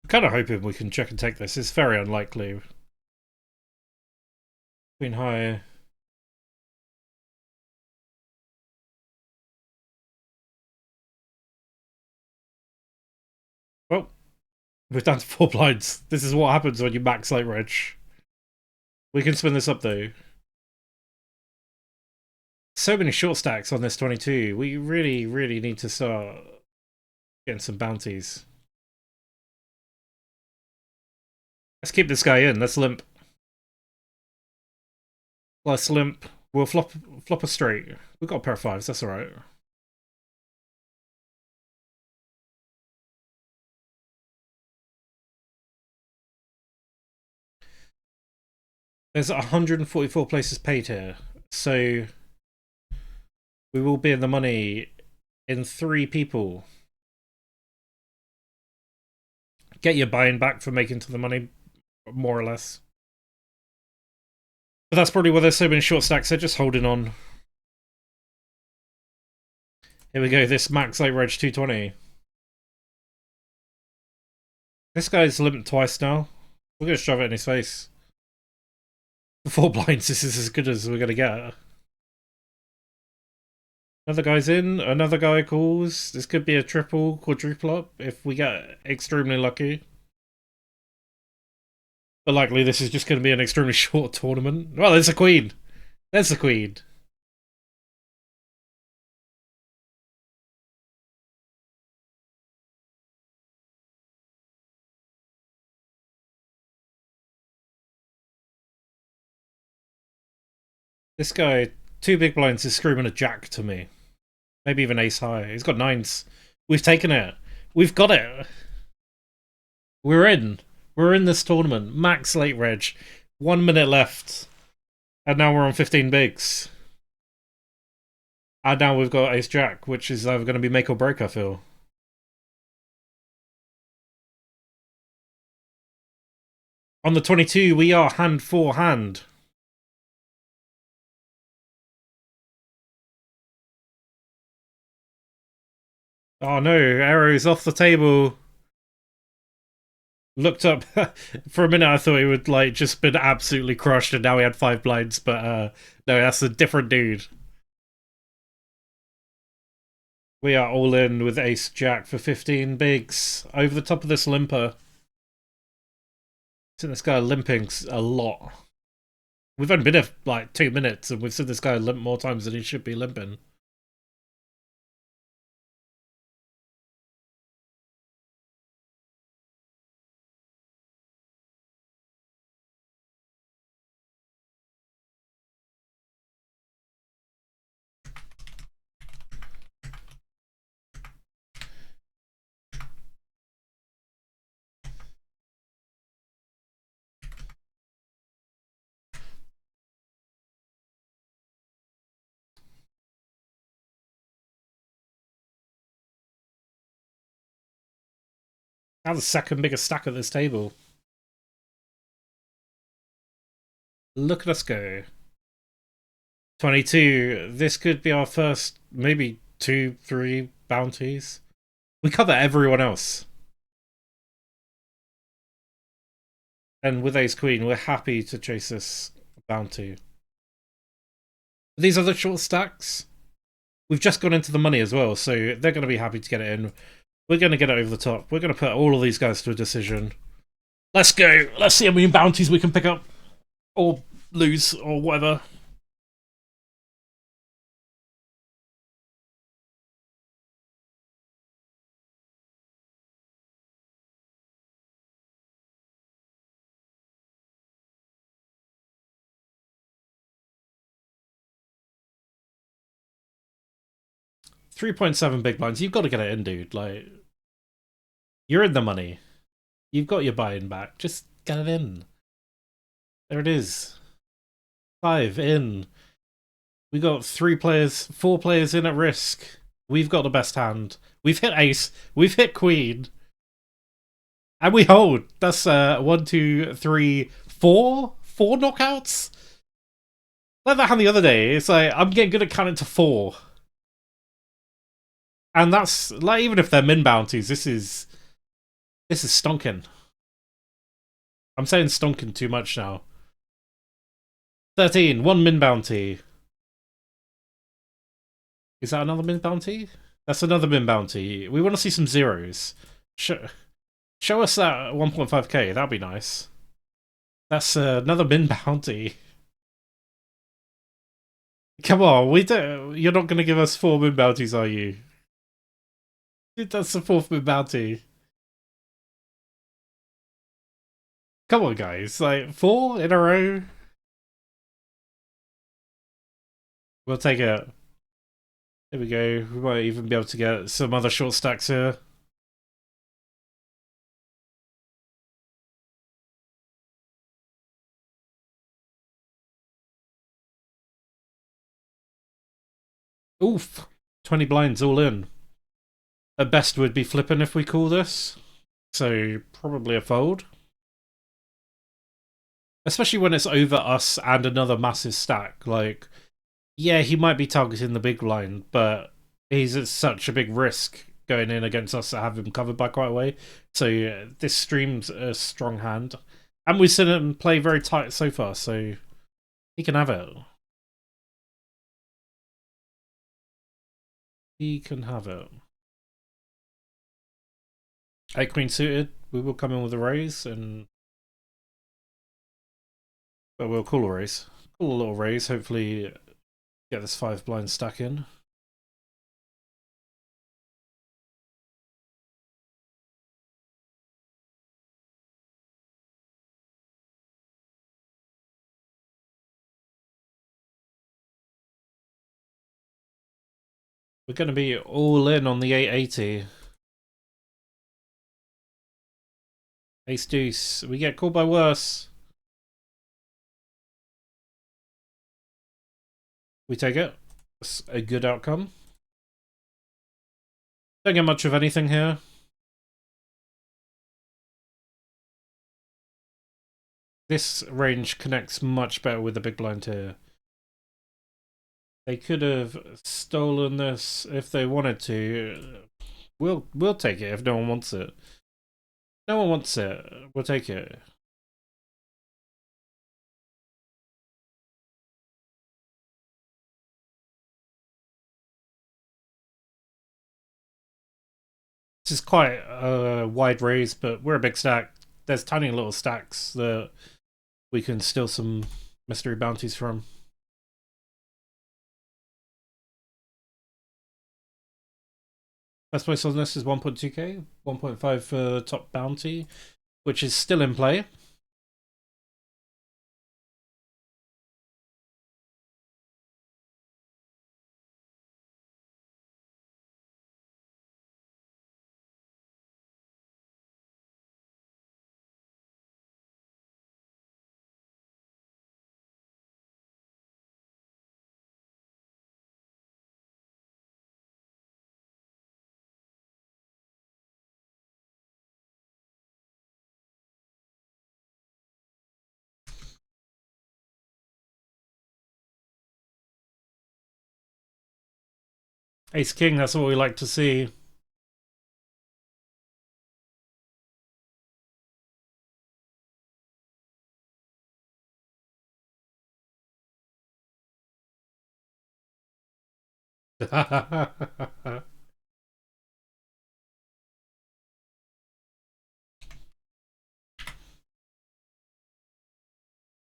I'm kind of hoping we can check and take this. It's very unlikely. Queen high. Well, we're down to 4 blinds. This is what happens when you max late reg. We can spin this up though. So many short stacks on this 22. We really, really need to start getting some bounties. Let's keep this guy in. Let's limp. Let's limp. We'll flop a straight. We've got a pair of fives. That's all right. There's 144 places paid here, so we will be in the money in 3 people. Get your buy-in back for making to the money, more or less. But that's probably why there's so many short stacks. They're just holding on. Here we go. This max late reg 220. This guy's limped twice now. We're gonna shove it in his face. The 4 blinds. This is as good as we're gonna get. Another guy's in. Another guy calls. This could be a triple, quadruple up if we get extremely lucky. But likely this is just going to be an extremely short tournament. Well, there's a queen. There's the queen. This guy, 2 big blinds, is screaming a jack to me. Maybe even ace high. He's got 9s. We've taken it. We've got it. We're in. We're in this tournament. Max late reg. 1 minute left. And now we're on 15 bigs. And now we've got ace jack, which is either going to be make or break, I feel. On the 22, we are hand for hand. Oh no, arrows off the table. Looked up for a minute. I thought he would like just been absolutely crushed, and now he had 5 blinds. But no, that's a different dude. We are all in with ace jack for 15 bigs over the top of this limper. Seen this guy limping a lot. We've only been here like 2 minutes, and we've seen this guy limp more times than he should be limping. Now the second biggest stack at this table. Look at us go. 22. This could be our first, maybe 2, 3 bounties. We cover everyone else. And with ace queen, we're happy to chase this bounty. These other short stacks, we've just gone into the money as well, so they're going to be happy to get it in. We're going to get it over the top. We're going to put all of these guys to a decision. Let's go. Let's see how many bounties we can pick up. Or lose, or whatever. $3.7 big blinds. You've got to get it in, dude. Like, you're in the money. You've got your buy-in back. Just get it in. There it is. 5 in. We got 4 players in at risk. We've got the best hand. We've hit ace. We've hit queen. And we hold. That's 1, 2, 3, 4? 4 knockouts? Like that hand the other day. It's like, I'm getting good at counting to 4. And that's, like, even if they're min bounties, this is stonking. I'm saying stonking too much now. 13, 1 min bounty. Is that another min bounty? That's another min bounty. We want to see some zeros. Show us that 1.5k, that'd be nice. That's another min bounty. Come on, you're not going to give us 4 min bounties, are you? That's the 4th min bounty. Come on, guys. Like, 4 in a row? We'll take it. There we go. We might even be able to get some other short stacks here. Oof. 20 blinds all in. At best would be flipping if we call this. So, probably a fold. Especially when it's over us and another massive stack. Like, yeah, he might be targeting the big blind, but he's at such a big risk going in against us to have him covered by quite a way. So this stream's a strong hand. And we've seen him play very tight so far, so he can have it. He can have it. 8 queen suited, we will come in with a raise, but we'll call a raise. Call a little raise, hopefully get this 5 blind stack in. We're going to be all in on the 880. Ace deuce. We get called by worse. We take it. That's a good outcome. Don't get much of anything here. This range connects much better with the big blind here. They could have stolen this if they wanted to. We'll take it if no one wants it. No one wants it. We'll take it. This is quite a wide raise, but we're a big stack. There's tiny little stacks that we can steal some mystery bounties from. Best place on this is 1.2k, 1.5 for top bounty, which is still in play. Ace King, that's what we like to see.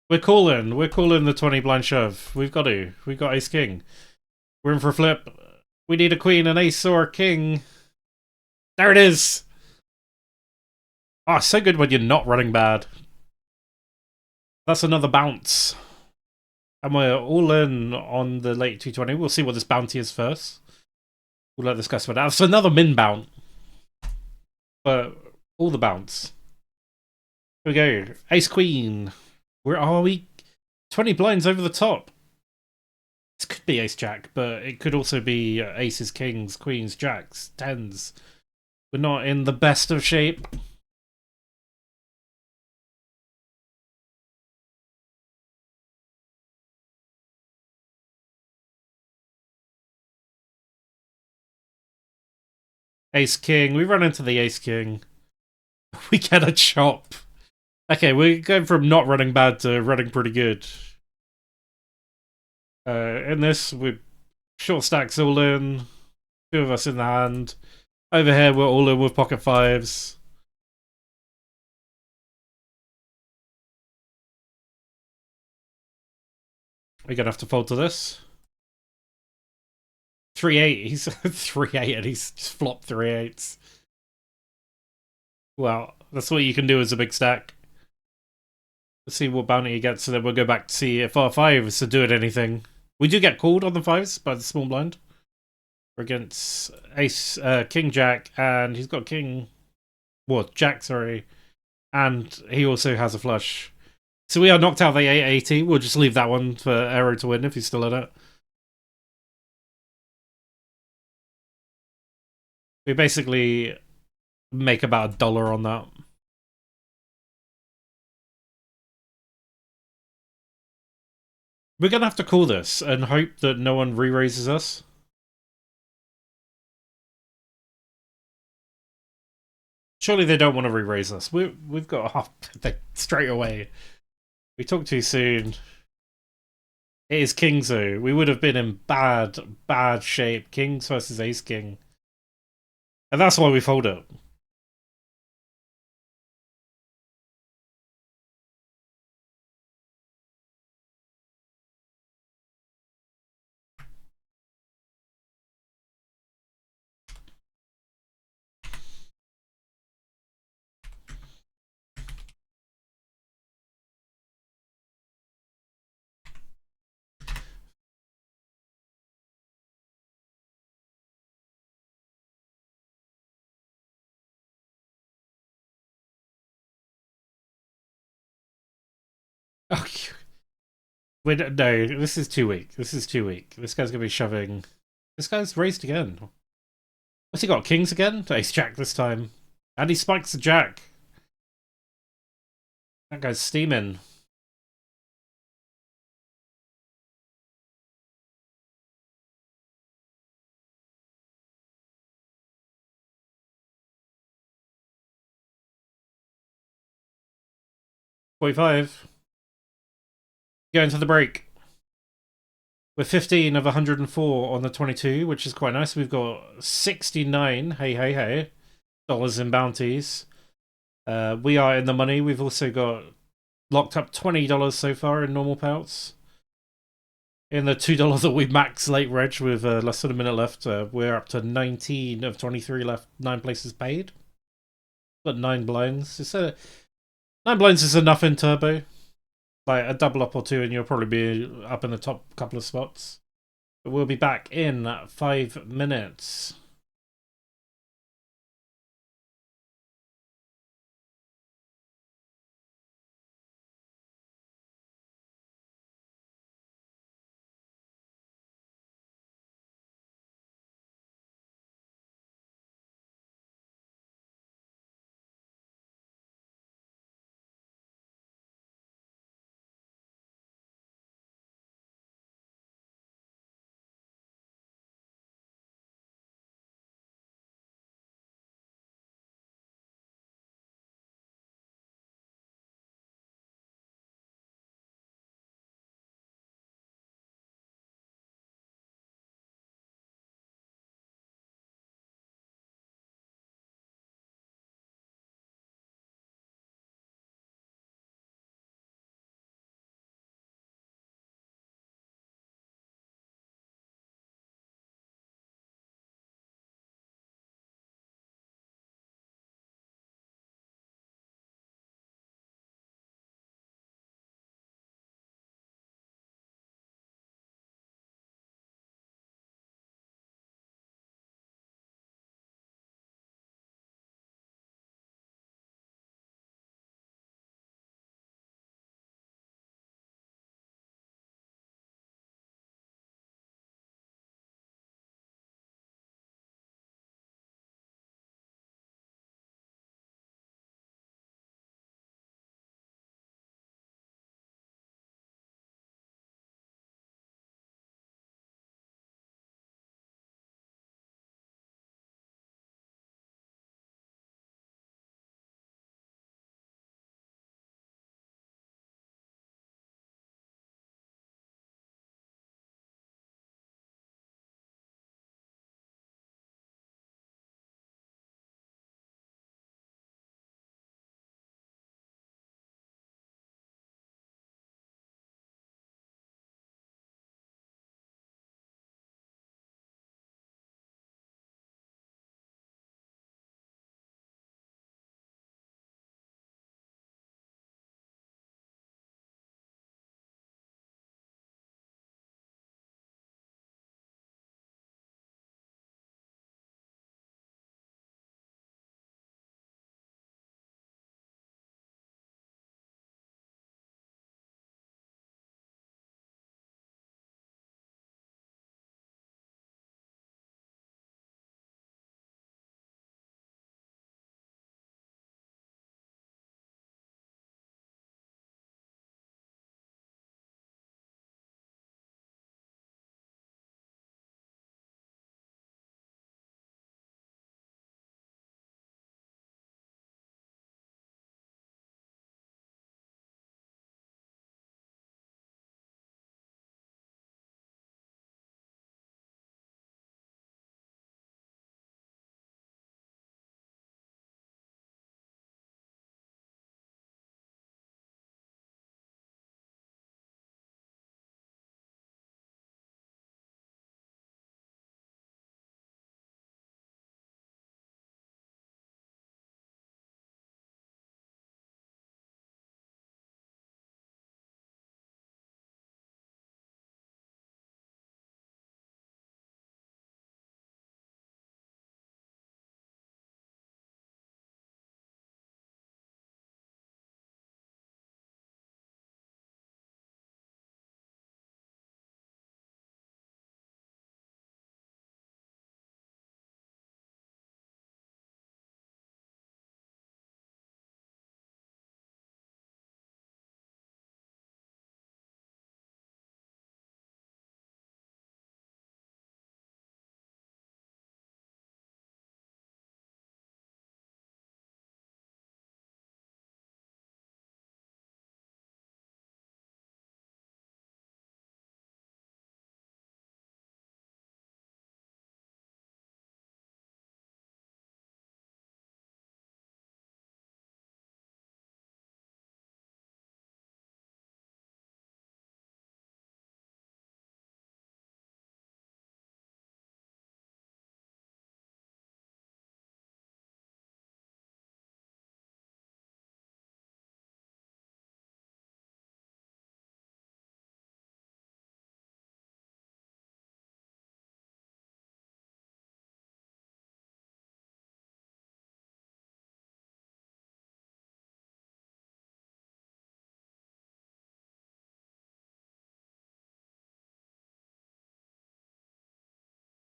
We're calling the 20 blind shove. We've got to. We've got ace king. We're in for a flip. We need a queen, an ace, or a king. There it is. Oh, so good when you're not running bad. That's another bounce. And we're all in on the late 220. We'll see what this bounty is first. We'll let this guy spread out. It's another min bounce. But all the bounce. Here we go. Ace queen. Where are we? 20 blinds over the top. This could be ace jack, but it could also be aces, kings, queens, jacks, tens. We're not in the best of shape. Ace king. We run into the ace king. We get a chop. Okay, we're going from not running bad to running pretty good. In this, we're short stacks all in. Two of us in the hand. Over here, we're all in with pocket fives. We're gonna have to fold to this. 3-8. He's 3-8 and he's just flopped 3-8s. Well, that's what you can do as a big stack. Let's see what bounty he gets, so then we'll go back to see if our fives are doing anything. We do get called on the fives by the small blind. We're against ace, king jack, and he's got king. What? Jack, sorry. And he also has a flush. So we are knocked out of the 880. We'll just leave that one for Arrow to win if he's still in it. We basically make about $1 on that. We're gonna have to call this and hope that no one re-raises us. Surely they don't want to re-raise us. We've got off straight away. We talked too soon. It is Kings though. We would have been in bad shape. Kings versus Ace King. And that's why we fold it. Okay. Wait, no, this is too weak. This is too weak. This guy's gonna be shoving. This guy's raised again. What's he got? Kings again? Ace Jack this time. And he spikes the Jack. That guy's steaming. .45. Going to the break. We're 15 of 104 on the 22, which is quite nice. We've got 69, hey, dollars in bounties. We are in the money. We've also got locked up $20 so far in normal payouts. In the $2 that we max late reg with less than a minute left, we're up to 19 of 23 left, 9 places paid. But 9 blinds. 9 blinds is enough in turbo. Like a double up or two, and you'll probably be up in the top couple of spots. But we'll be back in 5 minutes.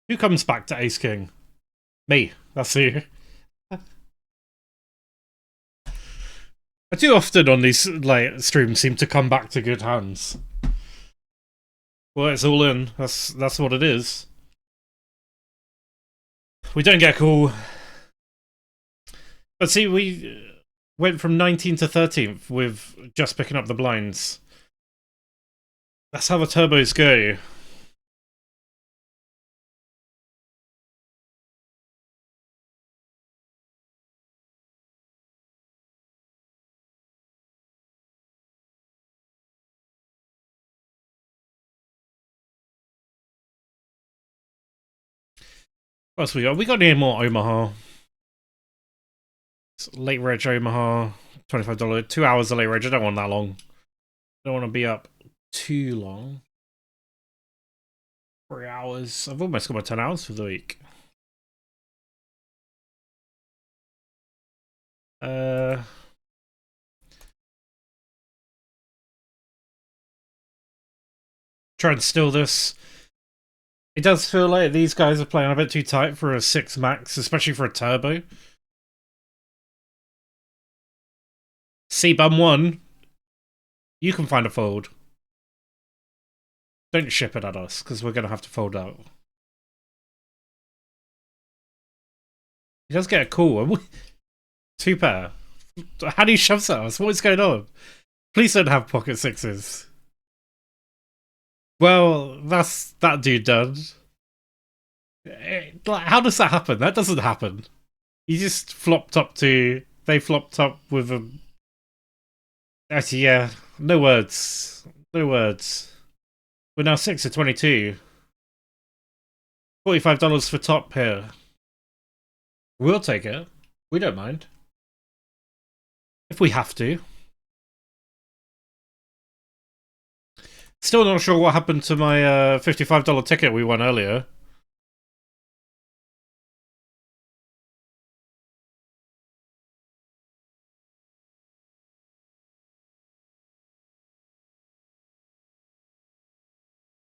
Who comes back to Ace King? Me. That's who. I do often on these like streams seem to come back to good hands. Well, it's all in. That's what it is. We don't get cool. But see, we went from 19th to 13th with just picking up the blinds. That's how the turbos go. What else we got? We got any more Omaha. It's late reg Omaha, $25. 2 hours of late reg. I don't want that long. Don't want to be up too long. 3 hours. I've almost got my 10 hours for the week. Try and steal this. It does feel like these guys are playing a bit too tight for a 6 max, especially for a turbo. C-Bum 1. You can find a fold. Don't ship it at us, because we're going to have to fold out. He does get a call. 2 pair. How do you shove at us? What is going on? Please don't have pocket 6s. Well, that's that dude done. How does that happen? That doesn't happen. You just flopped up to... They flopped up with a... Actually, yeah. No words. No words. We're now 6 to 22. $45 for top here. We'll take it. We don't mind. If we have to. Still not sure what happened to my $55 ticket we won earlier.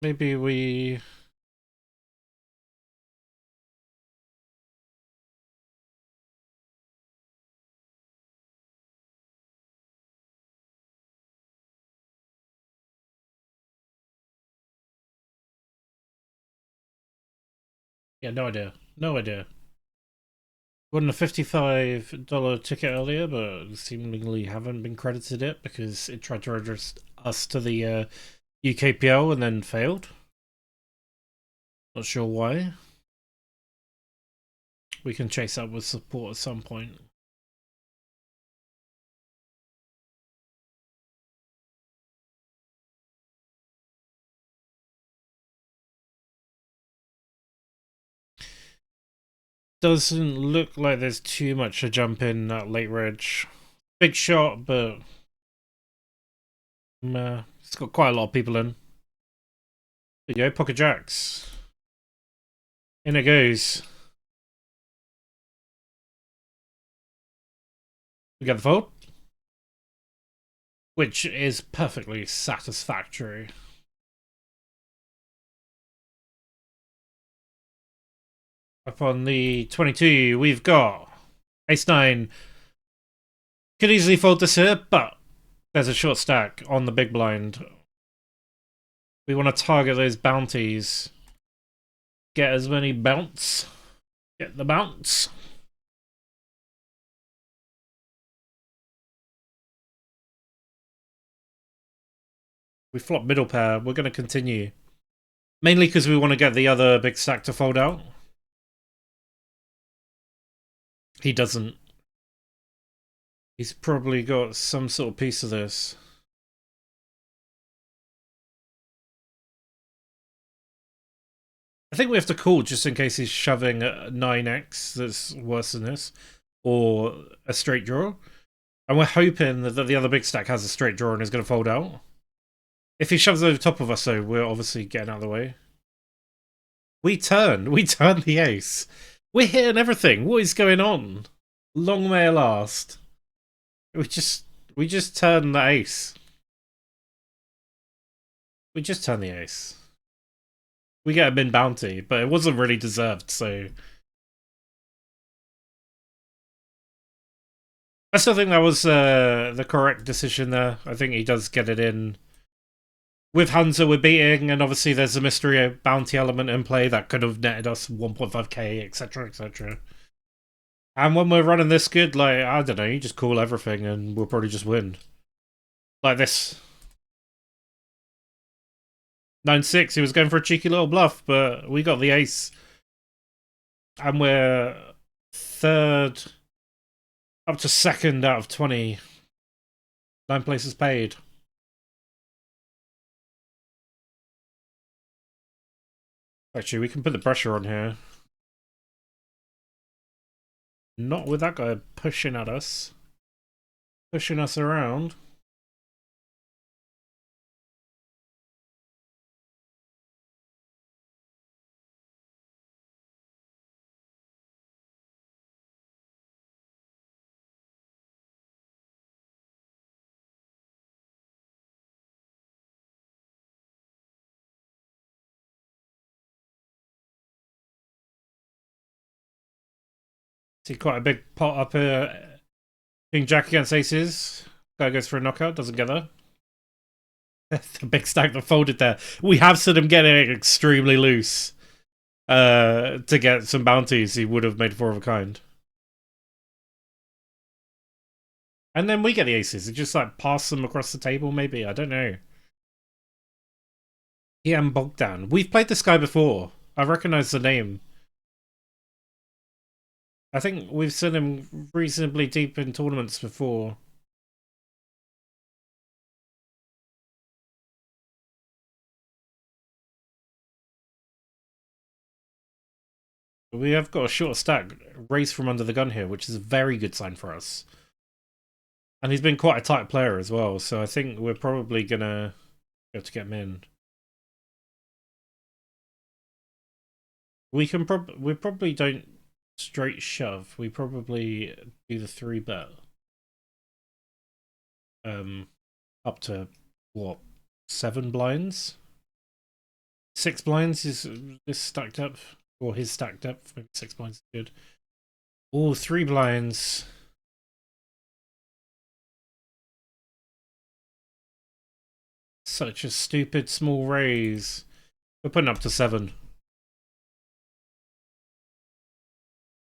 Maybe we... Yeah, no idea. No idea. Won a $55 ticket earlier, but seemingly haven't been credited it because it tried to register us to the UKPL and then failed. Not sure why. We can chase up with support at some point. Doesn't look like there's too much to jump in that late reg. Big shot, but it's got quite a lot of people in. There you go, pocket jacks. In it goes. We get the fold, which is perfectly satisfactory. Up on the 22, we've got Ace-9. Could easily fold this here, but there's a short stack on the big blind. We want to target those bounties. Get as many bounce. Get the bounce. We flop middle pair. We're going to continue. Mainly because we want to get the other big stack to fold out. He doesn't. He's probably got some sort of piece of this. I think we have to call just in case he's shoving a 9x that's worse than this. Or a straight draw. And we're hoping that the other big stack has a straight draw and is going to fold out. If he shoves over top of us, though, we're obviously getting out of the way. We turn the ace. We're hitting everything. What is going on? Long may it last. We just turn the ace. We just turn the ace. We get a min bounty, but it wasn't really deserved, so... I still think that was the correct decision there. I think he does get it in. With Hansa, we're beating, and obviously there's a mystery bounty element in play that could have netted us 1.5k, etc, etc. And when we're running this good, like, I don't know, you just call everything and we'll probably just win. Like this. 9-6, he was going for a cheeky little bluff, but we got the ace. And we're third, up to second out of 20. 9 places paid. Actually, we can put the pressure on here. Not with that guy pushing at us. Pushing us around. See quite a big pot up here. King Jack against aces. Guy goes for a knockout, doesn't get there. The big stack that folded there. We have seen him getting extremely loose to get some bounties. He would have made 4 of a kind. And then we get the aces. It just like pass them across the table, maybe. I don't know. Ian Bogdan. We've played this guy before. I recognize the name. I think we've seen him reasonably deep in tournaments before. We have got a short stack raised from under the gun here, which is a very good sign for us. And he's been quite a tight player as well, so I think we're probably gonna be able to get him in. We probably don't straight shove. We probably do the 3-bet. Up to what, 7 blinds? 6 blinds is this stacked up, or his stacked up. Maybe 6 blinds is good. Oh, 3 blinds. Such a stupid small raise. We're putting up to 7.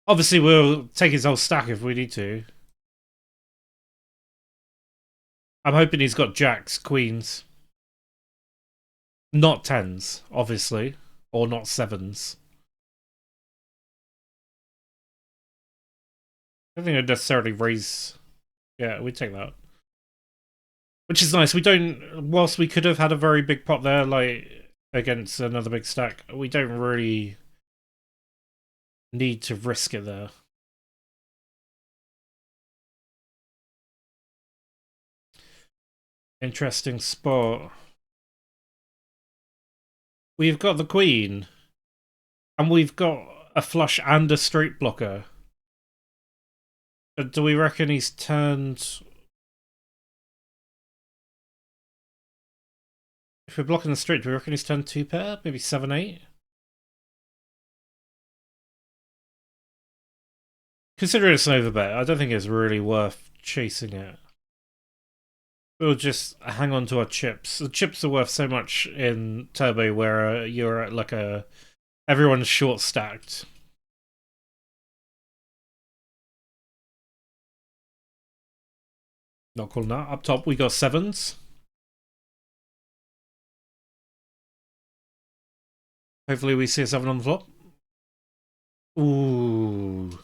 Obviously, we'll take his whole stack if we need to. I'm hoping he's got jacks, queens. Not 10s, obviously. Or not 7s. I don't think I'd necessarily raise... Yeah, we'd take that. Which is nice. We don't... Whilst we could have had a very big pot there, like, against another big stack, we don't really need to risk it there. Interesting spot. We've got the queen. And we've got a flush and a straight blocker. Do we reckon he's turned... If we're blocking the straight, do we reckon he's turned 2-pair? Maybe 7-8? Considering it's an overbet, I don't think it's really worth chasing it. We'll just hang on to our chips. The chips are worth so much in Turbo where you're at like a... Everyone's short stacked. Not calling that. Up top we got 7s. Hopefully we see a 7 on the flop. Ooh.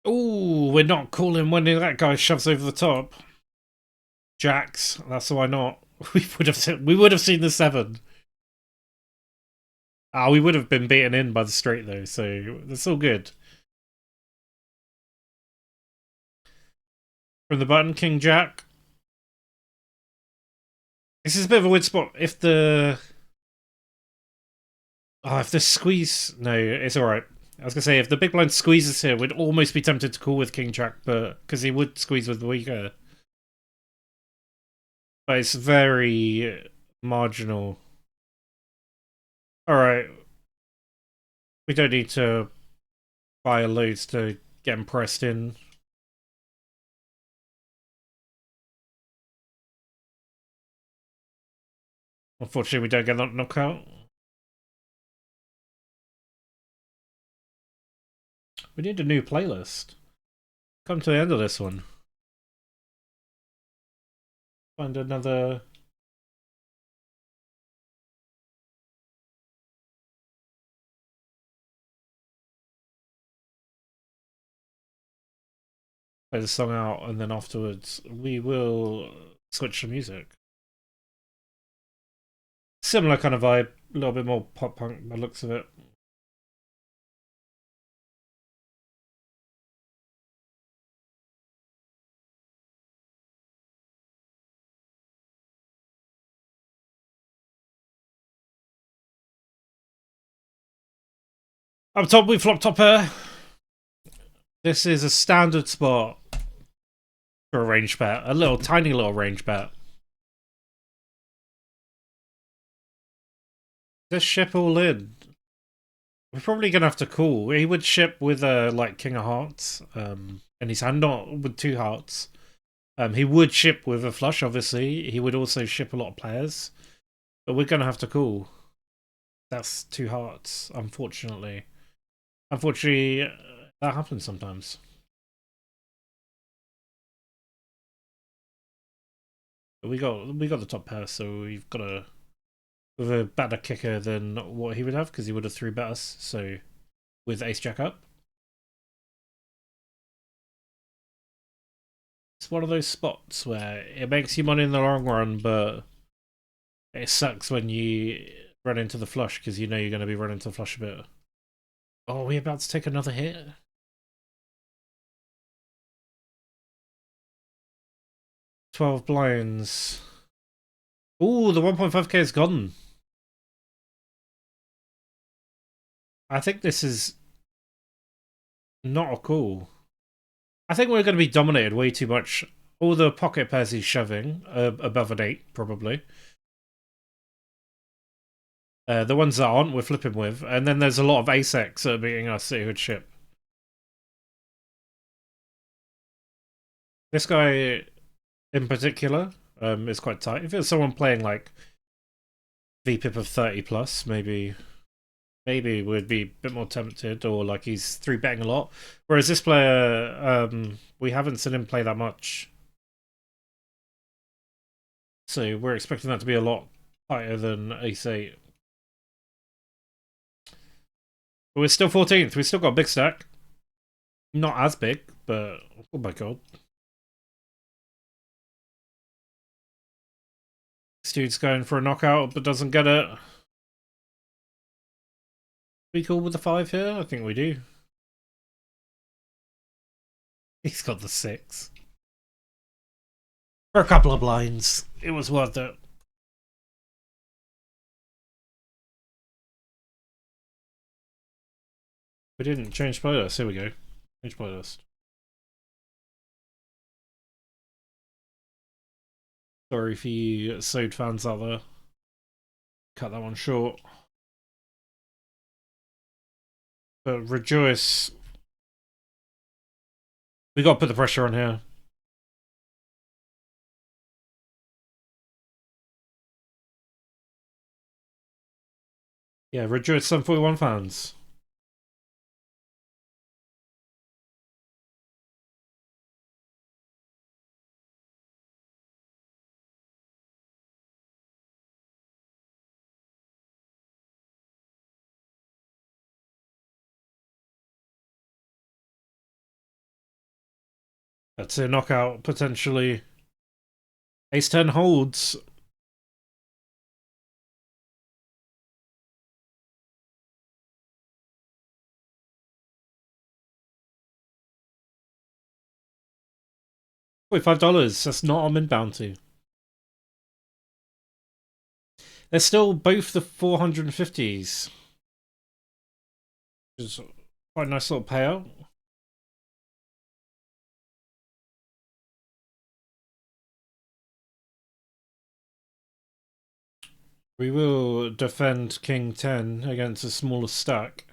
Ooh, we're not calling when that guy shoves over the top. Jacks, that's why not. We would have seen the 7. We would have been beaten in by the straight though, so that's all good. From the button, King Jack. This is a bit of a weird spot. If the squeeze... No, it's alright. I was going to say, if the big blind squeezes here, we'd almost be tempted to call with King Jack, but because he would squeeze with the weaker. But it's very marginal. Alright, we don't need to buy loads to get him pressed in. Unfortunately, we don't get that knockout. We need a new playlist. Come to the end of this one. Find another... Play the song out, and then afterwards we will switch to music. Similar kind of vibe, a little bit more pop punk by the looks of it. Up top, we flop top pair. This is a standard spot for a range bet. A little, tiny little range bet. This ship all in. We're probably gonna have to call. He would ship with like King of Hearts in his hand, not with two hearts. He would ship with a flush, obviously. He would also ship a lot of players. But we're gonna have to call. That's two hearts, unfortunately. Unfortunately, that happens sometimes. But we got the top pair, so we've got a better kicker than what he would have, because he would have three bet us. So with ace jack up, it's one of those spots where it makes you money in the long run, but it sucks when you run into the flush because you know you're going to be running into the flush a bit. Oh, are we about to take another hit? 12 blinds. Ooh, the 1.5k is gone. I think this is not a call. I think we're going to be dominated way too much. All the pocket pairs he's shoving above an 8, probably. The ones that aren't, we're flipping with. And then there's a lot of ace-X that are beating us that he would ship. This guy in particular is quite tight. If it's someone playing like VPIP of 30 plus, maybe we'd be a bit more tempted, or like he's 3-betting a lot. Whereas this player, we haven't seen him play that much. So we're expecting that to be a lot tighter than ace-8. But we're still 14th. We've still got a big stack. Not as big, but oh my god. This dude's going for a knockout, but doesn't get it. We cool with the 5 here? I think we do. He's got the 6. For a couple of blinds, it was worth it. We didn't change playlist. Here we go. Change playlist. Sorry for you Sode fans out there. Cut that one short. But rejoice. We got to put the pressure on here. Yeah, rejoice 741 fans. That's a knockout, potentially. Ace 10 holds. Wait, $5. That's not on min bounty. They're still both the 450s. Which is quite a nice little payout. We will defend King 10 against a smaller stack.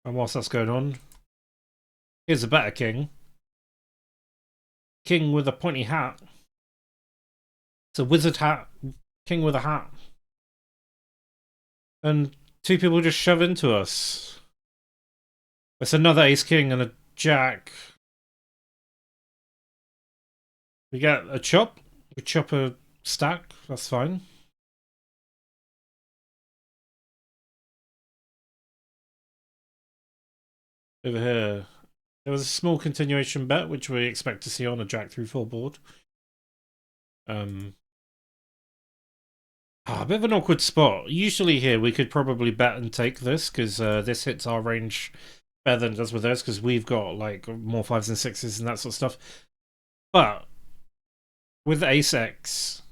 And whilst that's going on, here's a better king. King with a pointy hat. It's a wizard hat. King with a hat. And two people just shove into us. It's another ace king and a jack. We get a chop. We chop a stack. That's fine. Over here, there was a small continuation bet, which we expect to see on a jack through full board. A bit of an awkward spot. Usually here we could probably bet and take this because this hits our range better than it does with theirs because we've got like more 5s and 6s and that sort of stuff. But with ace X,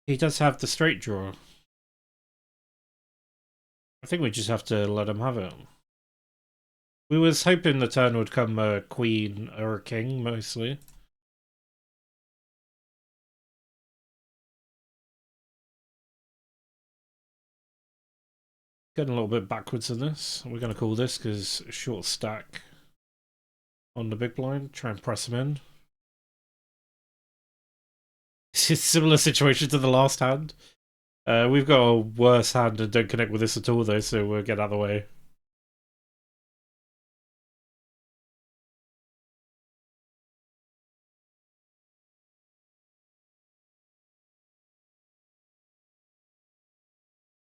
he does have the straight draw. I think we just have to let him have it. We was hoping the turn would come a queen or a king mostly. Getting a little bit backwards in this. We're going to call this because short stack on the big blind. Try and press him in. It's a similar situation to the last hand. We've got a worse hand and don't connect with this at all though, so we'll get out of the way.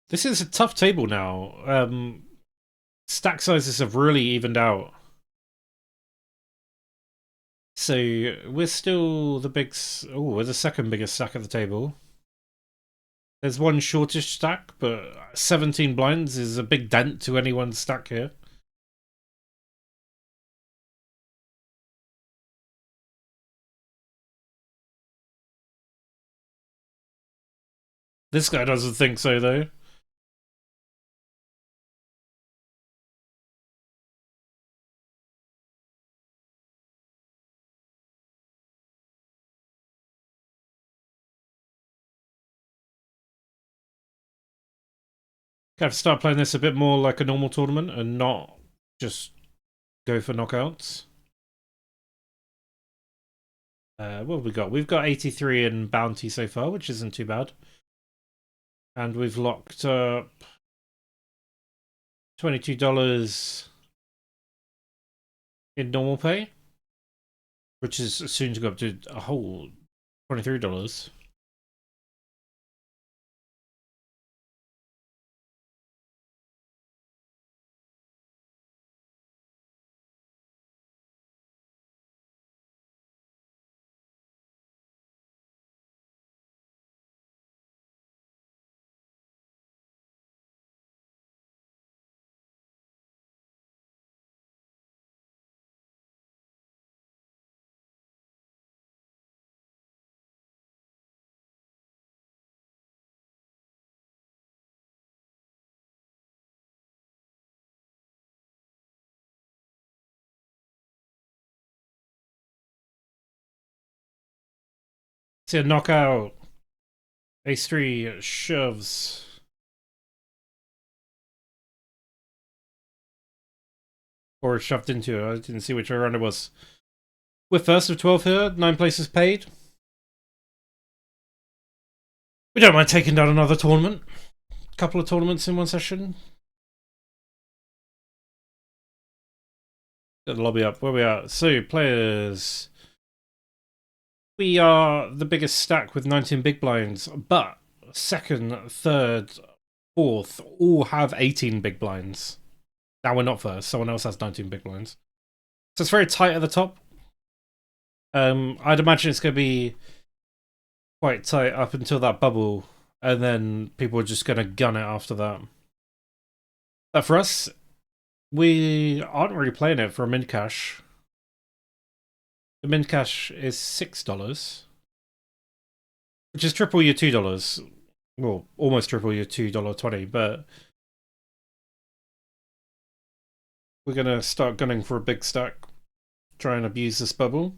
This is a tough table now. Stack sizes have really evened out. So we're still the big... Oh, we're the second biggest stack at the table. There's one shortish stack, but 17 blinds is a big dent to anyone's stack here. This guy doesn't think so, though. Have to start playing this a bit more like a normal tournament and not just go for knockouts. What have we got? We've got 83 in bounty so far, which isn't too bad. And we've locked up $22 in normal pay, which is soon to go up to a whole $23. See a knockout. Ace 3 shoves. Or shoved into it. I didn't see which way around it was. We're first of 12 here. 9 places paid. We don't mind taking down another tournament. A couple of tournaments in one session. Get the lobby up. Where we are. So, players. We are the biggest stack with 19 big blinds, but second, third, fourth all have 18 big blinds. Now we're not first. Someone else has 19 big blinds. So it's very tight at the top. I'd imagine it's going to be quite tight up until that bubble, and then people are just going to gun it after that. But for us, we aren't really playing it for a min cash. The min cash is $6, which is triple your $2. Well, almost triple your $2.20, but we're going to start gunning for a big stack. Try and abuse this bubble.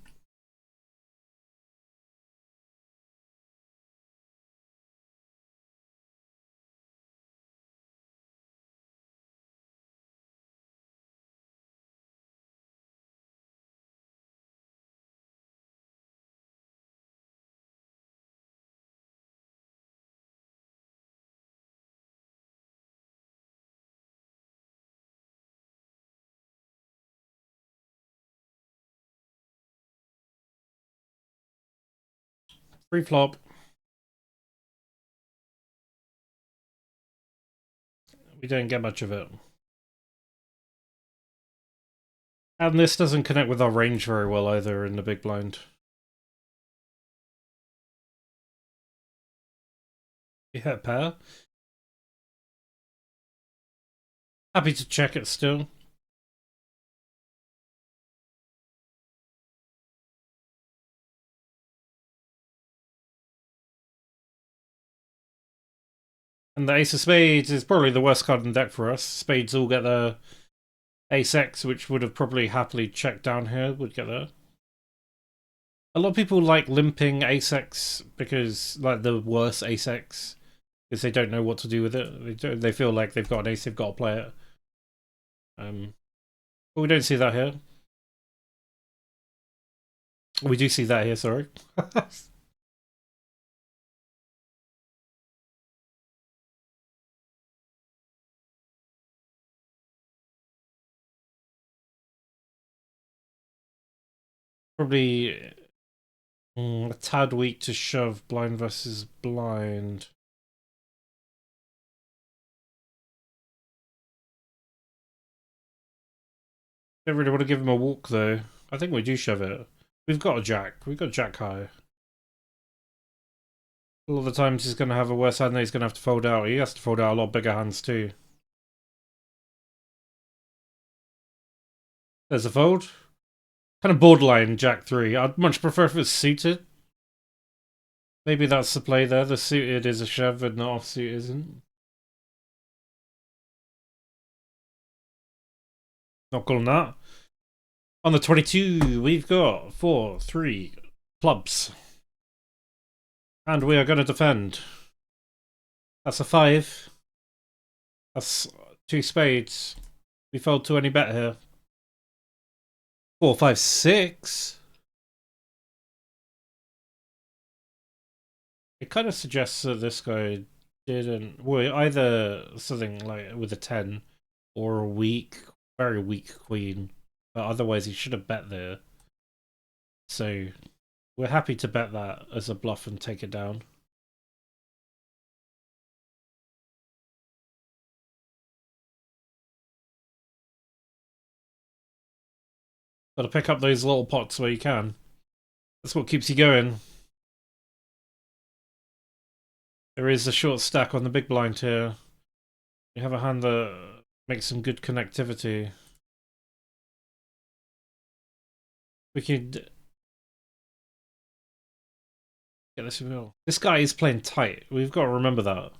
Free flop. We don't get much of it. And this doesn't connect with our range very well either in the big blind. We hit pair. Happy to check it still. And the ace of spades is probably the worst card in deck for us. Spades all get their ace X, which would have probably happily checked down here, would get there. A lot of people like limping ace X because, like, the worst ace X, because they don't know what to do with it. They feel like they've got an ace, they've got to play it. But we don't see that here. We do see that here, sorry. Probably a tad weak to shove blind versus blind. Don't really want to give him a walk though. I think we do shove it. We've got a jack. We've got jack high. A lot of the times he's going to have a worse hand that he's going to have to fold out. He has to fold out a lot bigger hands too. There's a fold. Kind of borderline jack 3. I'd much prefer if it's suited. Maybe that's the play there. The suited is a shove and the offsuit isn't. Not calling that. On the 22, we've got 4-3 clubs. And we are going to defend. That's a 5. That's 2 spades. We fold to any bet here. 4, 5, 6. It kind of suggests that this guy didn't. Well, either something like with a 10 or a weak, very weak queen. But otherwise, he should have bet there. So we're happy to bet that as a bluff and take it down. Got to pick up those little pots where you can. That's what keeps you going. There is a short stack on the big blind here. You have a hand that makes some good connectivity. We could get this real. This guy is playing tight. We've got to remember that.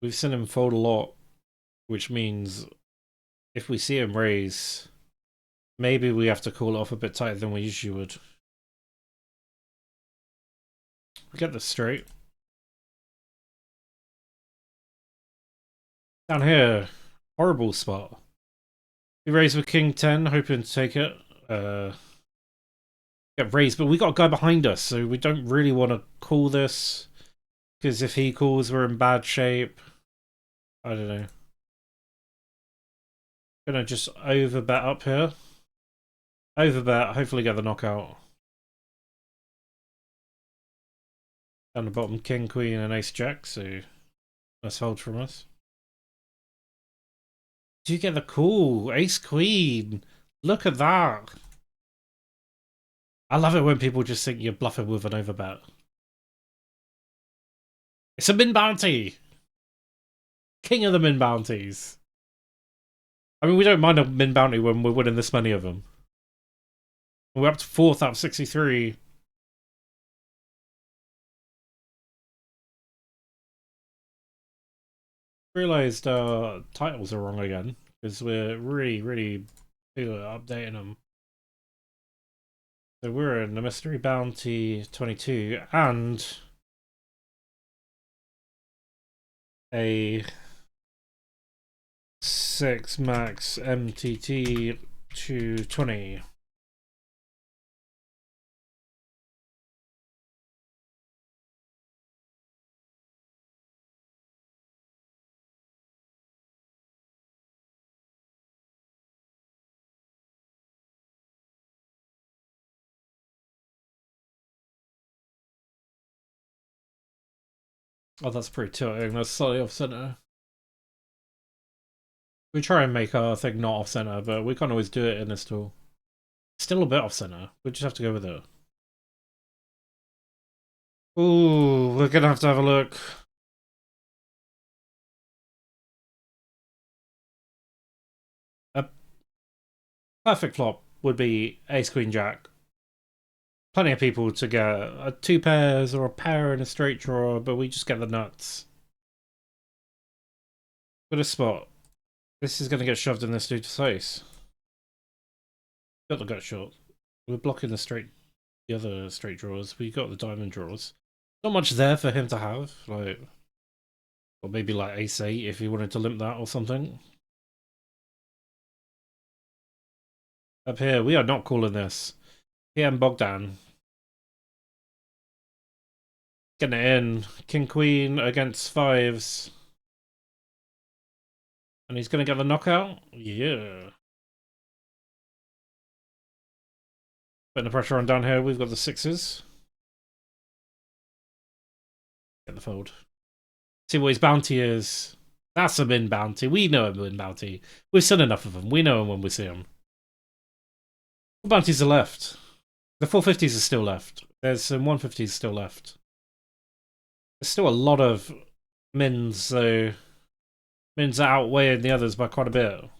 We've seen him fold a lot, which means if we see him raise, maybe we have to call it off a bit tighter than we usually would. We get this straight. Down here, horrible spot. We raise with King 10, hoping to take it. Get raised, but we got a guy behind us, so we don't really want to call this. Because if he calls, we're in bad shape. I don't know. Gonna just overbet up here. Overbet, hopefully get the knockout. Down the bottom, King, Queen, and Ace Jack, so nice hold from us. Do you get the call? Ace Queen. Look at that. I love it when people just think you're bluffing with an overbet. It's a min bounty. King of the min bounties. I mean, we don't mind a min bounty when we're winning this many of them. We're up to 4th out of 63. Realised our titles are wrong again because we're really updating them. So we're in the Mystery Bounty 22 and a 6 max MTT 220. Oh, that's pretty tilting. That's slightly off center. We try and make our thing not off center, but we can't always do it in this tool. Still a bit off center. We just have to go with it. Ooh, we're gonna have a look. A perfect flop would be ace queen jack. Plenty of people to get a 2 pairs or a pair in a straight draw, but we just get the nuts. Good a spot. This is going to get shoved in this dude's face. Got the gut shot. We're blocking the other straight draws. We got the diamond draws. Not much there for him to have, like, or maybe like ace 8 if he wanted to limp that or something. Up here, we are not calling this. PM Bogdan. Getting it in. King Queen against fives. And he's going to get the knockout? Yeah. Putting the pressure on down here. We've got the sixes. Get the fold. See what his bounty is. That's a min bounty. We know a min bounty. We've seen enough of them. We know him when we see him. What bounties are left? The 450s are still left. There's some 150s still left. There's still a lot of mins, so mins are outweighing the others by quite a bit.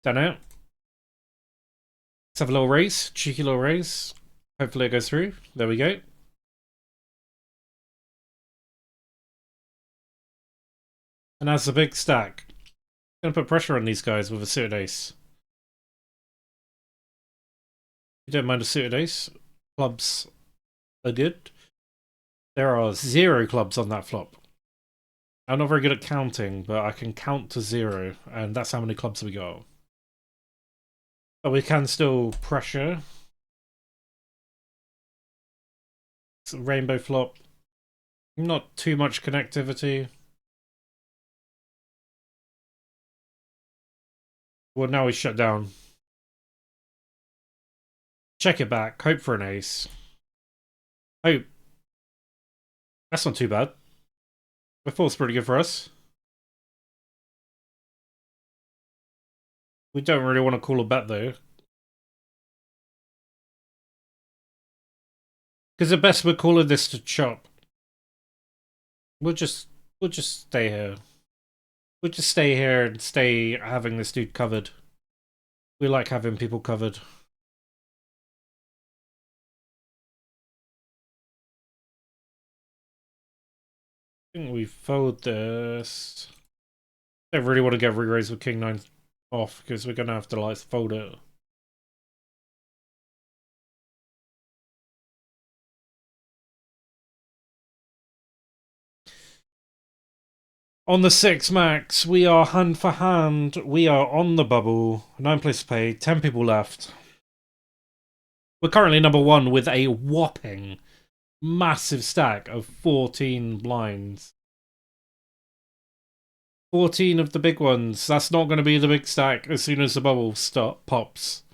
Don't know. Let's have a little race. Cheeky little race. Hopefully it goes through. There we go. And that's a big stack. Gonna put pressure on these guys with a suited ace. You don't mind a suited ace? Clubs are good. There are 0 clubs on that flop. I'm not very good at counting, but I can count to 0, and that's how many clubs we got. But we can still pressure. It's a rainbow flop. Not too much connectivity. Well, now he's shut down. Check it back. Hope for an ace. Hope. That's not too bad. The fourth's pretty good for us. We don't really want to call a bet though. Because the best we're calling this to chop. We'll just stay here. We'll just stay here and stay having this dude covered. We like having people covered. I think we fold this. Don't really want to get re-raised with King 9 off because we're going to have to like fold it. On the 6 max, we are hand for hand. We are on the bubble. 9 places paid, 10 people left. We're currently number 1 with a whopping massive stack of 14 blinds. 14 of the big ones. That's not going to be the big stack as soon as the bubble pops.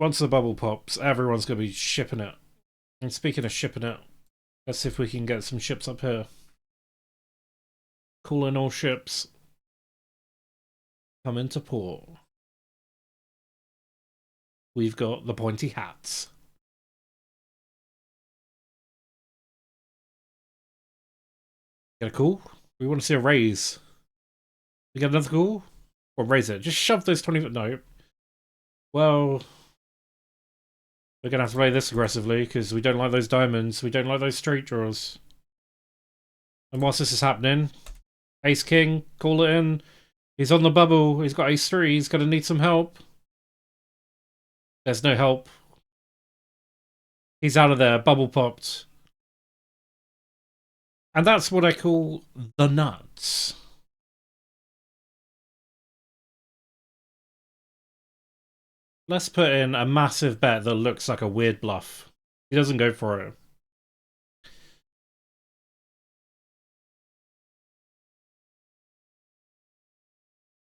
Once the bubble pops, everyone's going to be shipping it. And speaking of shipping it, let's see if we can get some ships up here. Calling all ships. Come into port. We've got the pointy hats. Get a call? We want to see a raise. We get another call? Or raise it. Just shove those 20 foot. No. Well, we're going to have to play this aggressively because we don't like those diamonds. We don't like those straight draws. And whilst this is happening, ace king, call it in. He's on the bubble. He's got ace 3. He's going to need some help. There's no help. He's out of there. Bubble popped. And that's what I call the nuts. Let's put in a massive bet that looks like a weird bluff. He doesn't go for it.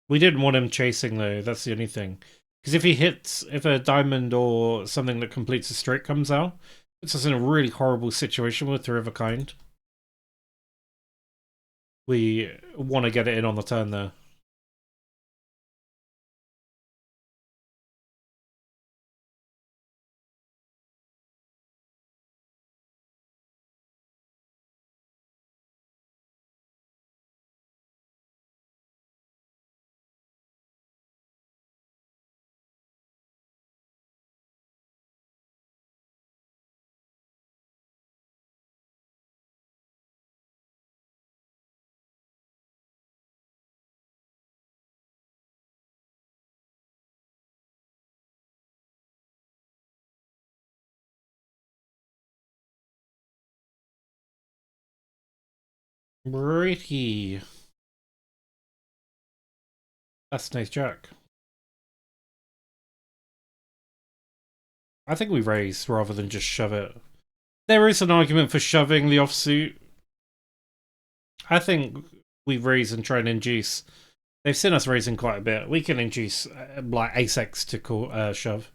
We didn't want him chasing though, that's the only thing. Because if he hits, if a diamond or something that completes a straight comes out, Puts us in a really horrible situation with the River Kind. We want to get it in on the turn there. Righty. That's nice jack. I think we raise rather than just shove it. There is an argument for shoving the offsuit. I think we raise and try and induce. They've seen us raising quite a bit. We can induce like ace-x to call shove.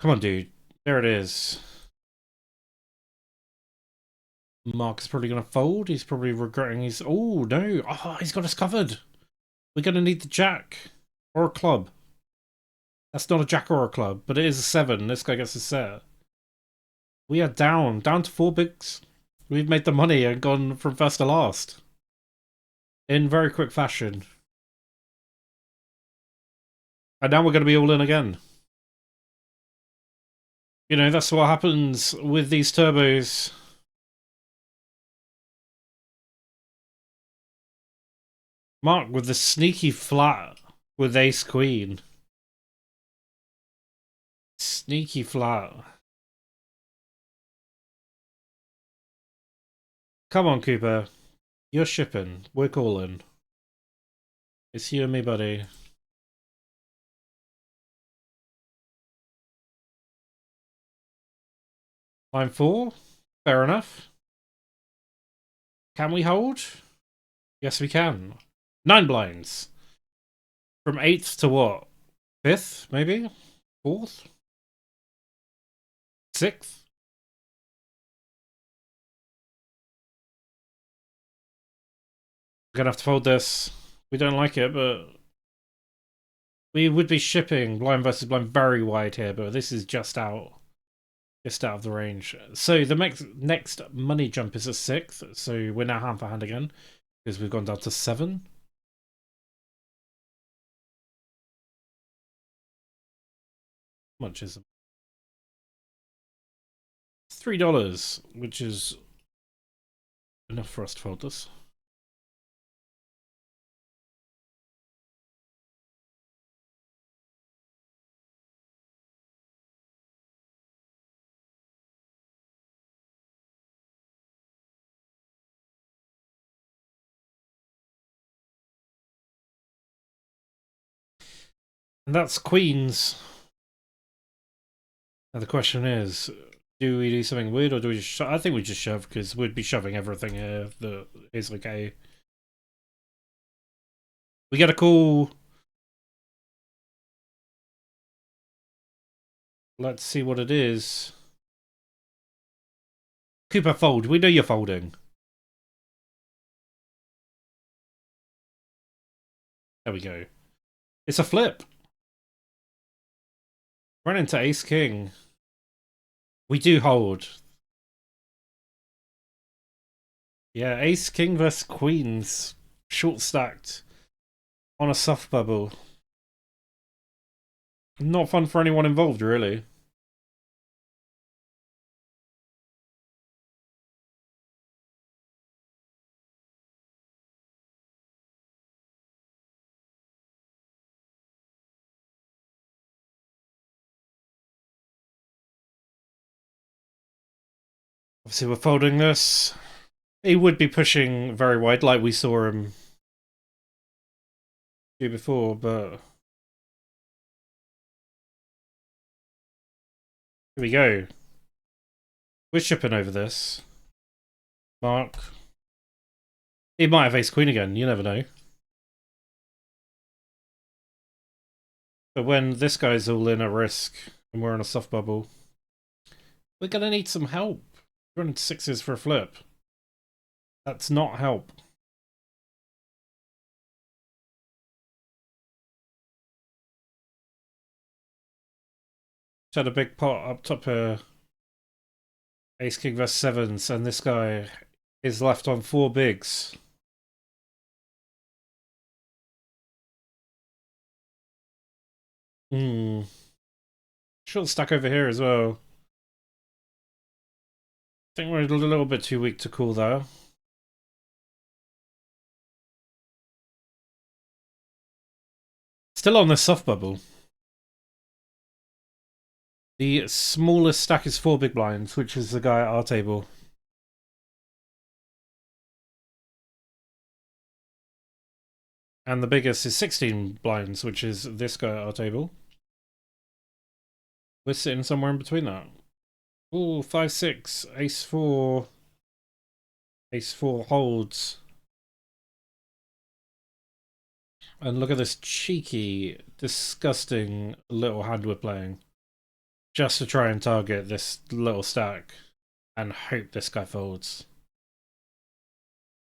Come on, dude. There it is. Mark is probably going to fold. He's probably regretting his... Oh, no. Oh, he's got us covered. We're going to need the jack. Or a club. That's not a jack or a club, but it is a 7. This guy gets a set. We are down. Down to 4 bigs. We've made the money and gone from first to last. In very quick fashion. And now we're going to be all in again. You know, that's what happens with these turbos. Mark with the sneaky flat with ace queen. Sneaky flat. Come on, Cooper. You're shipping. We're calling. It's you and me, buddy. Line 4. Fair enough. Can we hold? Yes, we can. 9 blinds. From 8th to what? 5th, maybe? 4th? 6th? We're gonna have to fold this. We don't like it, but we would be shipping blind versus blind very wide here, but this is just out of the range. So the next money jump is a 6th, so we're now hand for hand again because we've gone down to 7. How much is it? $3, which is enough for us to fold this. And that's queens. Now the question is, do we do something weird or do we just shove? I think we just shove because we'd be shoving everything here that is okay. We get a call. Let's see what it is. Cooper, fold. We know you're folding. There we go. It's a flip. Run into ace king. We do hold. Yeah, ace king versus queens. Short stacked. On a soft bubble. Not fun for anyone involved, really. Obviously, we're folding this. He would be pushing very wide, like we saw him do before, but here we go. We're shipping over this. Mark. He might have ace queen again, you never know. But when this guy's all in at risk and we're on a soft bubble, We're gonna need some help. Running sixes for a flip. That's not help. Just had a big pot up top here. Ace King vs sevens, and this guy is left on 4 bigs. Short stack over here as well. I think we're a little bit too weak to call though. Still on the soft bubble. The smallest stack is 4 big blinds, which is the guy at our table. And the biggest is 16 blinds, which is this guy at our table. We're sitting somewhere in between that. Ooh, 5-6, ace-4. Ace-4 holds. And look at this cheeky, disgusting little hand we're playing. Just to try and target this little stack. And hope this guy folds.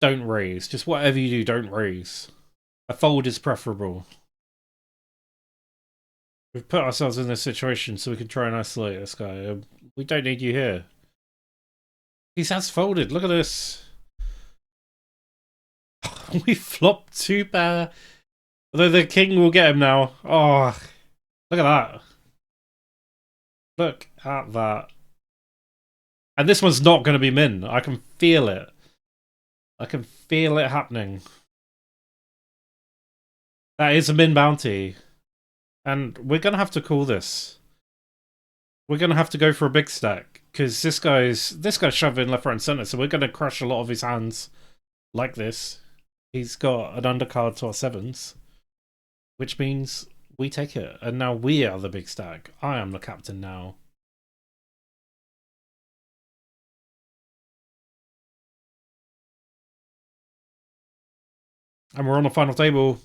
Don't raise. Just whatever you do, don't raise. A fold is preferable. We've put ourselves in this situation so we can try and isolate this guy. We don't need you here. He has folded. Look at this. We flopped 2 pair. Although the king will get him now. Oh, look at that. Look at that. And this one's not going to be min. I can feel it. I can feel it happening. That is a min bounty. And we're going to have to call this. We're going to have to go for a big stack. Because this guy's shoving left, right, and centre. So we're going to crush a lot of his hands like this. He's got an undercard to our sevens. Which means we take it. And now we are the big stack. I am the captain now. And we're on the final table.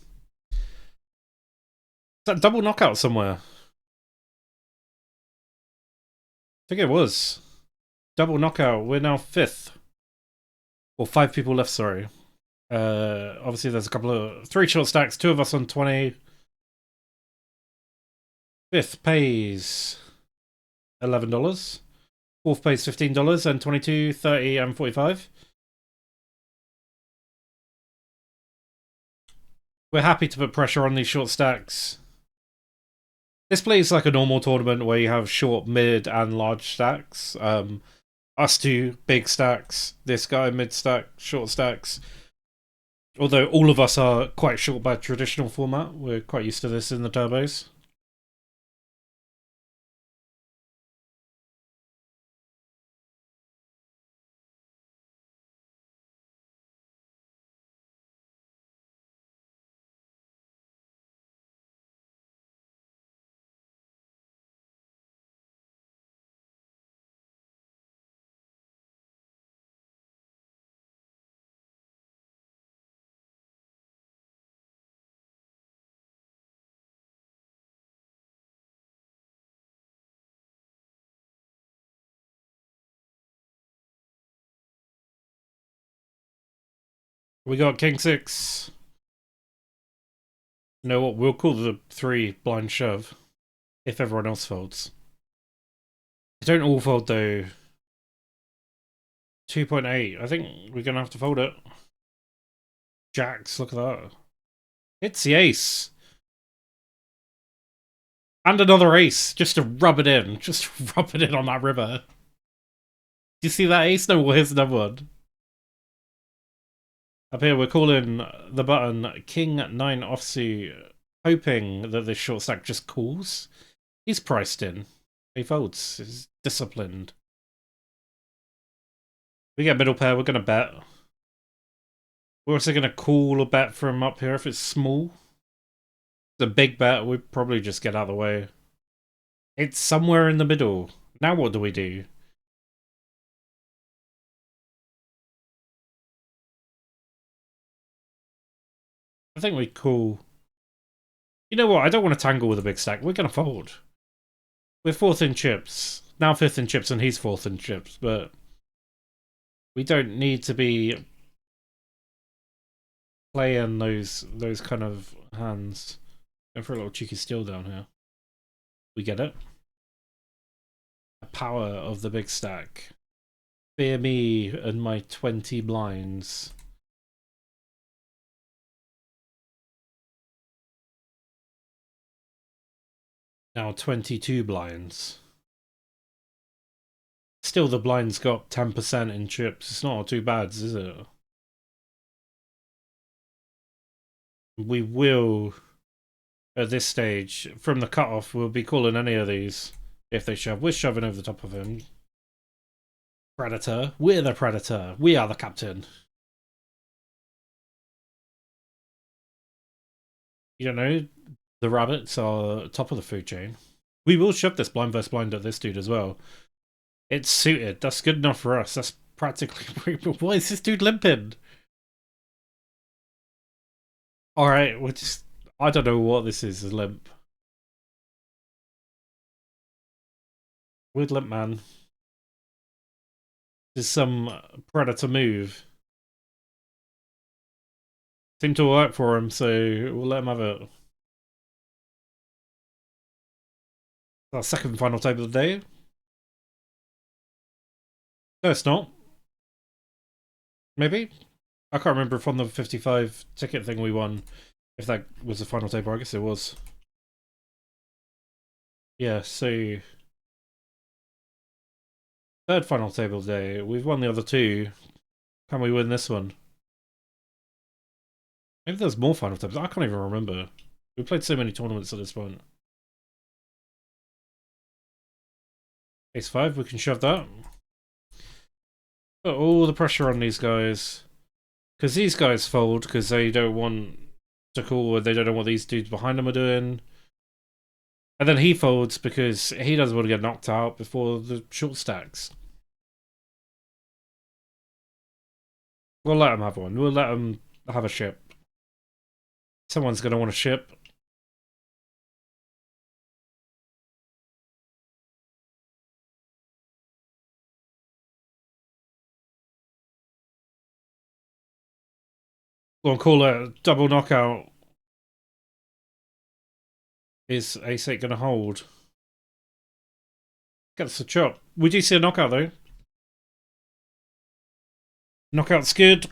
Is that double knockout somewhere? I think it was. Double knockout. We're now 5th. Or 5 people left, sorry. Obviously there's a couple of 3 short stacks, 2 of us on 20. 5th pays $11. 4th pays $15, and 22, 30, and 45. We're happy to put pressure on these short stacks. This plays like a normal tournament where you have short, mid, and large stacks. Us 2 big stacks, this guy mid stack, short stacks. Although all of us are quite short by traditional format, we're quite used to this in the turbos. We got King 6. You know what? We'll call the 3 blind shove if everyone else folds. They don't all fold though. 2.8. I think we're gonna have to fold it. Jacks, look at that. It's the ace. And another ace, just to rub it in. Just to rub it in on that river. Do you see that ace? No, well, here's another one. Up here, we're calling the button King 9 offsuit, hoping that this short stack just calls. He's priced in. He folds. He's disciplined. We get middle pair, we're going to bet. We're also going to call a bet from up here if it's small. It's a big bet, we probably just get out of the way. It's somewhere in the middle. Now what do we do? I think we call. You know what? I don't want to tangle with a big stack. We're going to fold. We're 4th in chips. now 5th in chips and he's 4th in chips, but we don't need to be playing those kind of hands. Going for a little cheeky steal down here. We get it. The power of the big stack. Fear me and my 20 blinds. Now 22 blinds. Still, the blinds got 10% in chips. It's not too bad, is it? We will, at this stage, from the cutoff, we'll be calling any of these if they shove. We're shoving over the top of him. Predator. We're the Predator. We are the captain. You don't know, the rabbits are top of the food chain. We will shove this blind versus blind at this dude as well. It's suited. That's good enough for us. That's practically... Why is this dude limping? Alright, we're just... I don't know what this is, a limp. Weird limp man. There's some Predator move. Seemed to work for him, so we'll let him have it. Our second and final table of the day. No, it's not. Maybe? I can't remember if on the 55 ticket thing we won, if that was the final table. I guess it was. Yeah, so... Third final table day. We've won the other two. Can we win this one? Maybe there's more final tables. I can't even remember. We played so many tournaments at this point. Ace 5, we can shove that. Put all the pressure on these guys. Because these guys fold because they don't want to call, or they don't know what these dudes behind them are doing. And then he folds because he doesn't want to get knocked out before the short stacks. We'll let him have one. We'll let him have a ship. Someone's going to want a ship. We'll call it a double knockout. Is Ace 8 going to hold? Gets the chop. We do see a knockout though. Knockout's good.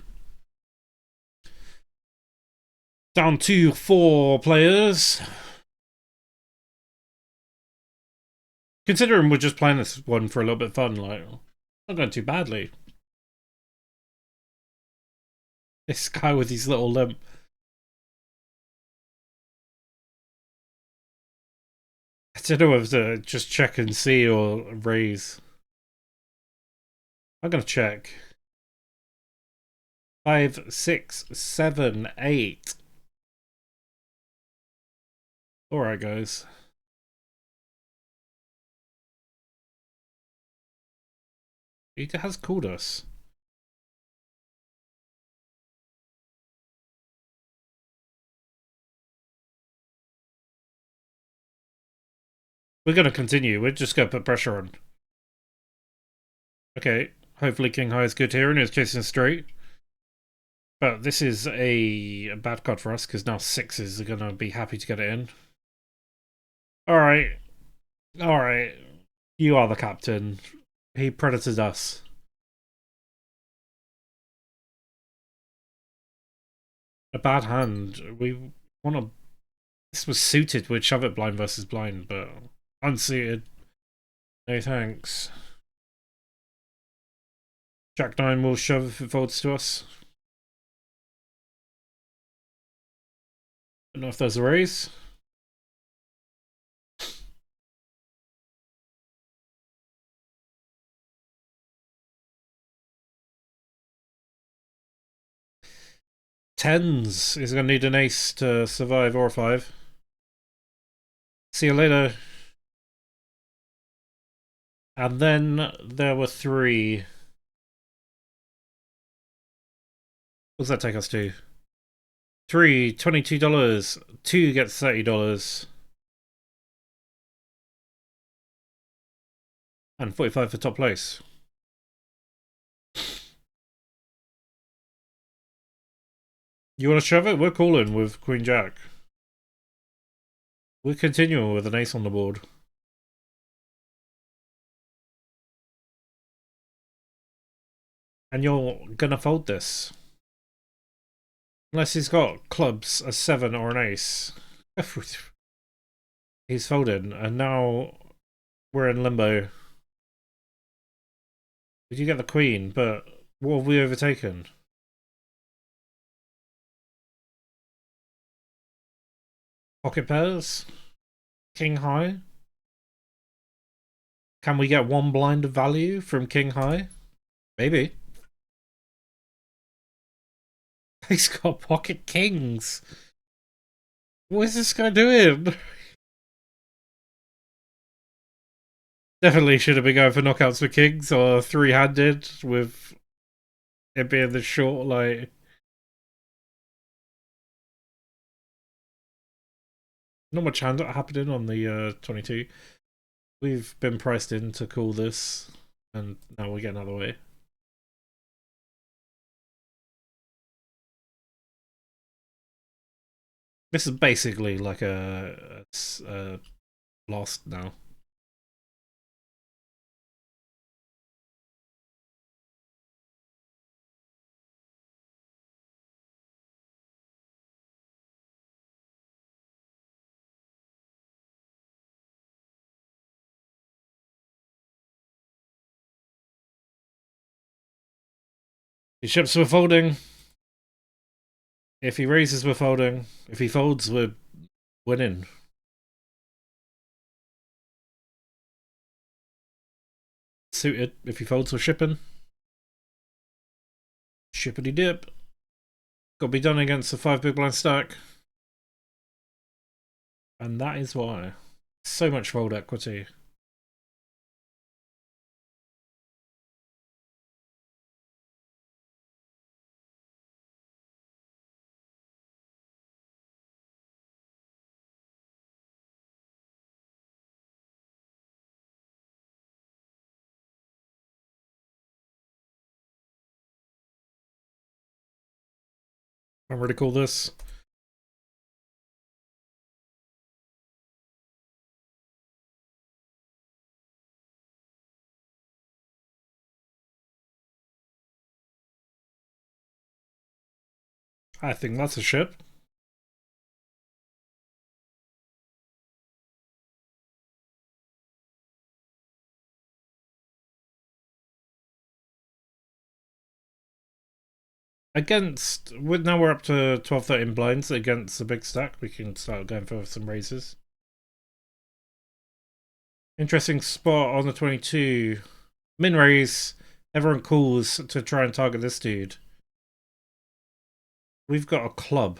Down to 4 players. Considering we're just playing this one for a little bit of fun, like, not going too badly. This guy with his little limp. I don't know whether to just check and see or raise. I'm gonna check. 5, 6, 7, 8. Alright, guys. He has called us. We're going to continue. We're just going to put pressure on. Okay. Hopefully King High is good here and is chasing straight. But this is a bad card for us because now 6s are going to be happy to get it in. Alright. Alright. You are the captain. He predated us. A bad hand. We want to... This was suited. We'd shove it blind versus blind, but unsuited. No thanks. Jack 9 will shove if it folds to us. Don't know if there's a raise. Tens is going to need an ace to survive, or a 5. See you later. And then there were 3. What does that take us to? 3, $22. 2 gets $30. And 45 for top place. You want to shove it? We're calling with Queen Jack. We're continuing with an ace on the board. And you're gonna fold this. Unless he's got clubs, a 7 or an ace. He's folded, and now we're in limbo. Did you get the queen? But what have we overtaken? Pocket pairs? King high? Can we get one blind of value from king high? Maybe. He's got pocket kings. What is this guy doing? Definitely should have been going for knockouts for kings or three-handed with it being the short, like... Not much hand happening on the 22. We've been priced in to call this, and now we're getting out of the way. This is basically like a lost now. His ships were folding. If he raises, we're folding. If he folds, we're winning. Suited. If he folds, we're shipping. Shippity dip. Got to be done against a 5 big blind stack. And that is why. So much fold equity. I'm ready to call this. I think that's a ship. Against, now we're up to 12, 13 blinds against the big stack. We can start going for some raises. Interesting spot on the 22. Min raise. Everyone calls to try and target this dude. We've got a club.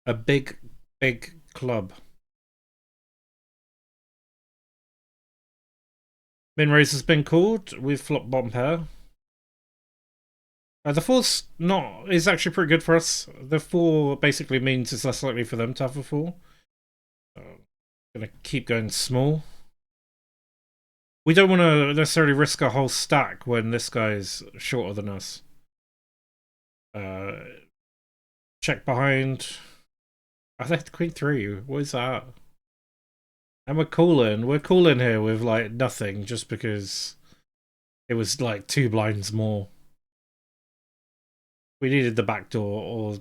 A big, big club. Min raise has been called. We've flopped bottom pair. The 4's not is actually pretty good for us. The 4 basically means it's less likely for them to have a 4. Gonna keep going small. We don't want to necessarily risk a whole stack when this guy's shorter than us. Check behind. I think queen 3. What is that? And we're calling here with like nothing just because it was like 2 blinds more. We needed the back door or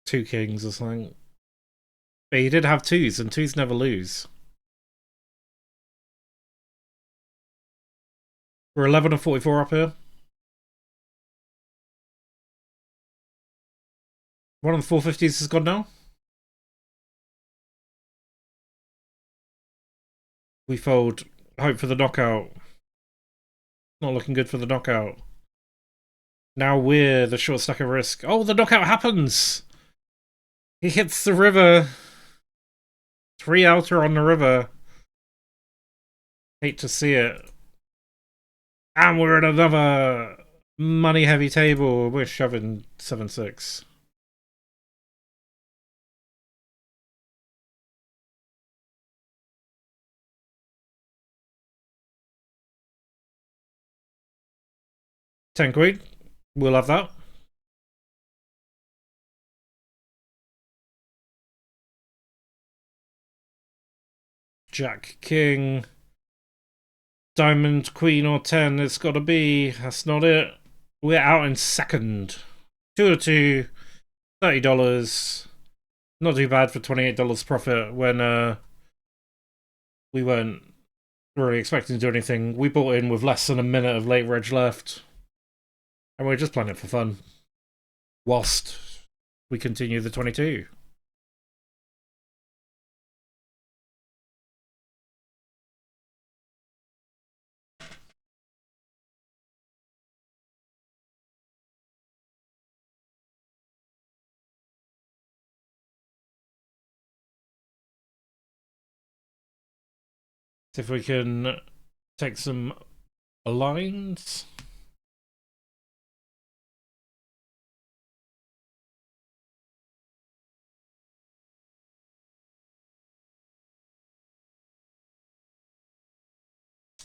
2 kings or something. But he did have 2s, and 2s never lose. We're 11 and 44 up here. One of the 450s has gone now. We fold. Hope for the knockout. Not looking good for the knockout. Now we're the short stack of risk. Oh, the knockout happens! He hits the river. 3 outer on the river. Hate to see it. And we're at another money heavy table. We're shoving 7-6. 10 quid. We'll have that. Jack, king, diamond, queen, or 10. It's got to be. That's not it. We're out in second. 2 to 2, $30. Not too bad for $28 profit when we weren't really expecting to do anything. We bought in with less than a minute of late reg left. And we're just playing it for fun. Whilst we continue the 22. See if we can take some lines.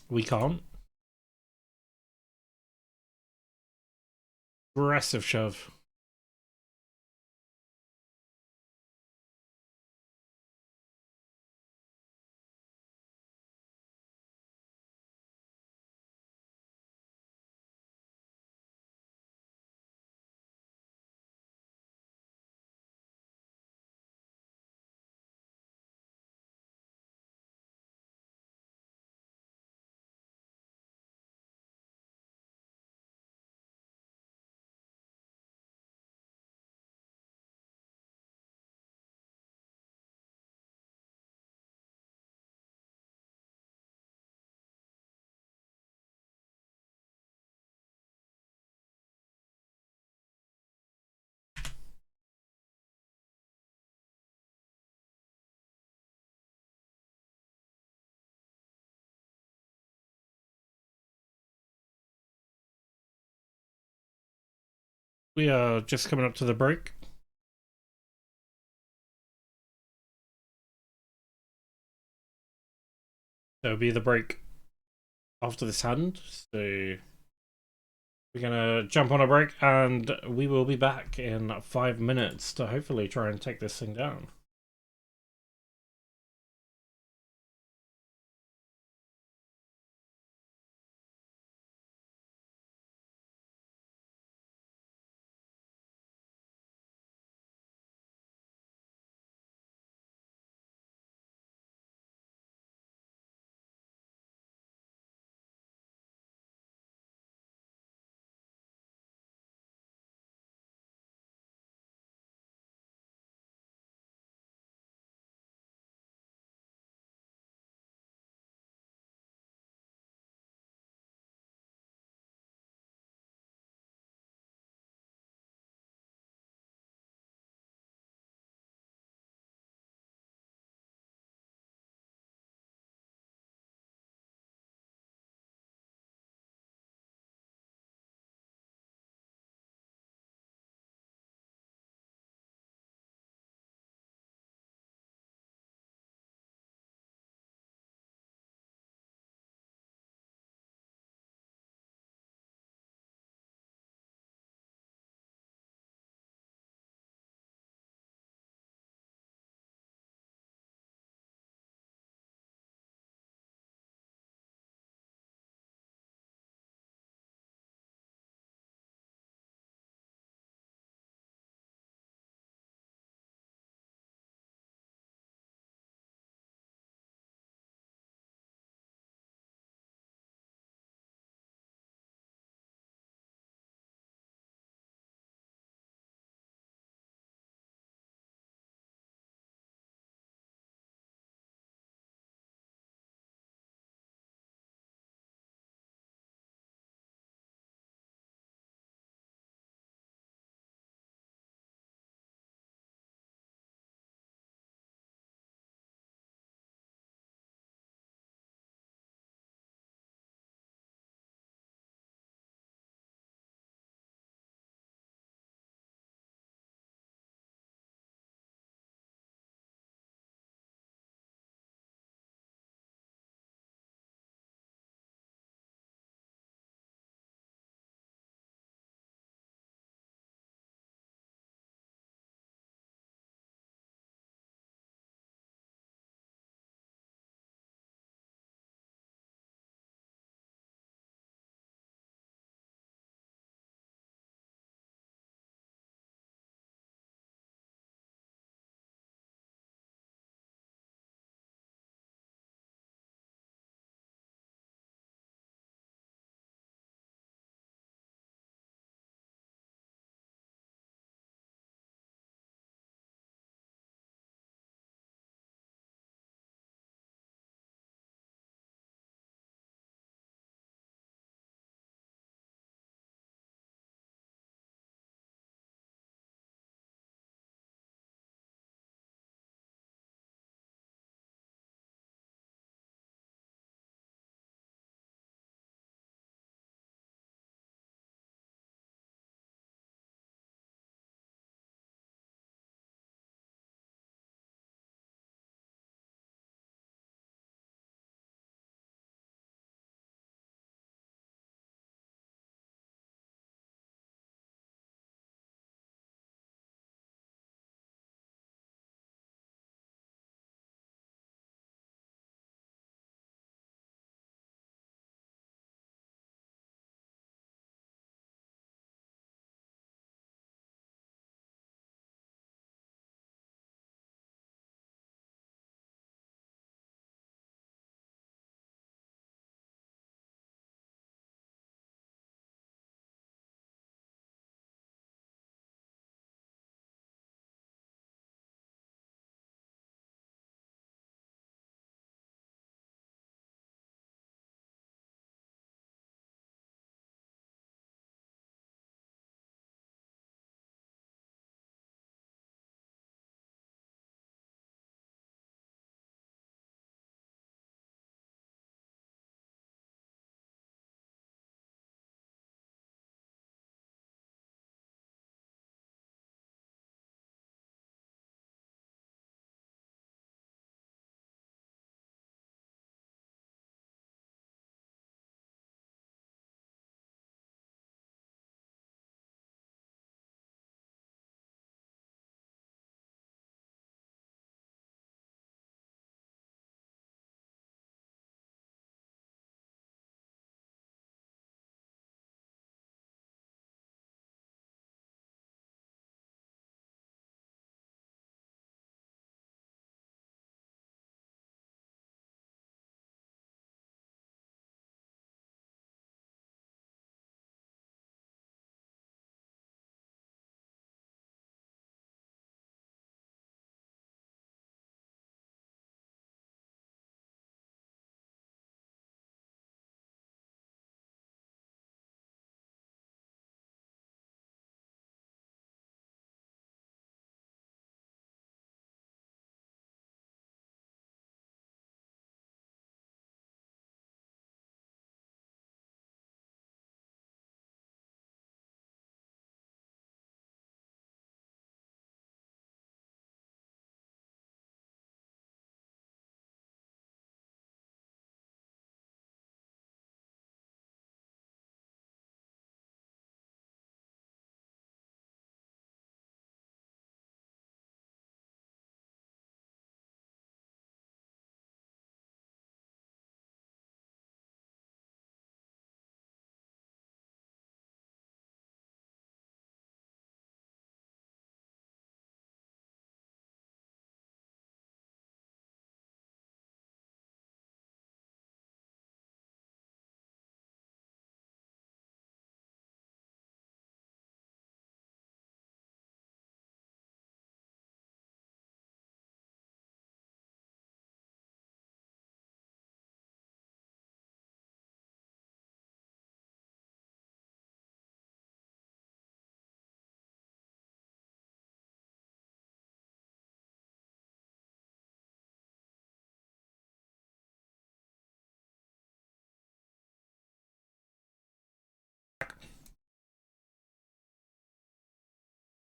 We can't. Aggressive shove. We are just coming up to the break. There'll be the break after this hand. So we're gonna jump on a break and we will be back in 5 minutes to hopefully try and take this thing down.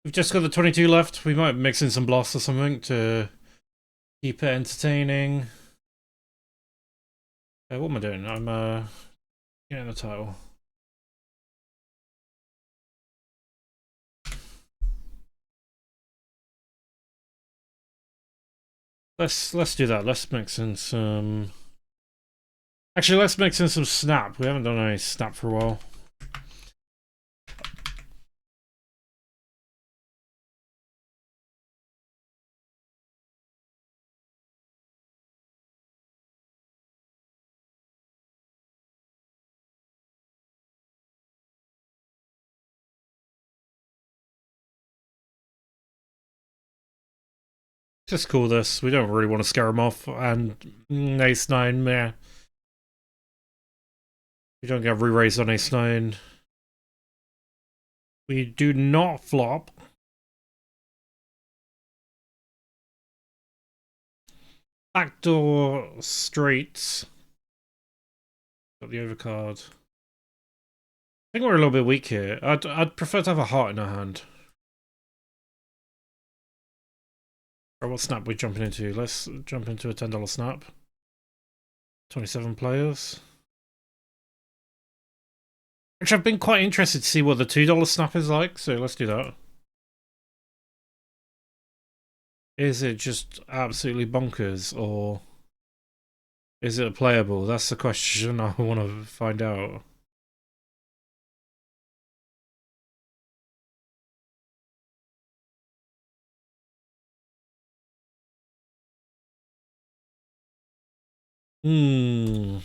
We've just got the 22 left. We might mix in some blasts or something to keep it entertaining. What am I doing? I'm getting the title. Let's do that. Let's mix in some. Actually, let's mix in some snap. We haven't done any snap for a while. Just call this. We don't really want to scare him off. And ace 9, meh. We don't get re-raised on ace 9. We do not flop. Backdoor straight. Got the overcard. I think we're a little bit weak here. I'd prefer to have a heart in our hand. Or what snap we jumping into? Let's jump into a $10 snap. 27 players. Which I've been quite interested to see what the $2 snap is like, so let's do that. Is it just absolutely bonkers, or is it playable? That's the question I want to find out. Hmm.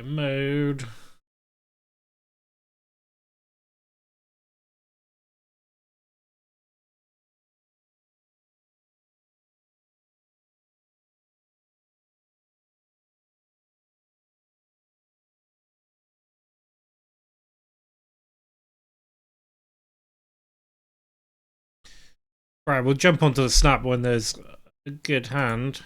Mode. Right, we'll jump onto the snap when there's a good hand.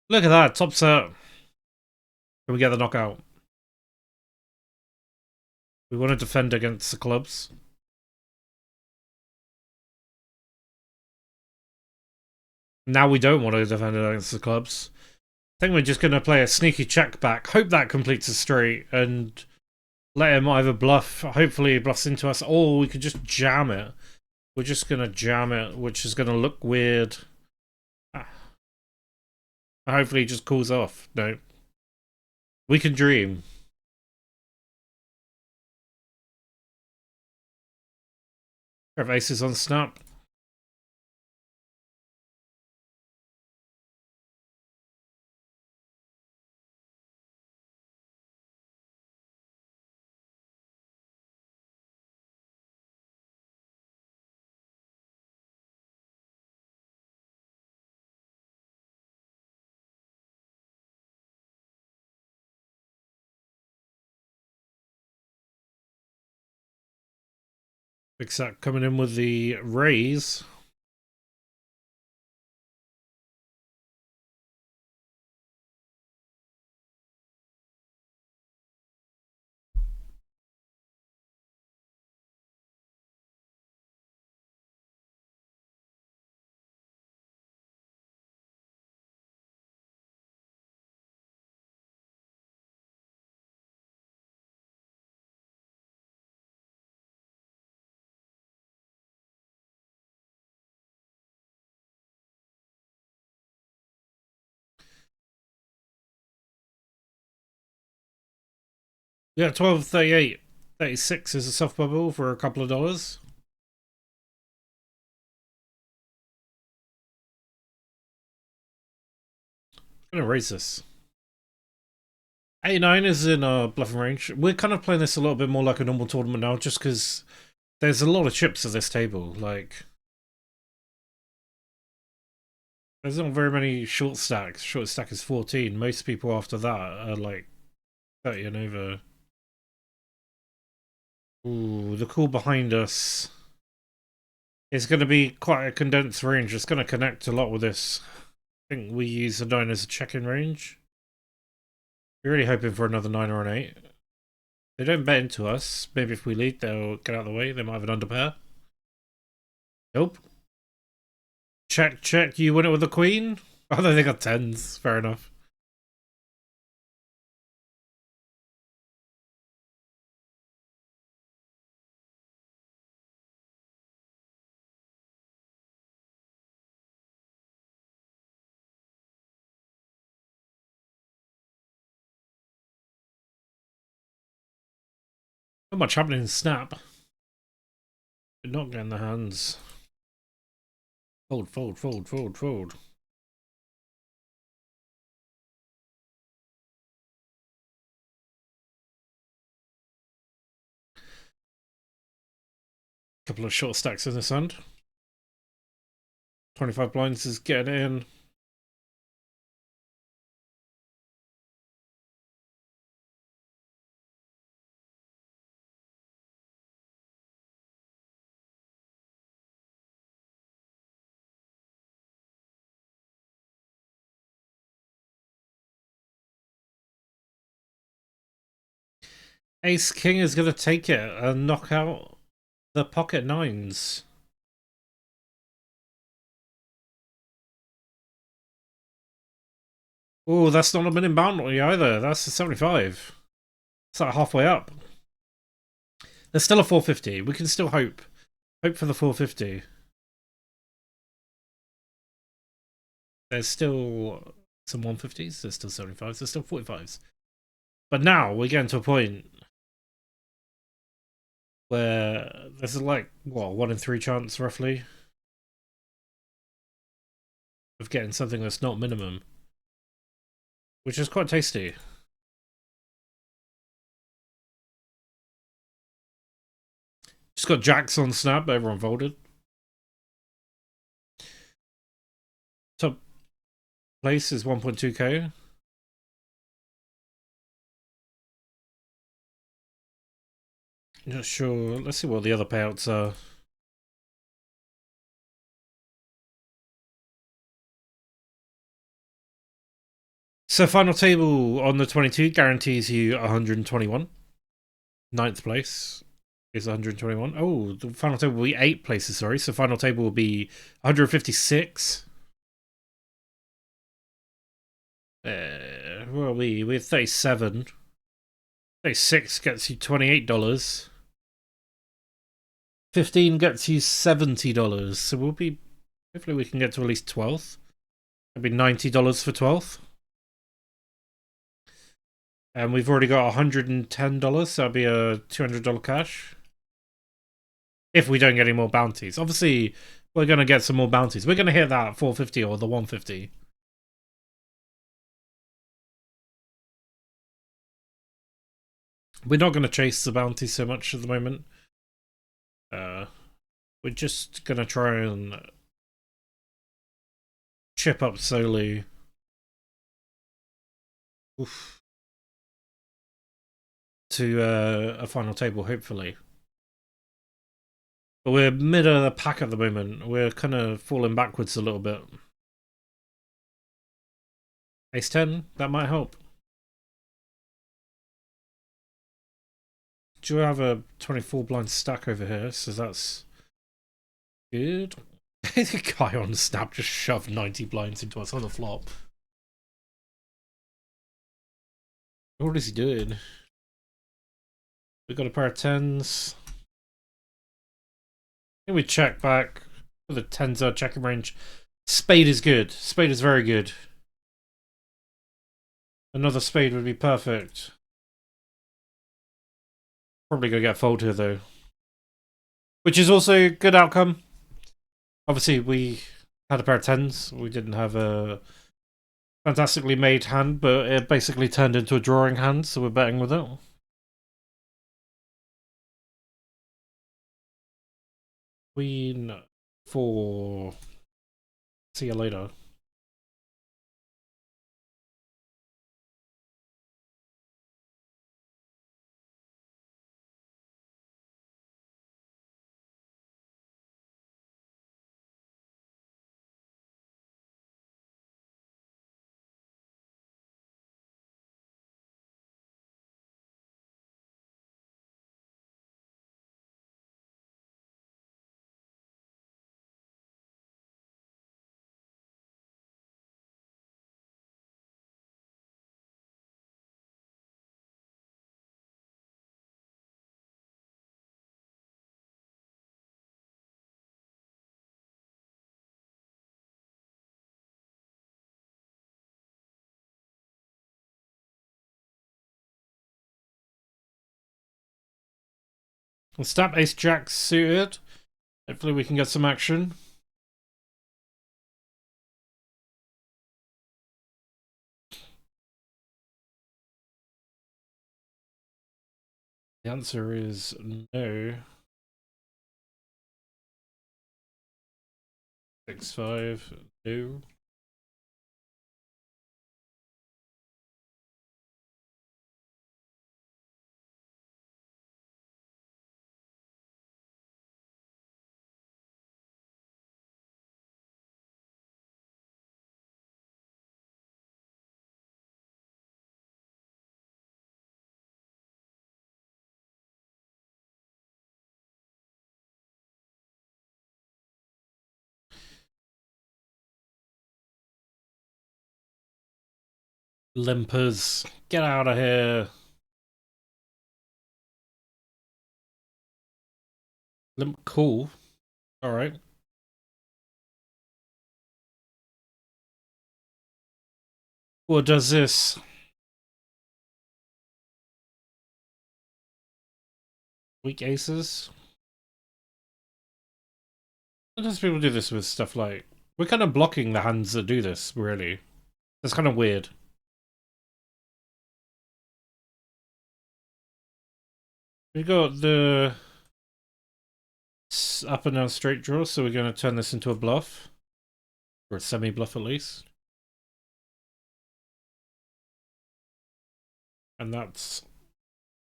Look at that, top set. Can we get the knockout? We want to defend against the clubs. Now we don't want to defend against the clubs. I think we're just going to play a sneaky check back. Hope that completes a straight and let him either bluff. Hopefully he bluffs into us, or we could just jam it. We're just going to jam it, which is going to look weird. Hopefully he just calls off. No. We can dream. We have aces on snap. Big Sack coming in with the raise. Yeah, 12, 38, 36 is a soft bubble for a couple of dollars. I'm gonna raise this. 89 is in our bluffing range. We're kind of playing this a little bit more like a normal tournament now, just because there's a lot of chips at this table. Like, There's not very many short stacks. Short stack is 14. Most people after that are like 30 and over. Ooh, the call behind us is going to be quite a condensed range. It's going to connect a lot with this. I think we use the 9 as a check-in range. We're really hoping for another 9 or an 8. They don't bet into us. Maybe if we lead, they'll get out of the way. They might have an underpair. Nope. Check, check. You win it with the queen? Oh, they got 10s. Fair enough. Not much happening in Snap. But not getting the hands. Fold, fold, fold, fold, fold. Couple of short stacks in this hand. 25 blinds is getting it in. Ace King is going to take it and knock out the pocket 9s. Oh, that's not a minimum bounty either. That's a 75. It's like halfway up. There's still a 450. We can still hope. Hope for the 450. There's still some 150s. There's still 75s. There's still 45s. But now we're getting to a point where there's like, what, 1 in 3 chance roughly of getting something that's not minimum, which is quite tasty. Just got jacks on Snap. Everyone folded. Top place is 1.2k. Not sure. Let's see what the other payouts are. So final table on the 22 guarantees you 121. Ninth place is 121. Oh, the final table will be 8 places, sorry. So final table will be 156. Where are we? We're 37. 36 gets you $28. 15 gets you $70. So we'll be... Hopefully we can get to at least 12th. That'd be $90 for 12th. And we've already got $110, so that'd be a $200 cash. If we don't get any more bounties. Obviously, we're going to get some more bounties. We're going to hit that 450 or the 150. We're not going to chase the bounties so much at the moment. We're just going to try and chip up slowly. Oof. To a final table, hopefully. But we're mid of the pack at the moment. We're kind of falling backwards a little bit. Ace 10, that might help. Do you have a 24 blind stack over here? So that's good. The guy on Snap just shoved 90 blinds into us on the flop. What is he doing? We've got a pair of 10s. I think we check back for the 10s are checking range. Spade is good. Spade is very good. Another spade would be perfect. Probably gonna get fold here though. Which is also a good outcome. Obviously we had a pair of 10s. We didn't have a fantastically made hand, but it basically turned into a drawing hand, so we're betting with it. Queen 4. See you later. We'll stop ace jack suited. Hopefully we can get some action. The answer is no. 6-5, no. Limpers, get out of here. Limp, cool. All right. What does this? Weak aces. Sometimes people do this with stuff like, we're kind of blocking the hands that do this. Really, that's kind of weird. We got the up and down straight draw, so we're going to turn this into a bluff. Or a semi-bluff at least. And that's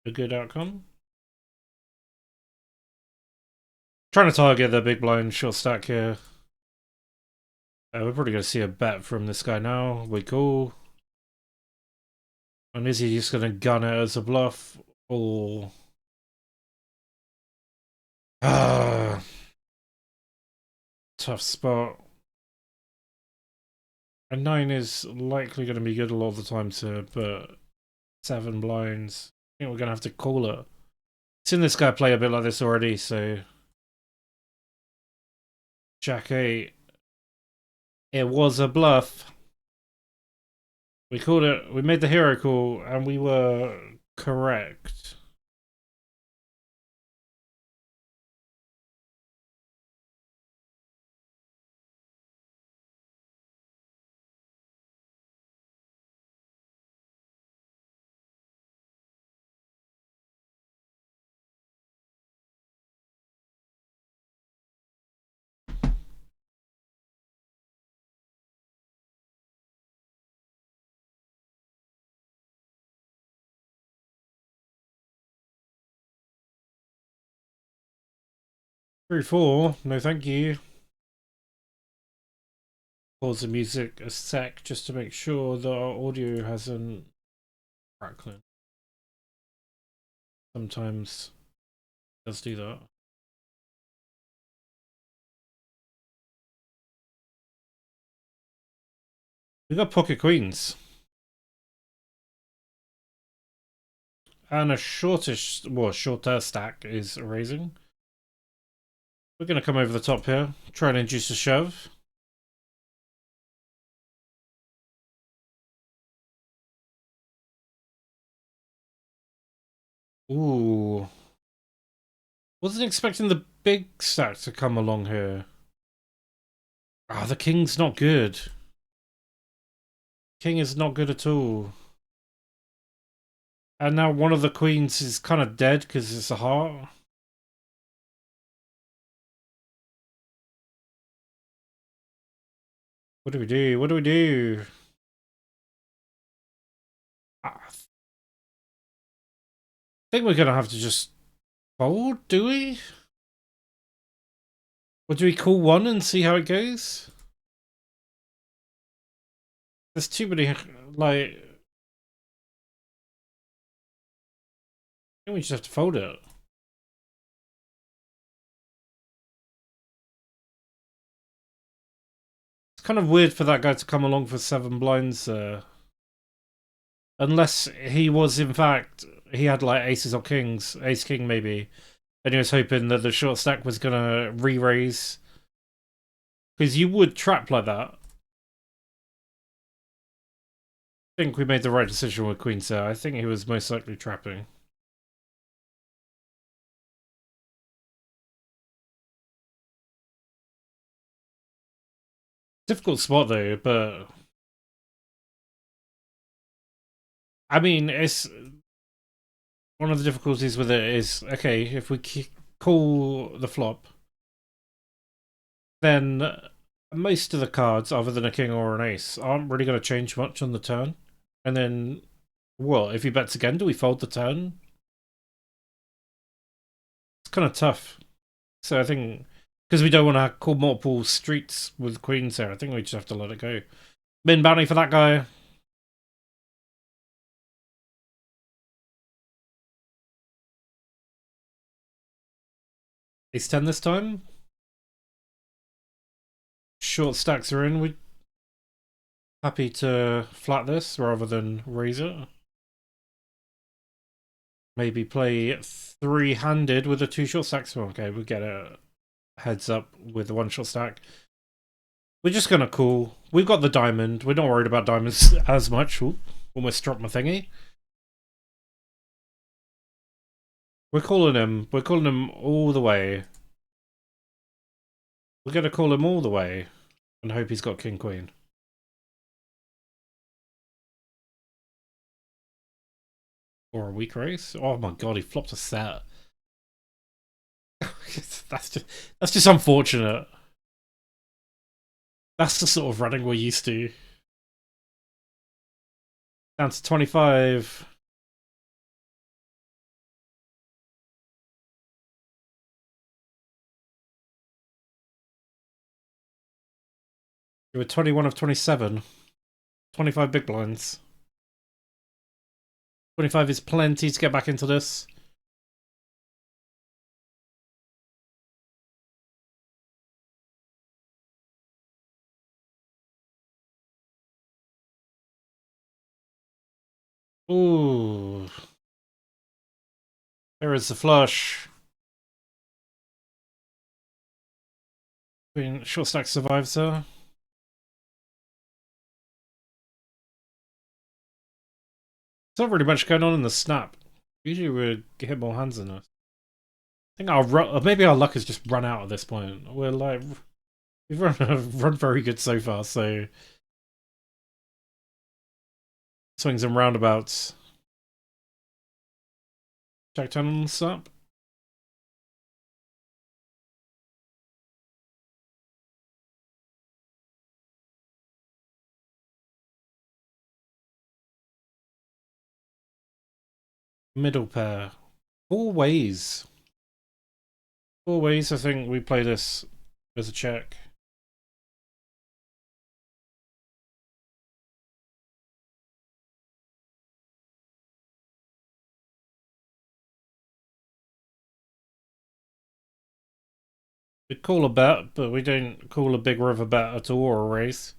a good outcome. Trying to target the big blind short stack here. We're probably going to see a bet from this guy now. We cool. And is he just going to gun it as a bluff? Or... tough spot. A 9 is likely going to be good a lot of the time, sir, but 7 blinds. I think we're going to have to call it. Seen this guy play a bit like this already, so... Jack 8. It was a bluff. We called it, we made the hero call, and we were correct. Three, four. No, thank you. Pause the music a sec just to make sure that our audio hasn't crackling. Sometimes it does do that. We got pocket queens. And a shortish, well, shorter stack is raising. We're going to come over the top here, try and induce a shove. Ooh. Wasn't expecting the big stack to come along here. Ah, the king's not good. King is not good at all. And now one of the queens is kind of dead because it's a heart. What do we do? What do we do? I think we're going to have to just fold, do we? Or do we call one and see how it goes? There's too many, like... I think we just have to fold it. It's kind of weird for that guy to come along for 7 blinds. Unless he was, in fact, he had like aces or kings, ace king maybe, and he was hoping that the short stack was gonna re-raise. Because you would trap like that. I think we made the right decision with queen there. I think he was most likely trapping. Difficult spot though, but I mean, it's one of the difficulties with it is okay if we call the flop, then most of the cards, other than a king or an ace, aren't really going to change much on the turn. And then, well, if he bets again, do we fold the turn? It's kind of tough. So I think because we don't want to call multiple streets with queens here, I think we just have to let it go. Min bounty for that guy. Ace 10 this time. Short stacks are in. We're happy to flat this rather than raise it. Maybe play three-handed with a two short stacks. Okay, we get a heads up with the one short stack. We're just gonna call. We've got the diamond. We're not worried about diamonds as much. Ooh, almost dropped my thingy. We're calling him. We're calling him all the way. We're gonna call him all the way and hope he's got king queen. Or a weak race. Oh my god, he flopped a set. that's just unfortunate. That's the sort of running we're used to. Down to 25. You were 21 of 27. 25 big blinds. 25 is plenty to get back into this. Ooh. There is the flush. Queen short stack survives her. There's not really much going on in the snap. Usually we'd hit more hands than us. I think maybe our luck has just run out at this point. We're like, we've run very good so far, so swings and roundabouts. Jack 10 on the snap. Middle pair. Always. Always, I think we play this as a check. We call a bet, but we don't call a big river bet at all or a race.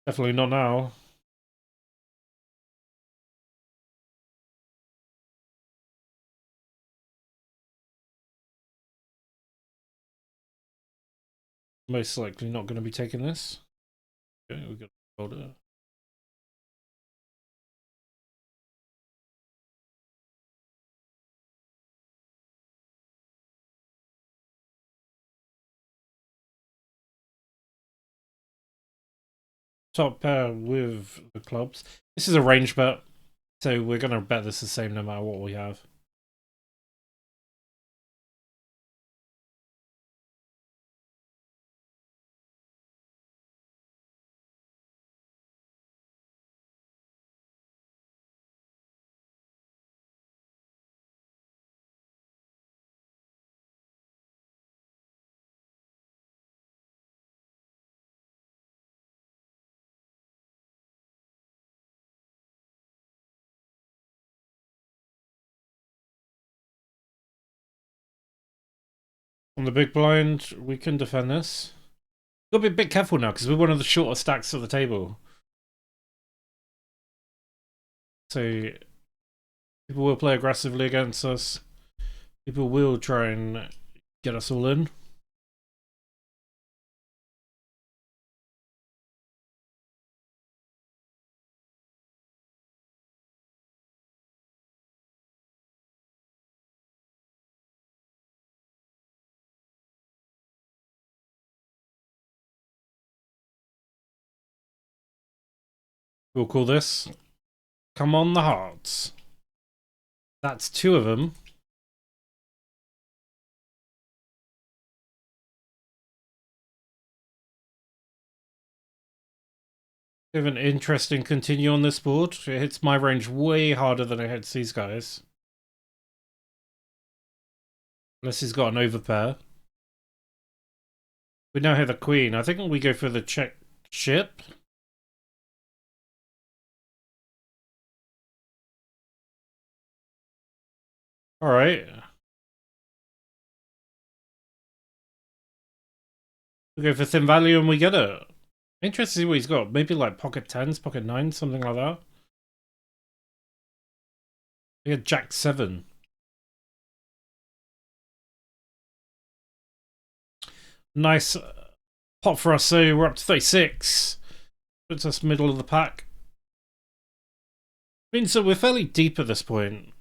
Definitely not now. Most likely not going to be taking this. Okay, we got to hold it. Top pair with the clubs. This is a range bet, so we're going to bet this the same no matter what we have. On the big blind, we can defend this. We've got to be a bit careful now because we're one of the shorter stacks of the table. So people will play aggressively against us. People will try and get us all in. We'll call this. Come on the hearts. That's two of them. We have an interesting continue on this board. It hits my range way harder than it hits these guys. Unless he's got an overpair. We now hit the queen. I think we go for the check ship. Alright. We go for thin value and we get it. Interesting to see what he's got. Maybe like pocket 10s, pocket 9s, something like that. We had Jack 7. Nice pot for us, so we're up to 36. Puts us middle of the pack. Means that we're fairly deep at this point.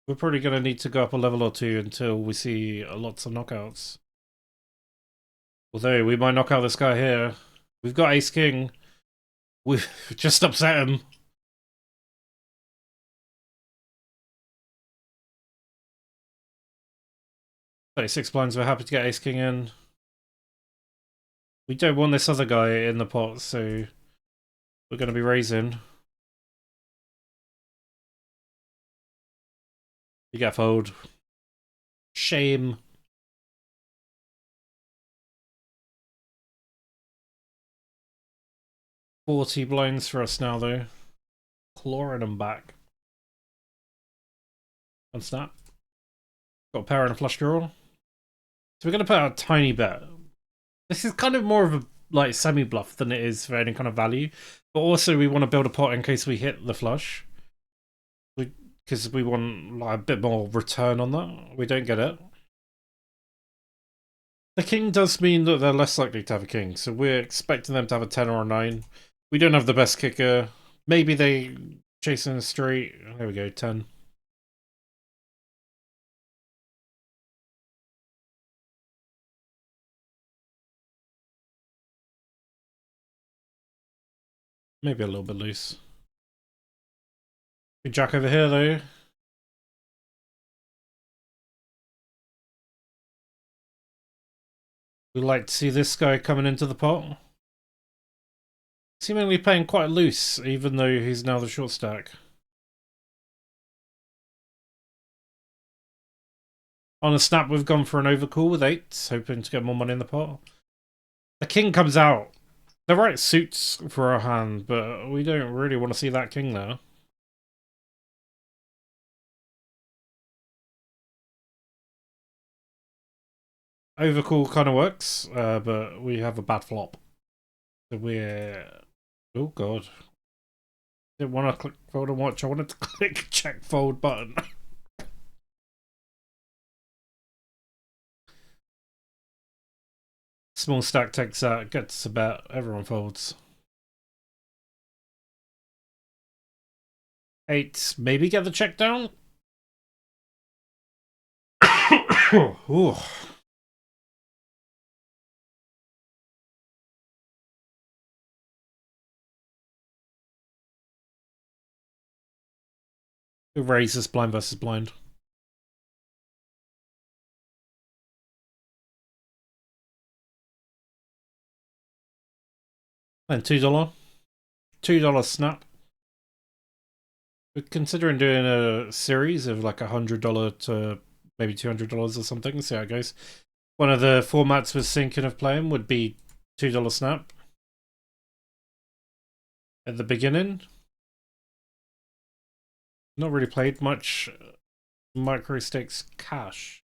We're probably going to need to go up a level or two until we see lots of knockouts. Although we might knock out this guy here. We've got Ace King. We've just upset him. Six blinds, we're happy to get Ace King in. We don't want this other guy in the pot, so we're going to be raising. You get fold. Shame. $40 blinds for us now, though. Clawing them back. Unsnap. Got a pair and a flush draw. So we're going to put out a tiny bet. This is kind of more of a like semi-bluff than it is for any kind of value. But also we want to build a pot in case we hit the flush. Because we want like a bit more return on that. We don't get it. The king does mean that they're less likely to have a king. So we're expecting them to have a 10 or a 9. We don't have the best kicker. Maybe they chasing a straight. There we go, 10. Maybe a little bit loose. Big jack over here, though. We like to see this guy coming into the pot. Seemingly playing quite loose, even though he's now the short stack. On a snap, we've gone for an overcall with 8s, hoping to get more money in the pot. The king comes out. The right suits for our hand, but we don't really want to see that king there. Overcall kind of works, but we have a bad flop. So we're... Oh god. Didn't want to click fold and watch, I wanted to click check fold button. Small stack takes out, gets a bet, everyone folds. 8, maybe get the check down? Ooh. Raises blind versus blind. And $2 snap. We're considering doing a series of like $100 to maybe $200 or something. See how it goes. One of the formats we're thinking of playing would be $2 snap at the beginning. Not really played much micro stakes cash.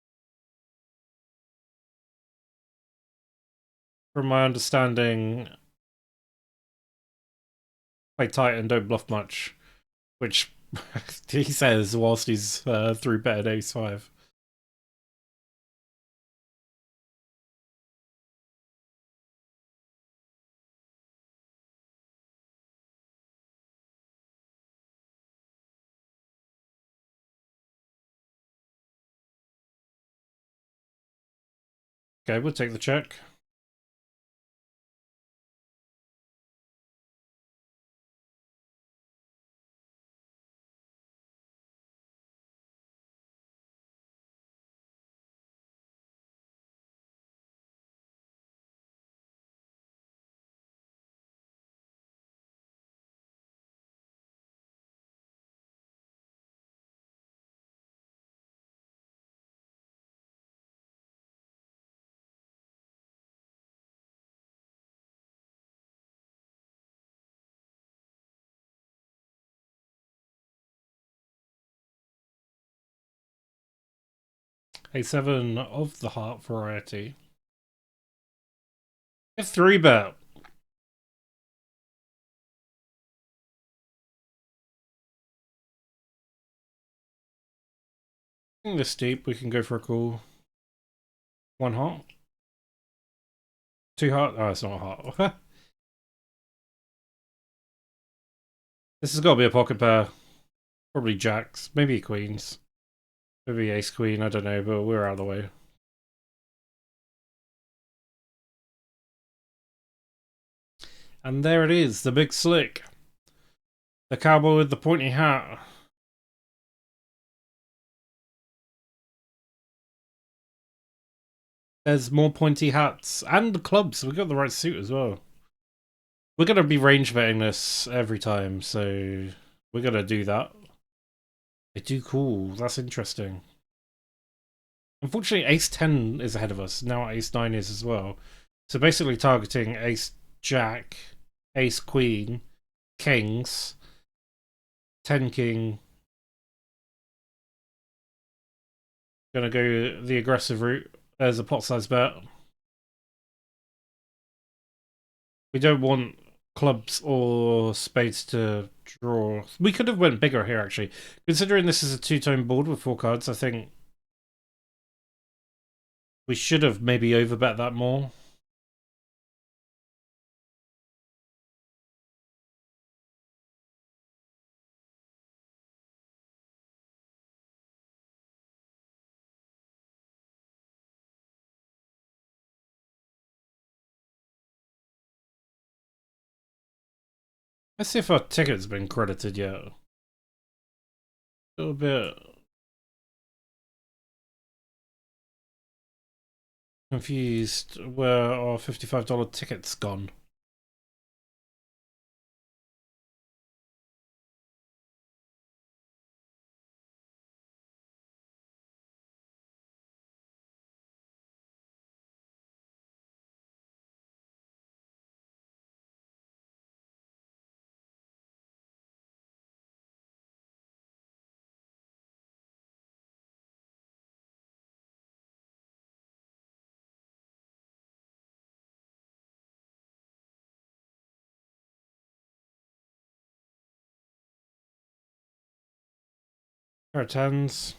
From my understanding, play tight and don't bluff much, which he says whilst he's through bet at ace 5. Okay, we'll take the check. A7 of the heart variety. A 3-bet. This deep, we can go for a call. 1 heart. 2 heart. Oh, it's not a heart. This has got to be a pocket pair. Probably jacks. Maybe queens. Maybe ace queen. I don't know, but we're out of the way. And there it is, the big slick. The cowboy with the pointy hat. There's more pointy hats and clubs. We got the right suit as well. We're gonna be range betting this every time, so we're gonna do that. They do cool. That's interesting. Unfortunately, ace 10 is ahead of us. Now ace 9 is as well. So basically targeting ace jack, ace queen, kings, 10 king. Gonna go the aggressive route. There's a pot size bet. We don't want clubs or spades to draw. We could have went bigger here, actually. Considering this is a two-tone board with 4 cards, I think we should have maybe overbet that more. Let's see if our ticket's been credited yet. A little bit confused where our $55 ticket's gone. Pair of tens.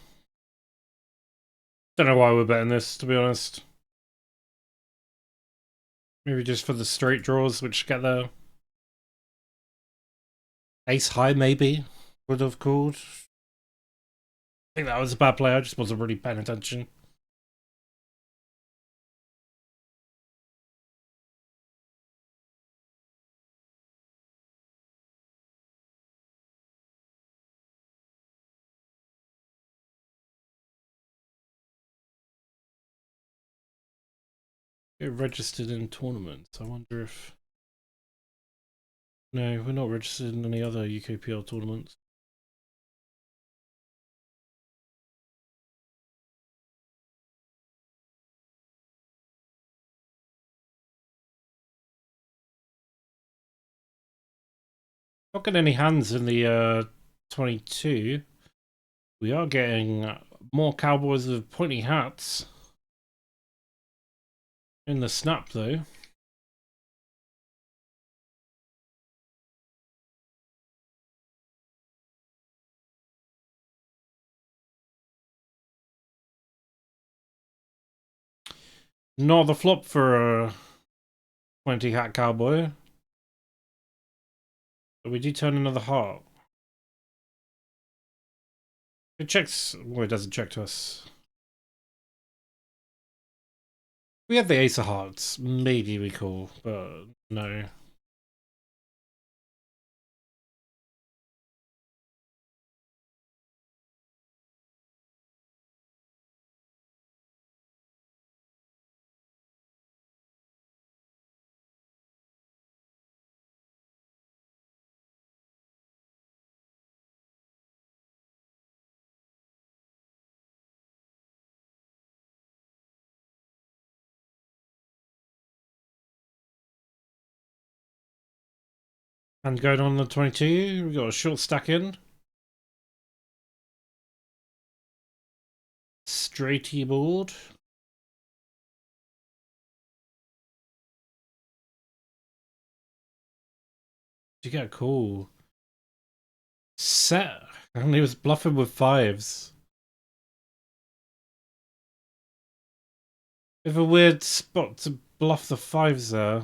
Don't know why we're betting this, to be honest. Maybe just for the straight draws, which get there. Ace high, maybe, would have called. I think that was a bad play. I just wasn't really paying attention. Get registered in tournaments. I wonder if... No, we're not registered in any other UKPL tournaments. Not getting any hands in the 22. We are getting more cowboys with pointy hats. In the snap, though. Not the flop for a pointy hat cowboy. But we do turn another heart. It checks... Well, it doesn't check to us. We have the ace of hearts. Maybe we call, but no. And going on the 22, we got a short stack in. straighty board. You get a call. Set. And he was bluffing with fives. If a weird spot to bluff the fives there.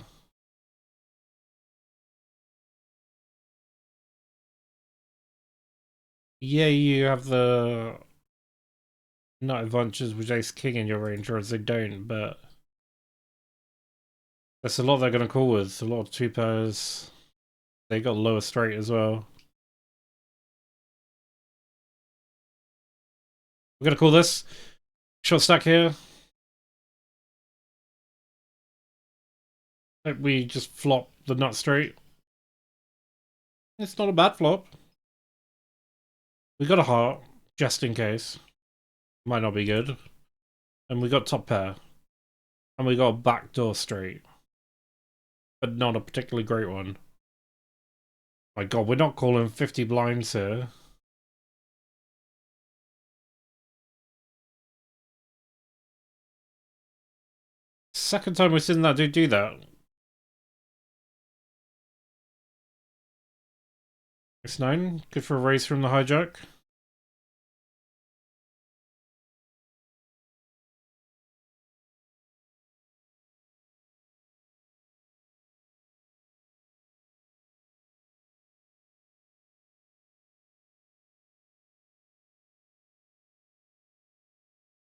Yeah, you have the nut advantages with ace king in your range, whereas they don't, but that's a lot they're gonna call with. A lot of two pairs. They got lower straight as well. We're gonna call this. Short stack here. Hope we just flop the nut straight. It's not a bad flop. We got a heart, just in case. Might not be good. And we got top pair. And we got a backdoor straight. But not a particularly great one. My god, we're not calling 50 blinds here. Second time we've seen that dude do that. It's 9. Good for a raise from the hijack.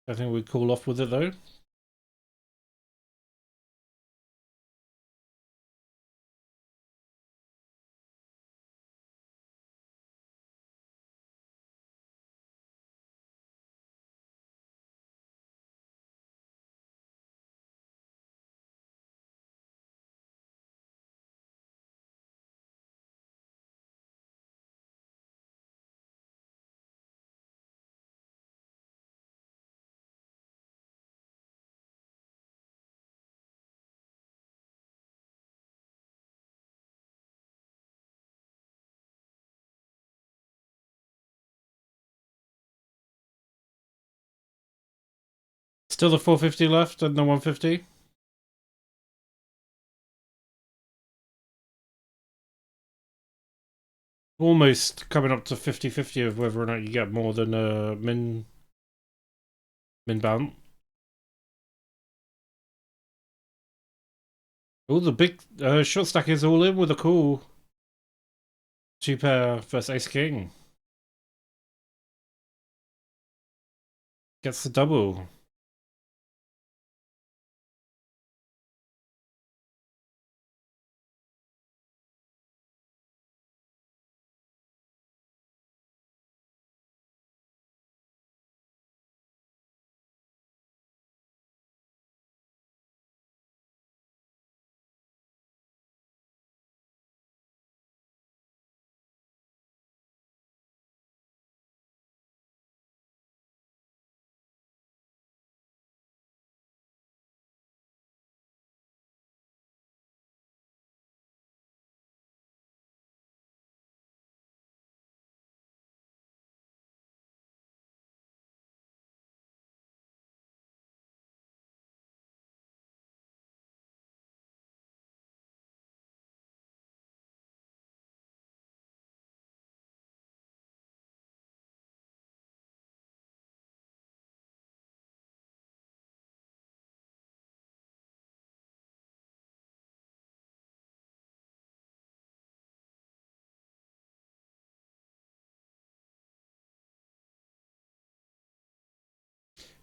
I think we call off with it though. Still the 450 left and the 150. Almost coming up to 50-50 of whether or not you get more than a min bounce. Oh, the big short stack is all in with a call. Two pair versus ace king. Gets the double.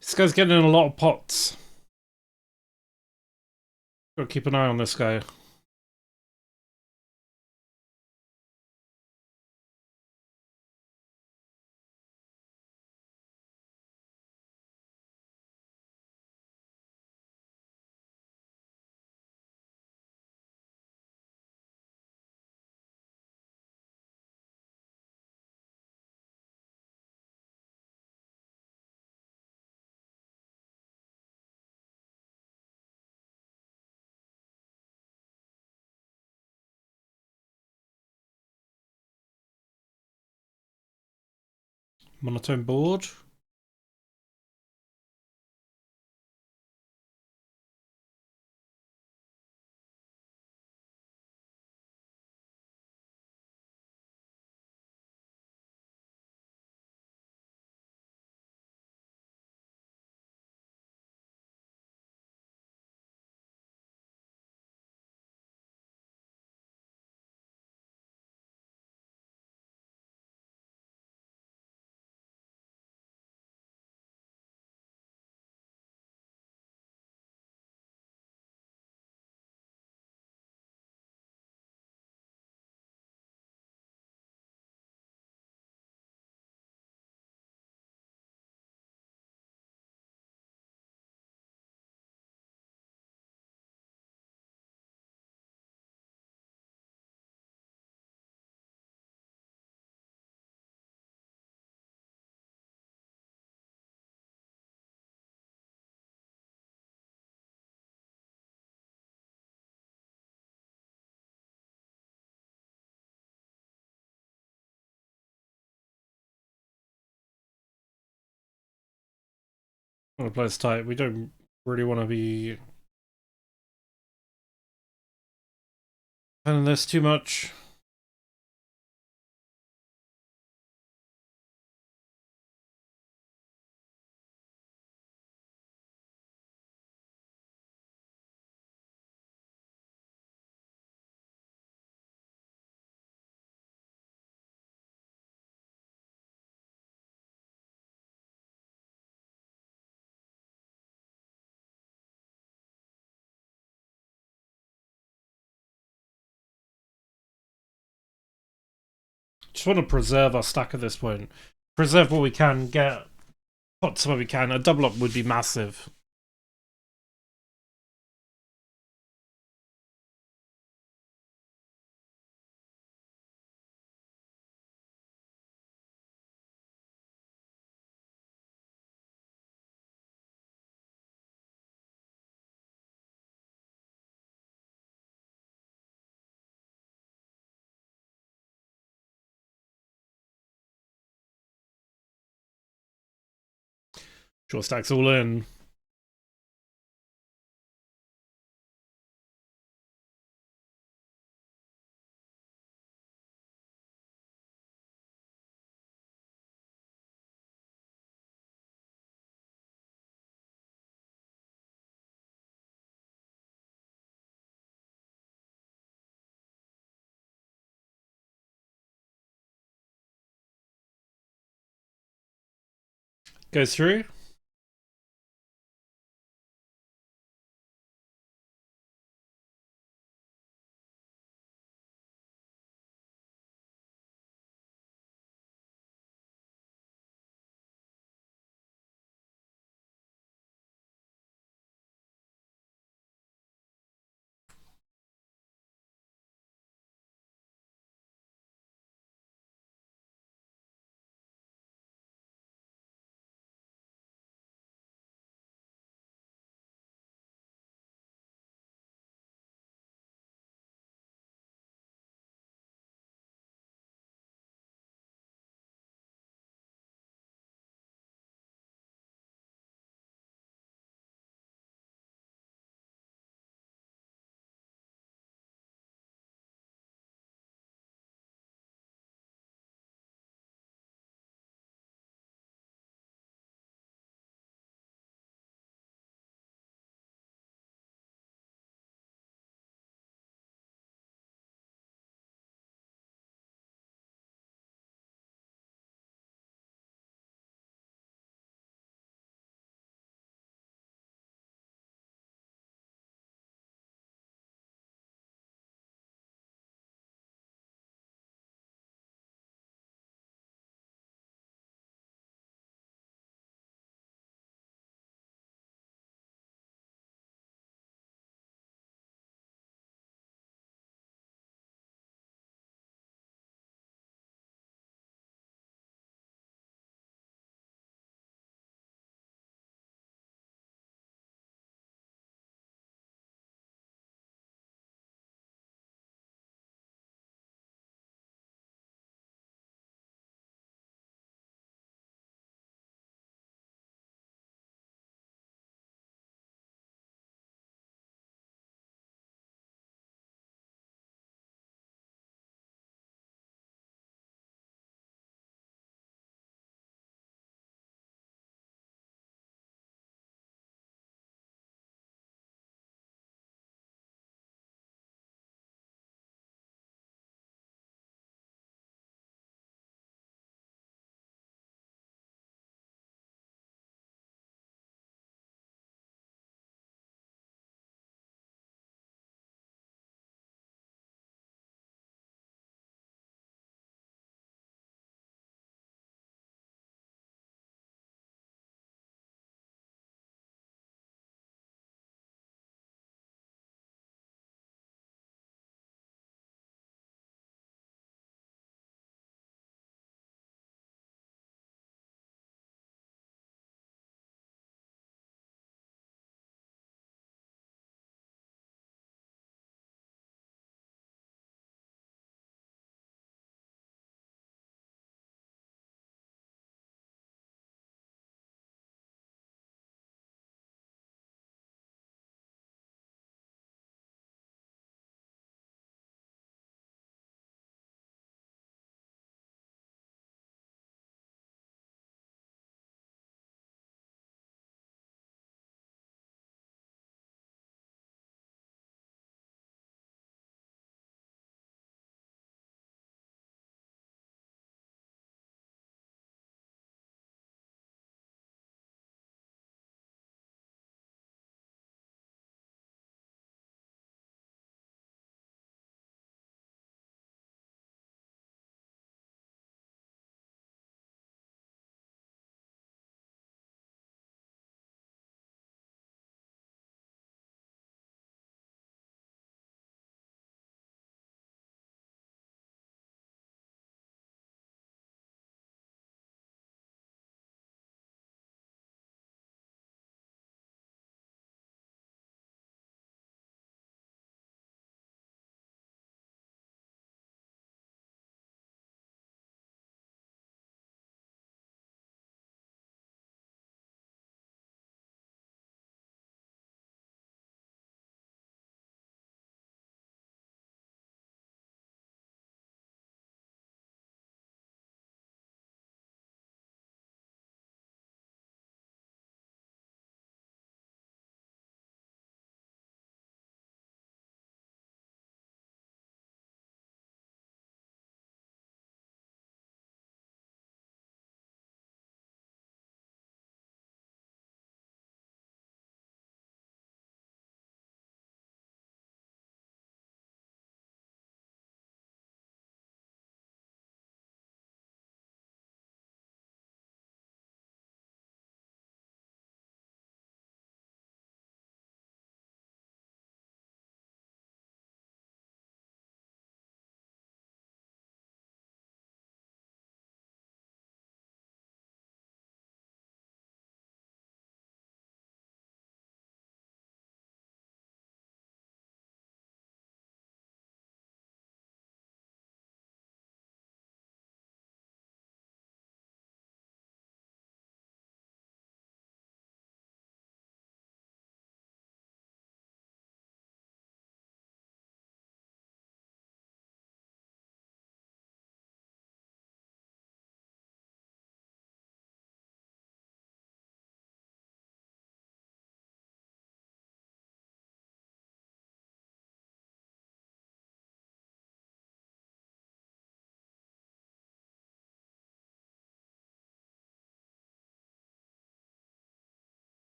This guy's getting in a lot of pots. Gotta keep an eye on this guy. Monotone board. want to play this tight. We don't really want to be spending this too much. Just want to preserve our stack at this point. Preserve what we can, get pots where we can. A double up would be massive. Short stacks all in. Goes through.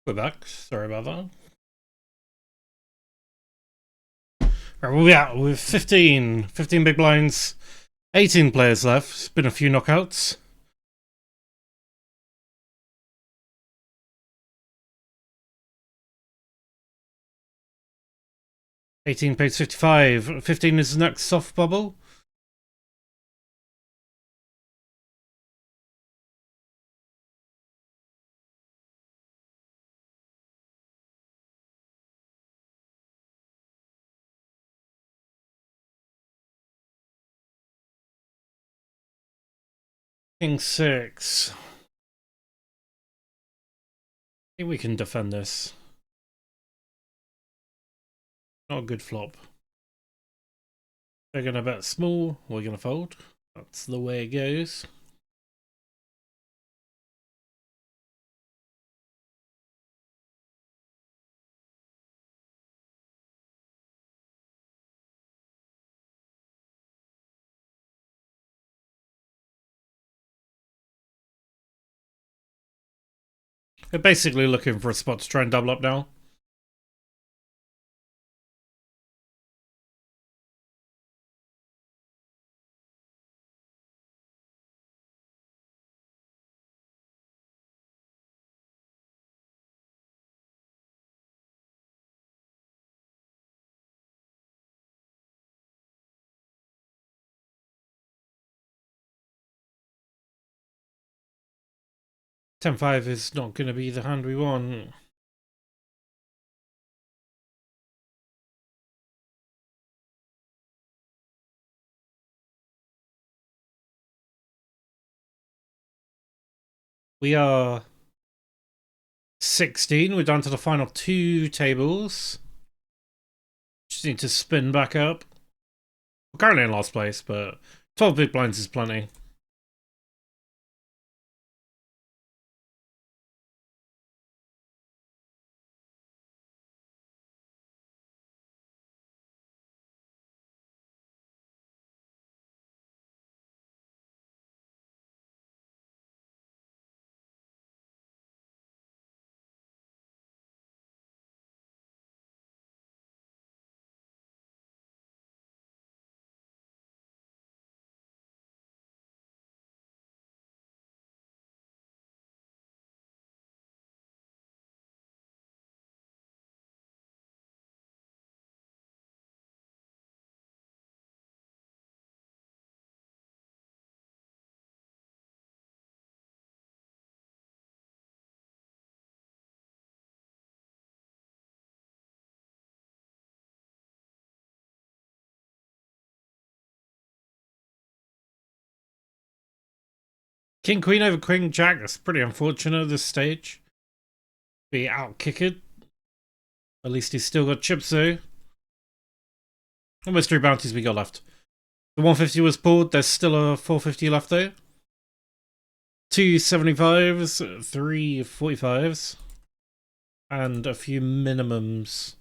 We're back. Sorry about that. Right, we'll be out with 15 big blinds, 18 players left. It's been a few knockouts. $18 pays 55. 15 is the next soft bubble. King 6. I think we can defend this. Not a good flop. They're going to bet small. We're going to fold. That's the way it goes. We're basically looking for a spot to try and double up now. $10-5 is not going to be the hand we want. We are 16. We're down to the final 2 tables. Just need to spin back up. We're currently in last place, but 12 big blinds is plenty. King Queen over Queen Jack. That's pretty unfortunate at this stage. Be out kicked. At least he's still got chips though. Almost 3 bounties we got left. The 150 was pulled. There's still a 450 left though. 2 75s, 3 45s, and a few minimums.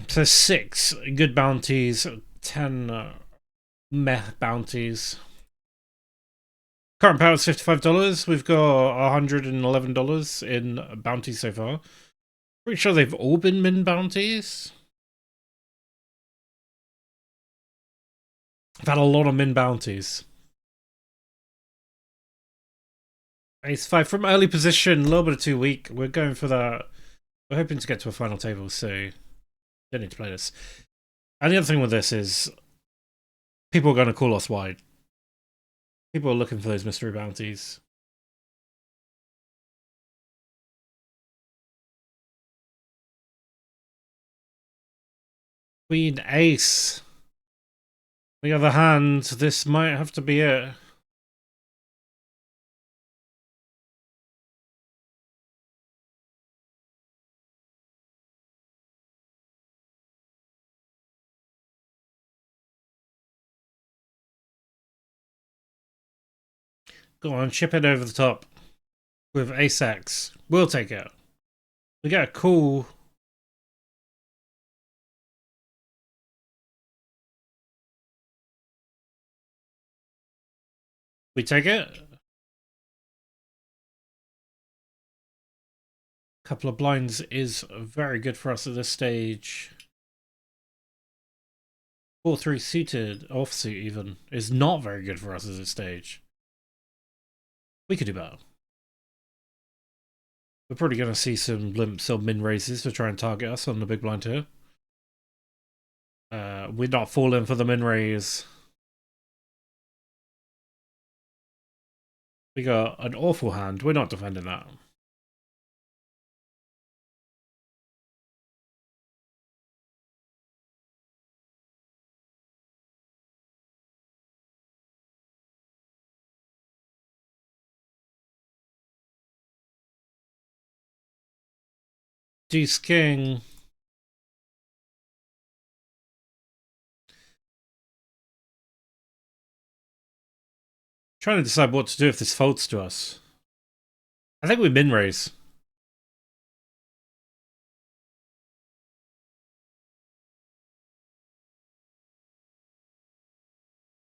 So 6 good bounties, 10 meh bounties. Current power is $55. We've got $111 in bounties so far. Pretty sure they've all been min bounties. I've had a lot of min bounties. Ace 5 from early position, a little bit of too weak. We're going for that. We're hoping to get to a final table, so don't need to play this. And the other thing with this is people are going to call us wide. People are looking for those mystery bounties. Queen Ace. On the other hand, this might have to be it. Go on, chip it over the top with Ace X. We'll take it. We get a cool. We take it. Couple of blinds is very good for us at this stage. 4-3 suited, offsuit even, is not very good for us at this stage. We could do better. We're probably going to see some limps or min raises to try and target us on the big blind here. We're not falling for the min raise. We got an awful hand. We're not defending that. Deuce king. Trying to decide what to do if this folds to us. I think we min raise.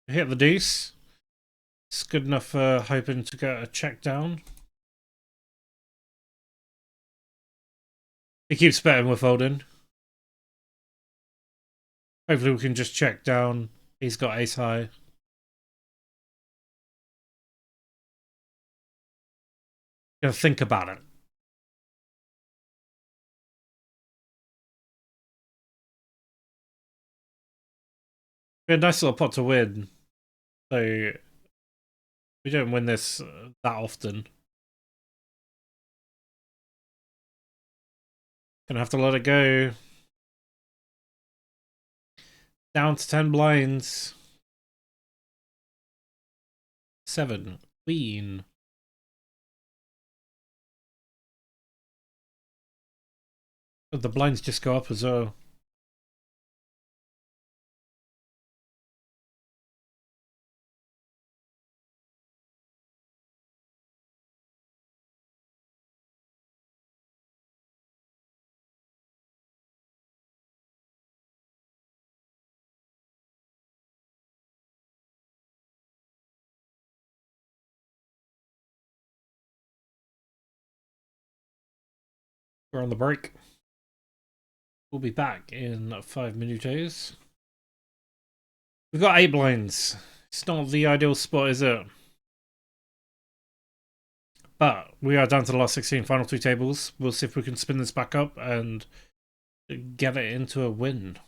Hit the deuce. It's good enough for hoping to get a check down. He keeps betting we're folding. Hopefully we can just check down. He's got ace high. Gonna think about it. Be a nice little pot to win. So we don't win this that often. Gonna have to let it go. Down to 10 blinds. 7. Queen. Oh, the blinds just go up as well. We're on the break. We'll be back in 5 minutes. We've got 8 blinds. It's not the ideal spot, is it? But we are down to the last 16 final 2 tables. We'll see if we can spin this back up and get it into a win.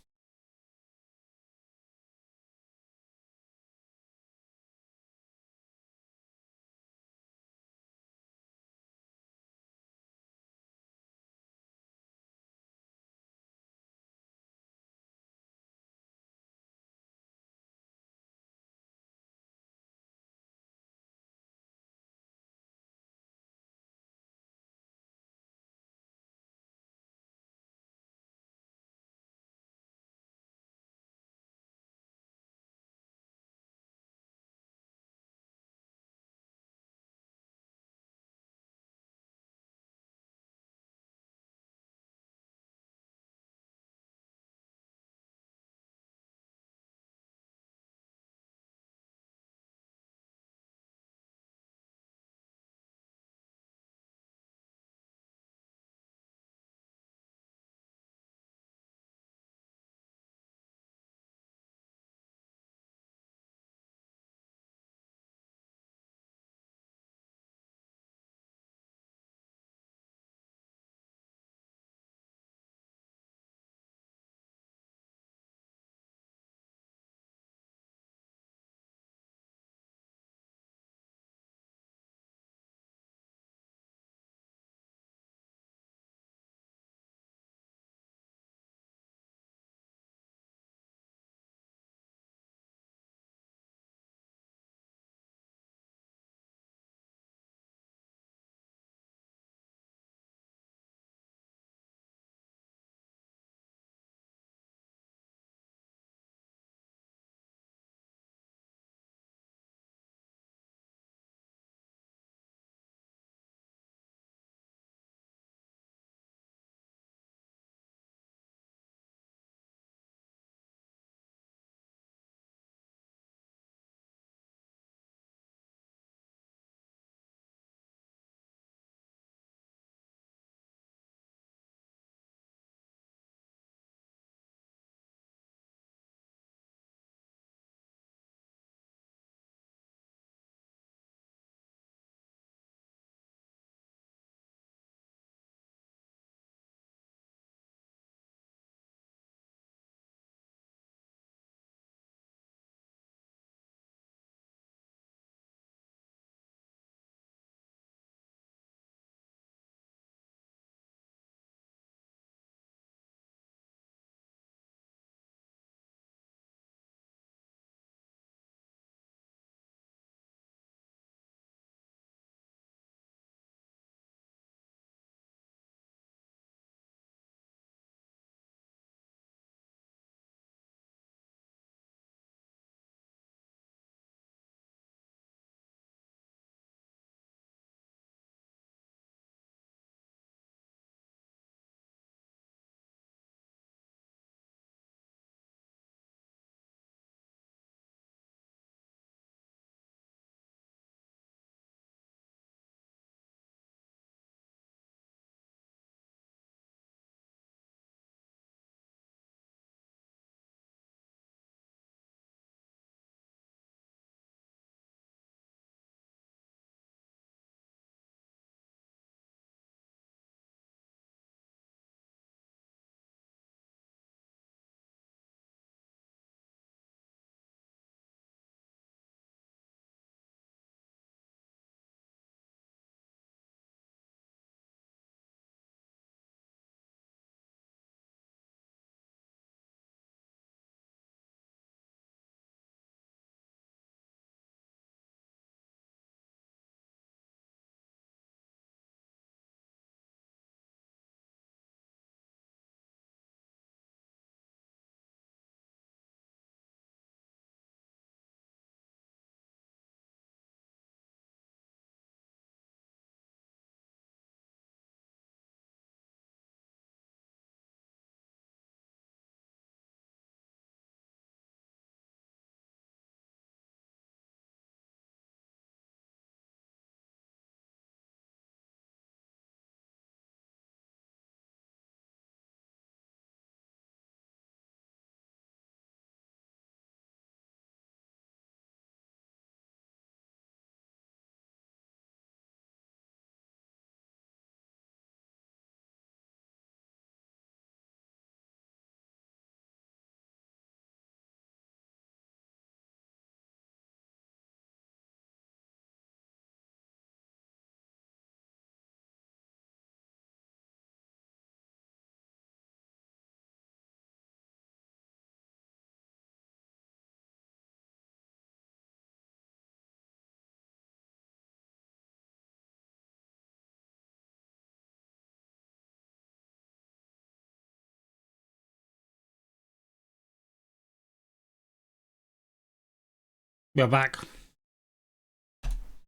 We are back.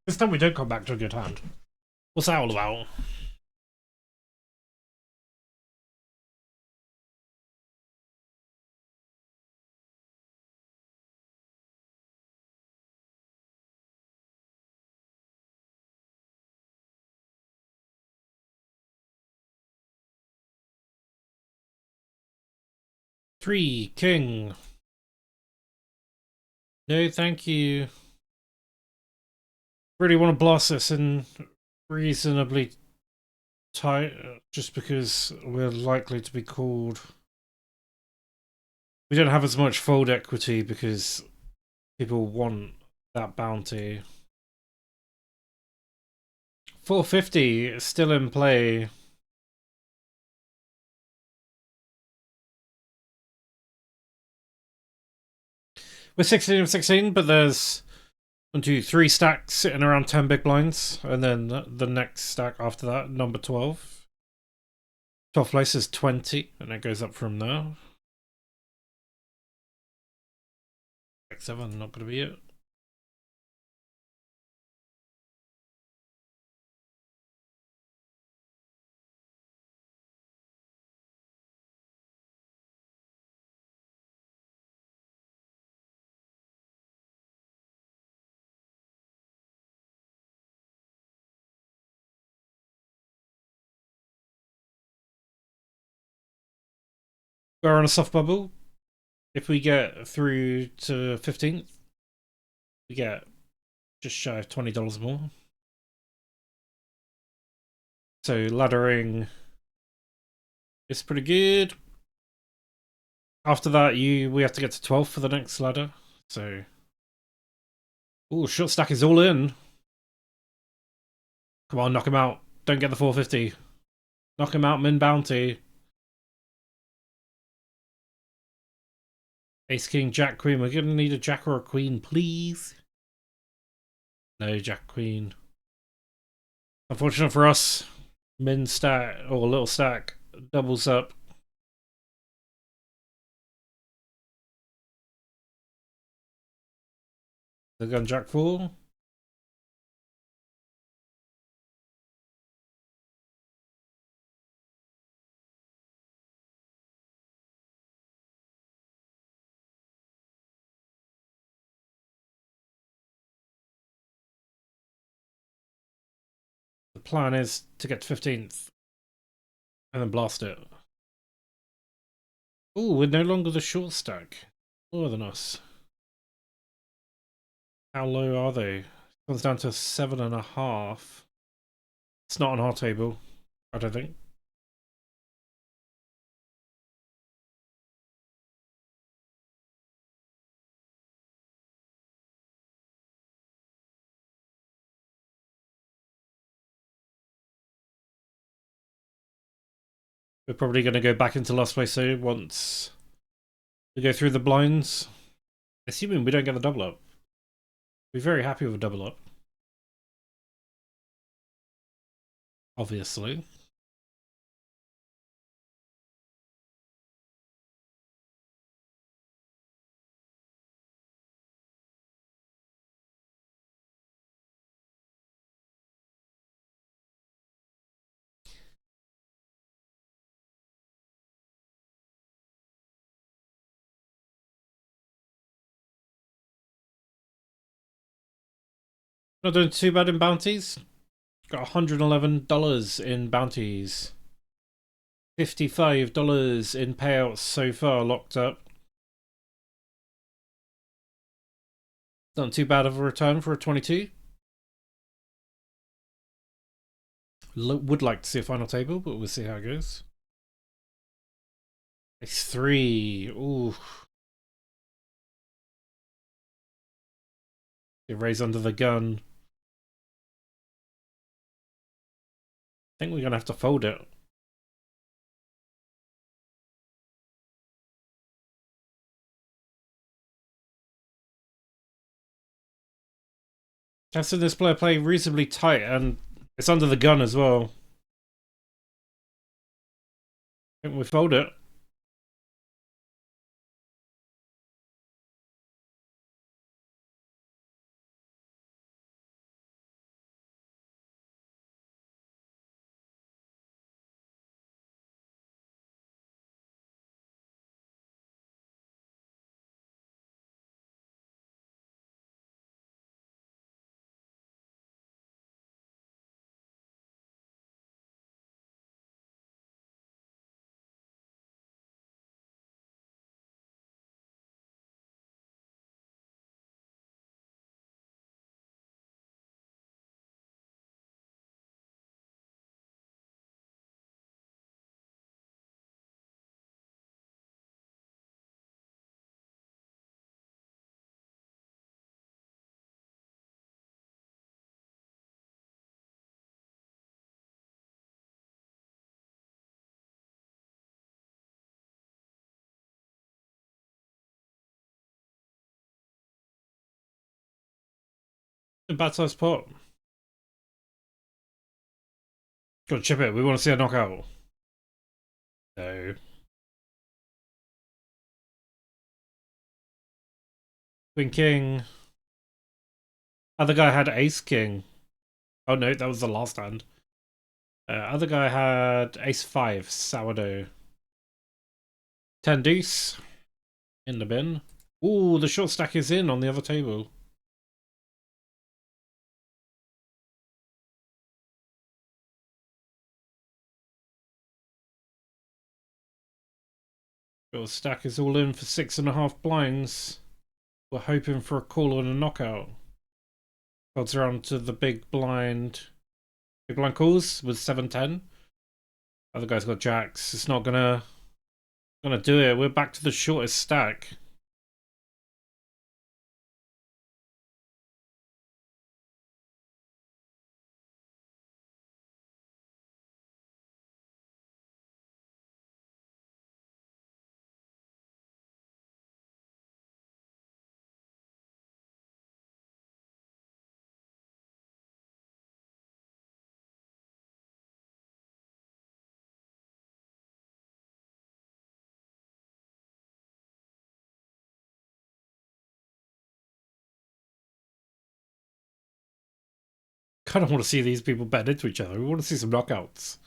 This time we don't come back to a good hand. What's that all about? Three, king. No, thank you. Really want to blast this in reasonably tight, just because we're likely to be called. We don't have as much fold equity because people want that bounty. 450 is still in play. We're 16 of 16, but there's 1, 2, 3 stacks sitting around 10 big blinds, and then the next stack after that, number 12. 12th place is 20, and it goes up from there. 7, not going to be it. We're on a soft bubble. If we get through to 15th, we get just shy of $20 more. So laddering is pretty good. After that, we have to get to 12 for the next ladder. So, ooh, short stack is all in. Come on, knock him out. Don't get the 450. Knock him out, min bounty. Ace, king, jack, queen. We're going to need a jack or a queen, please. No, jack, queen. Unfortunate for us, min stack, or little stack, doubles up. The gun, jack, 4. The plan is to get to 15th and then blast it. Ooh, we're no longer the short stack. Lower than us. How low are they? Comes down to 7.5. It's not on our table, I don't think. We're probably going to go back into last place soon once we go through the blinds. Assuming we don't get the double up. We're very happy with a double up. Obviously. Not doing too bad in bounties. Got $111 in bounties. $55 in payouts so far locked up. Not too bad of a return for a 22. Would like to see a final table, but we'll see how it goes. Ace 3. Ooh. It raised under the gun. I think we're going to have to fold it. I've seen this player play reasonably tight, and it's under the gun as well. I think we fold it. A bad sized pot. Gotta chip it. We want to see a knockout. No. Queen King. Other guy had Ace King. Oh no, that was the last hand. Other guy had Ace 5, sourdough. 10 deuce. In the bin. Ooh, the short stack is in on the other table. Short stack is all in for 6.5 blinds. We're hoping for a call and a knockout. Odds around to the big blind. Big blind calls with 7-10. Other guy's got jacks. It's not gonna do it. We're back to the shortest stack. Kind of want to see these people bet into each other. We want to see some knockouts.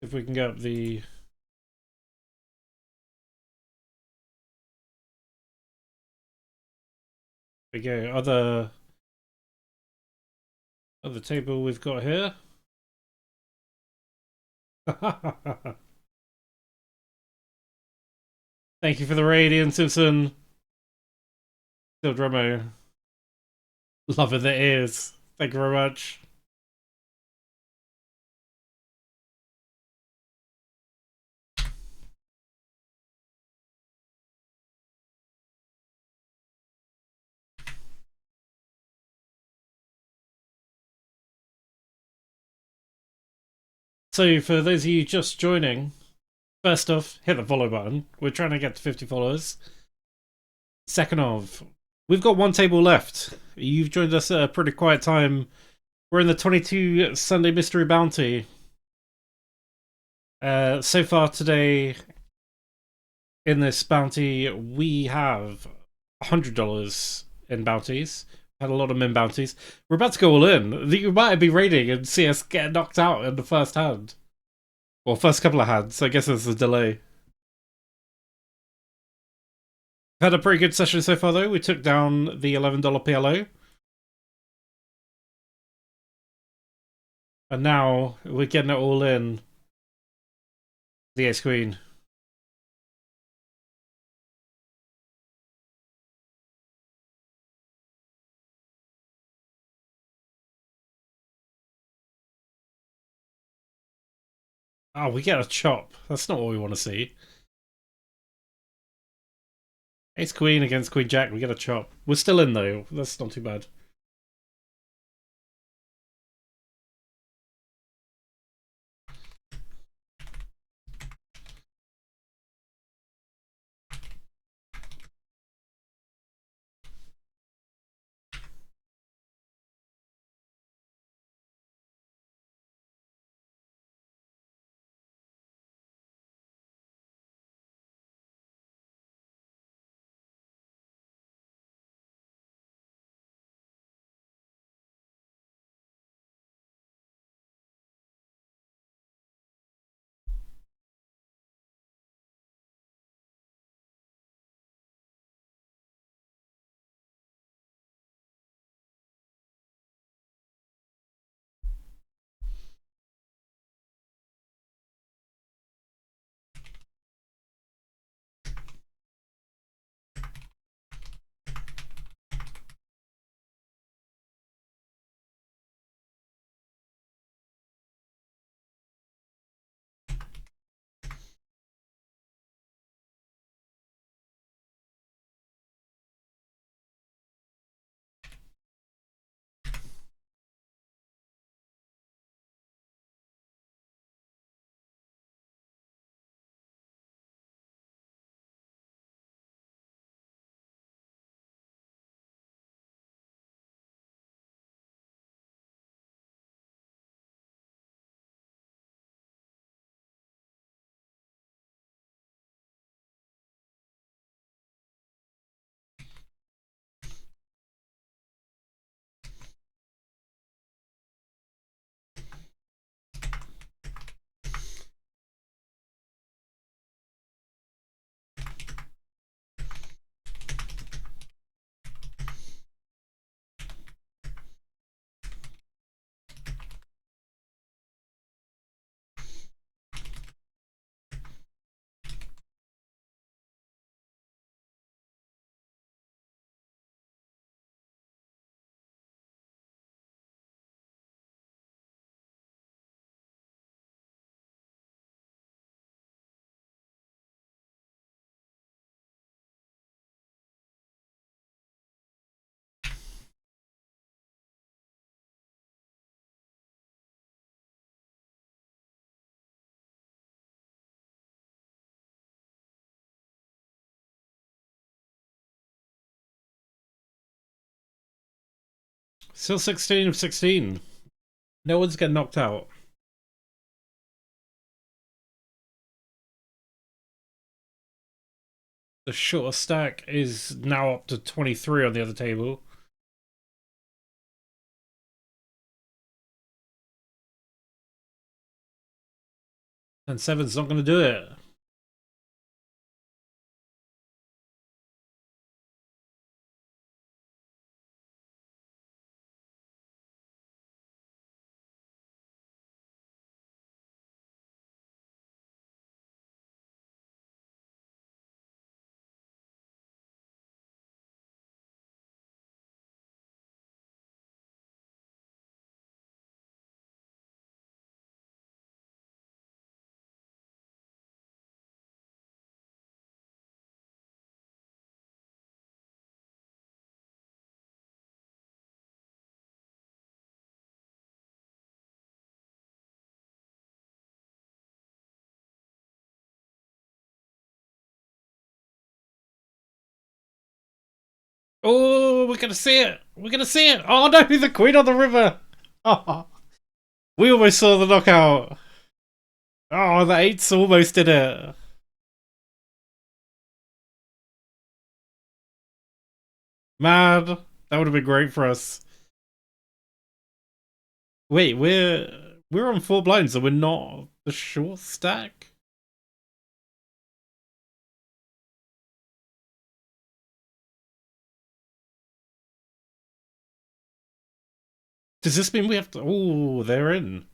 If we can get up the... There we go. Other table we've got here. Thank you for the raid, Ian Simpson. Still Drummo. Love it, the ears. Thank you very much. So, for those of you just joining, first off, hit the follow button. We're trying to get to 50 followers. Second off, we've got one table left. You've joined us at a pretty quiet time. We're in the 22 Sunday Mystery Bounty. So far today, in this bounty, we have $100 in bounties. Had a lot of min bounties. We're about to go all in. You might be raiding and see us get knocked out in the first hand. Well, first couple of hands. I guess there's a delay. Had a pretty good session so far, though. We took down the $11 PLO. And now we're getting it all in. The Ace Queen. Oh, we get a chop. That's not what we want to see. Ace Queen against Queen Jack. We get a chop. We're still in, though. That's not too bad. Still 16 of 16. No one's getting knocked out. The shorter stack is now up to 23 on the other table. And 7's not going to do it. Oh, we're gonna see it. We're gonna see it. Oh no, the Queen on the river. Oh, we almost saw the knockout. Oh, the 8's almost did it. Man, that would have been great for us. Wait, we're on 4 blinds and we're not the short stack? Does this mean we have to... Oh, they're in.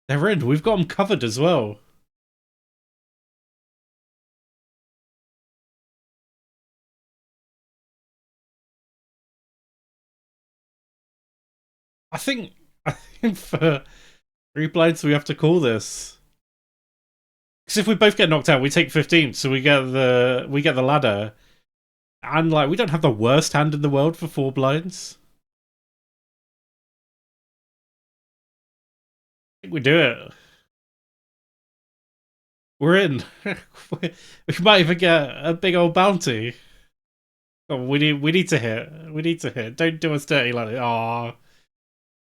They're in. We've got them covered as well. I think for 3 blinds we have to call this. Because if we both get knocked out, we take 15, so we get the ladder. And like we don't have the worst hand in the world for 4 blinds. I think we do it. We're in. We might even get a big old bounty. Oh, we need to hit. We need to hit. Don't do us dirty like that. Aw.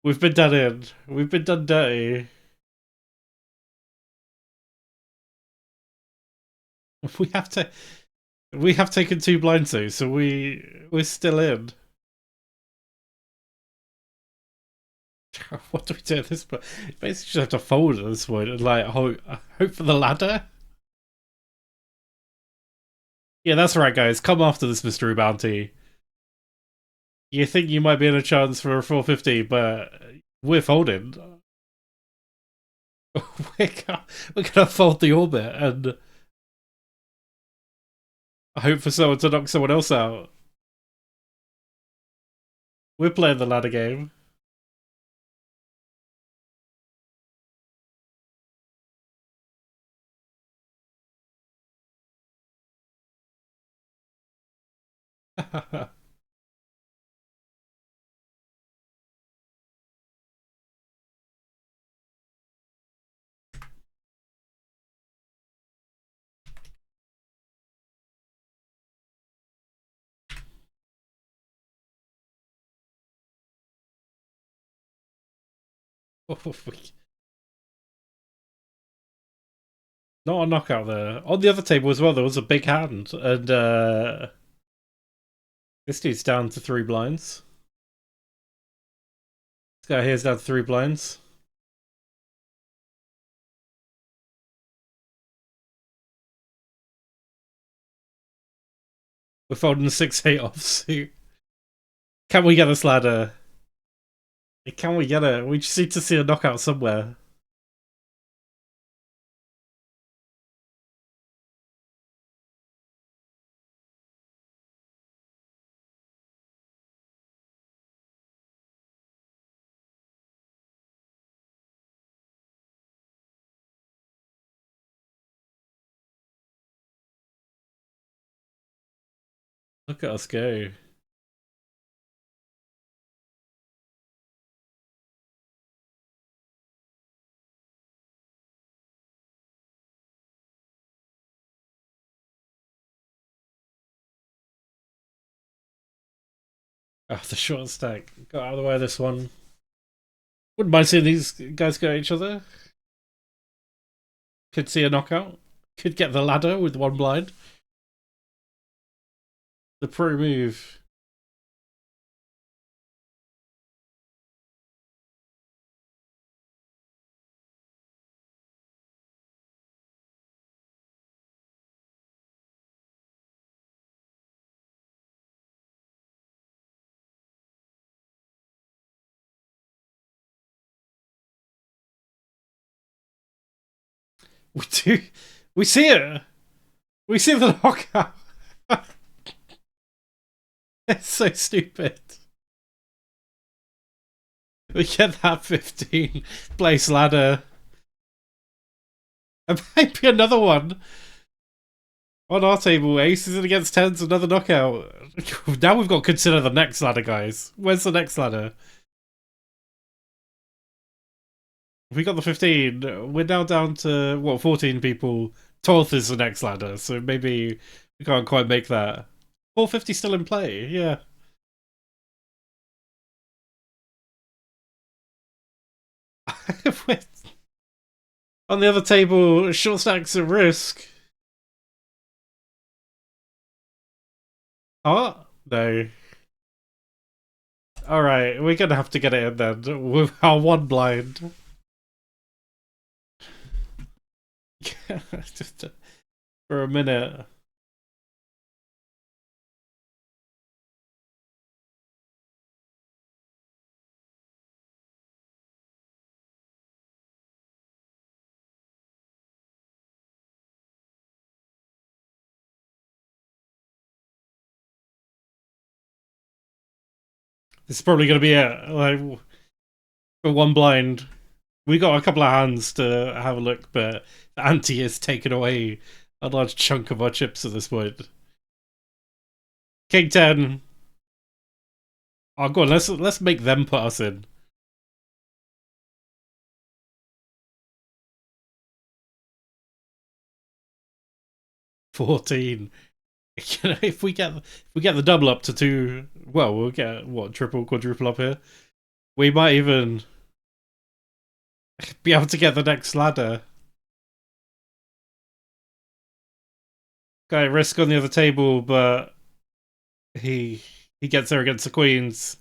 We've been done in. We've been done dirty. We have taken 2 blinds though, so we're still in. What do we do at this point? Basically just have to fold at this point and like hope for the ladder. Yeah, that's right, guys. Come after this mystery bounty. You think you might be in a chance for a 450, but we're folding. We're gonna fold the orbit and hope for someone to knock someone else out. We're playing the ladder game. Not a knockout there. On the other table as well, there was a big hand, and this dude's down to 3 blinds. This guy here's down to 3 blinds. We're folding the 6-8 offsuit. Can we get this ladder? Can we get it? We just need to see a knockout somewhere. Look at us go. Oh, the short stack. Got out of the way of this one. Wouldn't mind seeing these guys go at each other. Could see a knockout. Could get the ladder with one blind. The pro move. We do. We see it. We see the knockout. It's so stupid. We get that 15 place ladder. And maybe another one. On our table, aces against tens, another knockout. Now we've got to consider the next ladder, guys. Where's the next ladder? We got the 15. We're now down to, what, 14 people. 12th is the next ladder, so maybe we can't quite make that. 450 still in play, yeah. On the other table, short stacks at risk. Oh, no. Alright, we're gonna have to get it in then. With our one blind. Just for a minute. This is probably gonna be it. Like, for one blind. We got a couple of hands to have a look, but the ante has taken away a large chunk of our chips at this point. King 10. Oh, go on, let's make them put us in. $14. If we get the double up to 2, well, we'll get what, triple, quadruple up here. We might even be able to get the next ladder. Guy risk on the other table, but he gets there against the queens.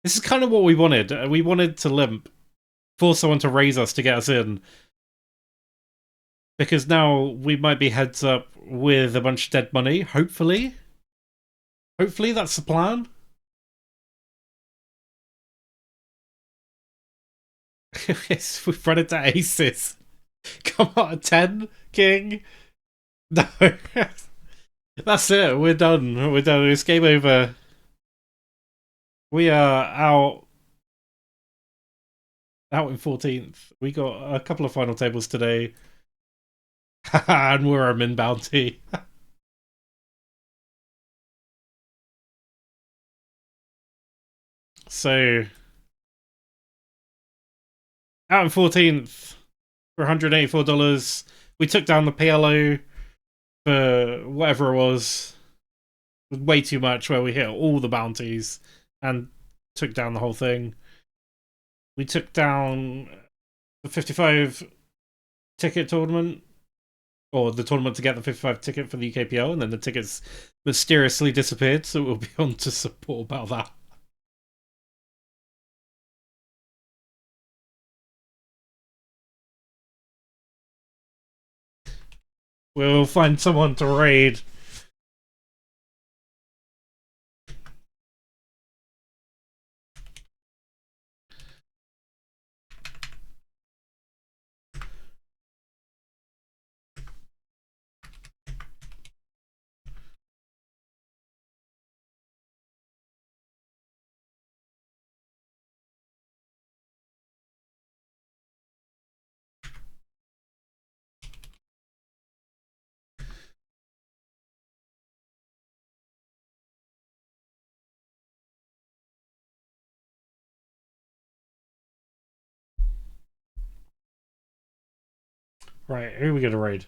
This is kind of what we wanted. We wanted to limp, force someone to raise us to get us in. Because now we might be heads up with a bunch of dead money, hopefully. Hopefully that's the plan. Yes, we've run into aces. Come on, 10, king. No. That's it, we're done. We're done. It's game over. We are out in 14th. We got a couple of final tables today. And we're a min bounty. So out in 14th for $184. We took down the PLO for whatever it was. Way too much, where we hit all the bounties and took down the whole thing. We took down the 55 ticket tournament, or the tournament to get the 55 ticket for the UKPL, and then the tickets mysteriously disappeared, so we'll be on to support about that. We'll find someone to raid. Right, who are we going to raid?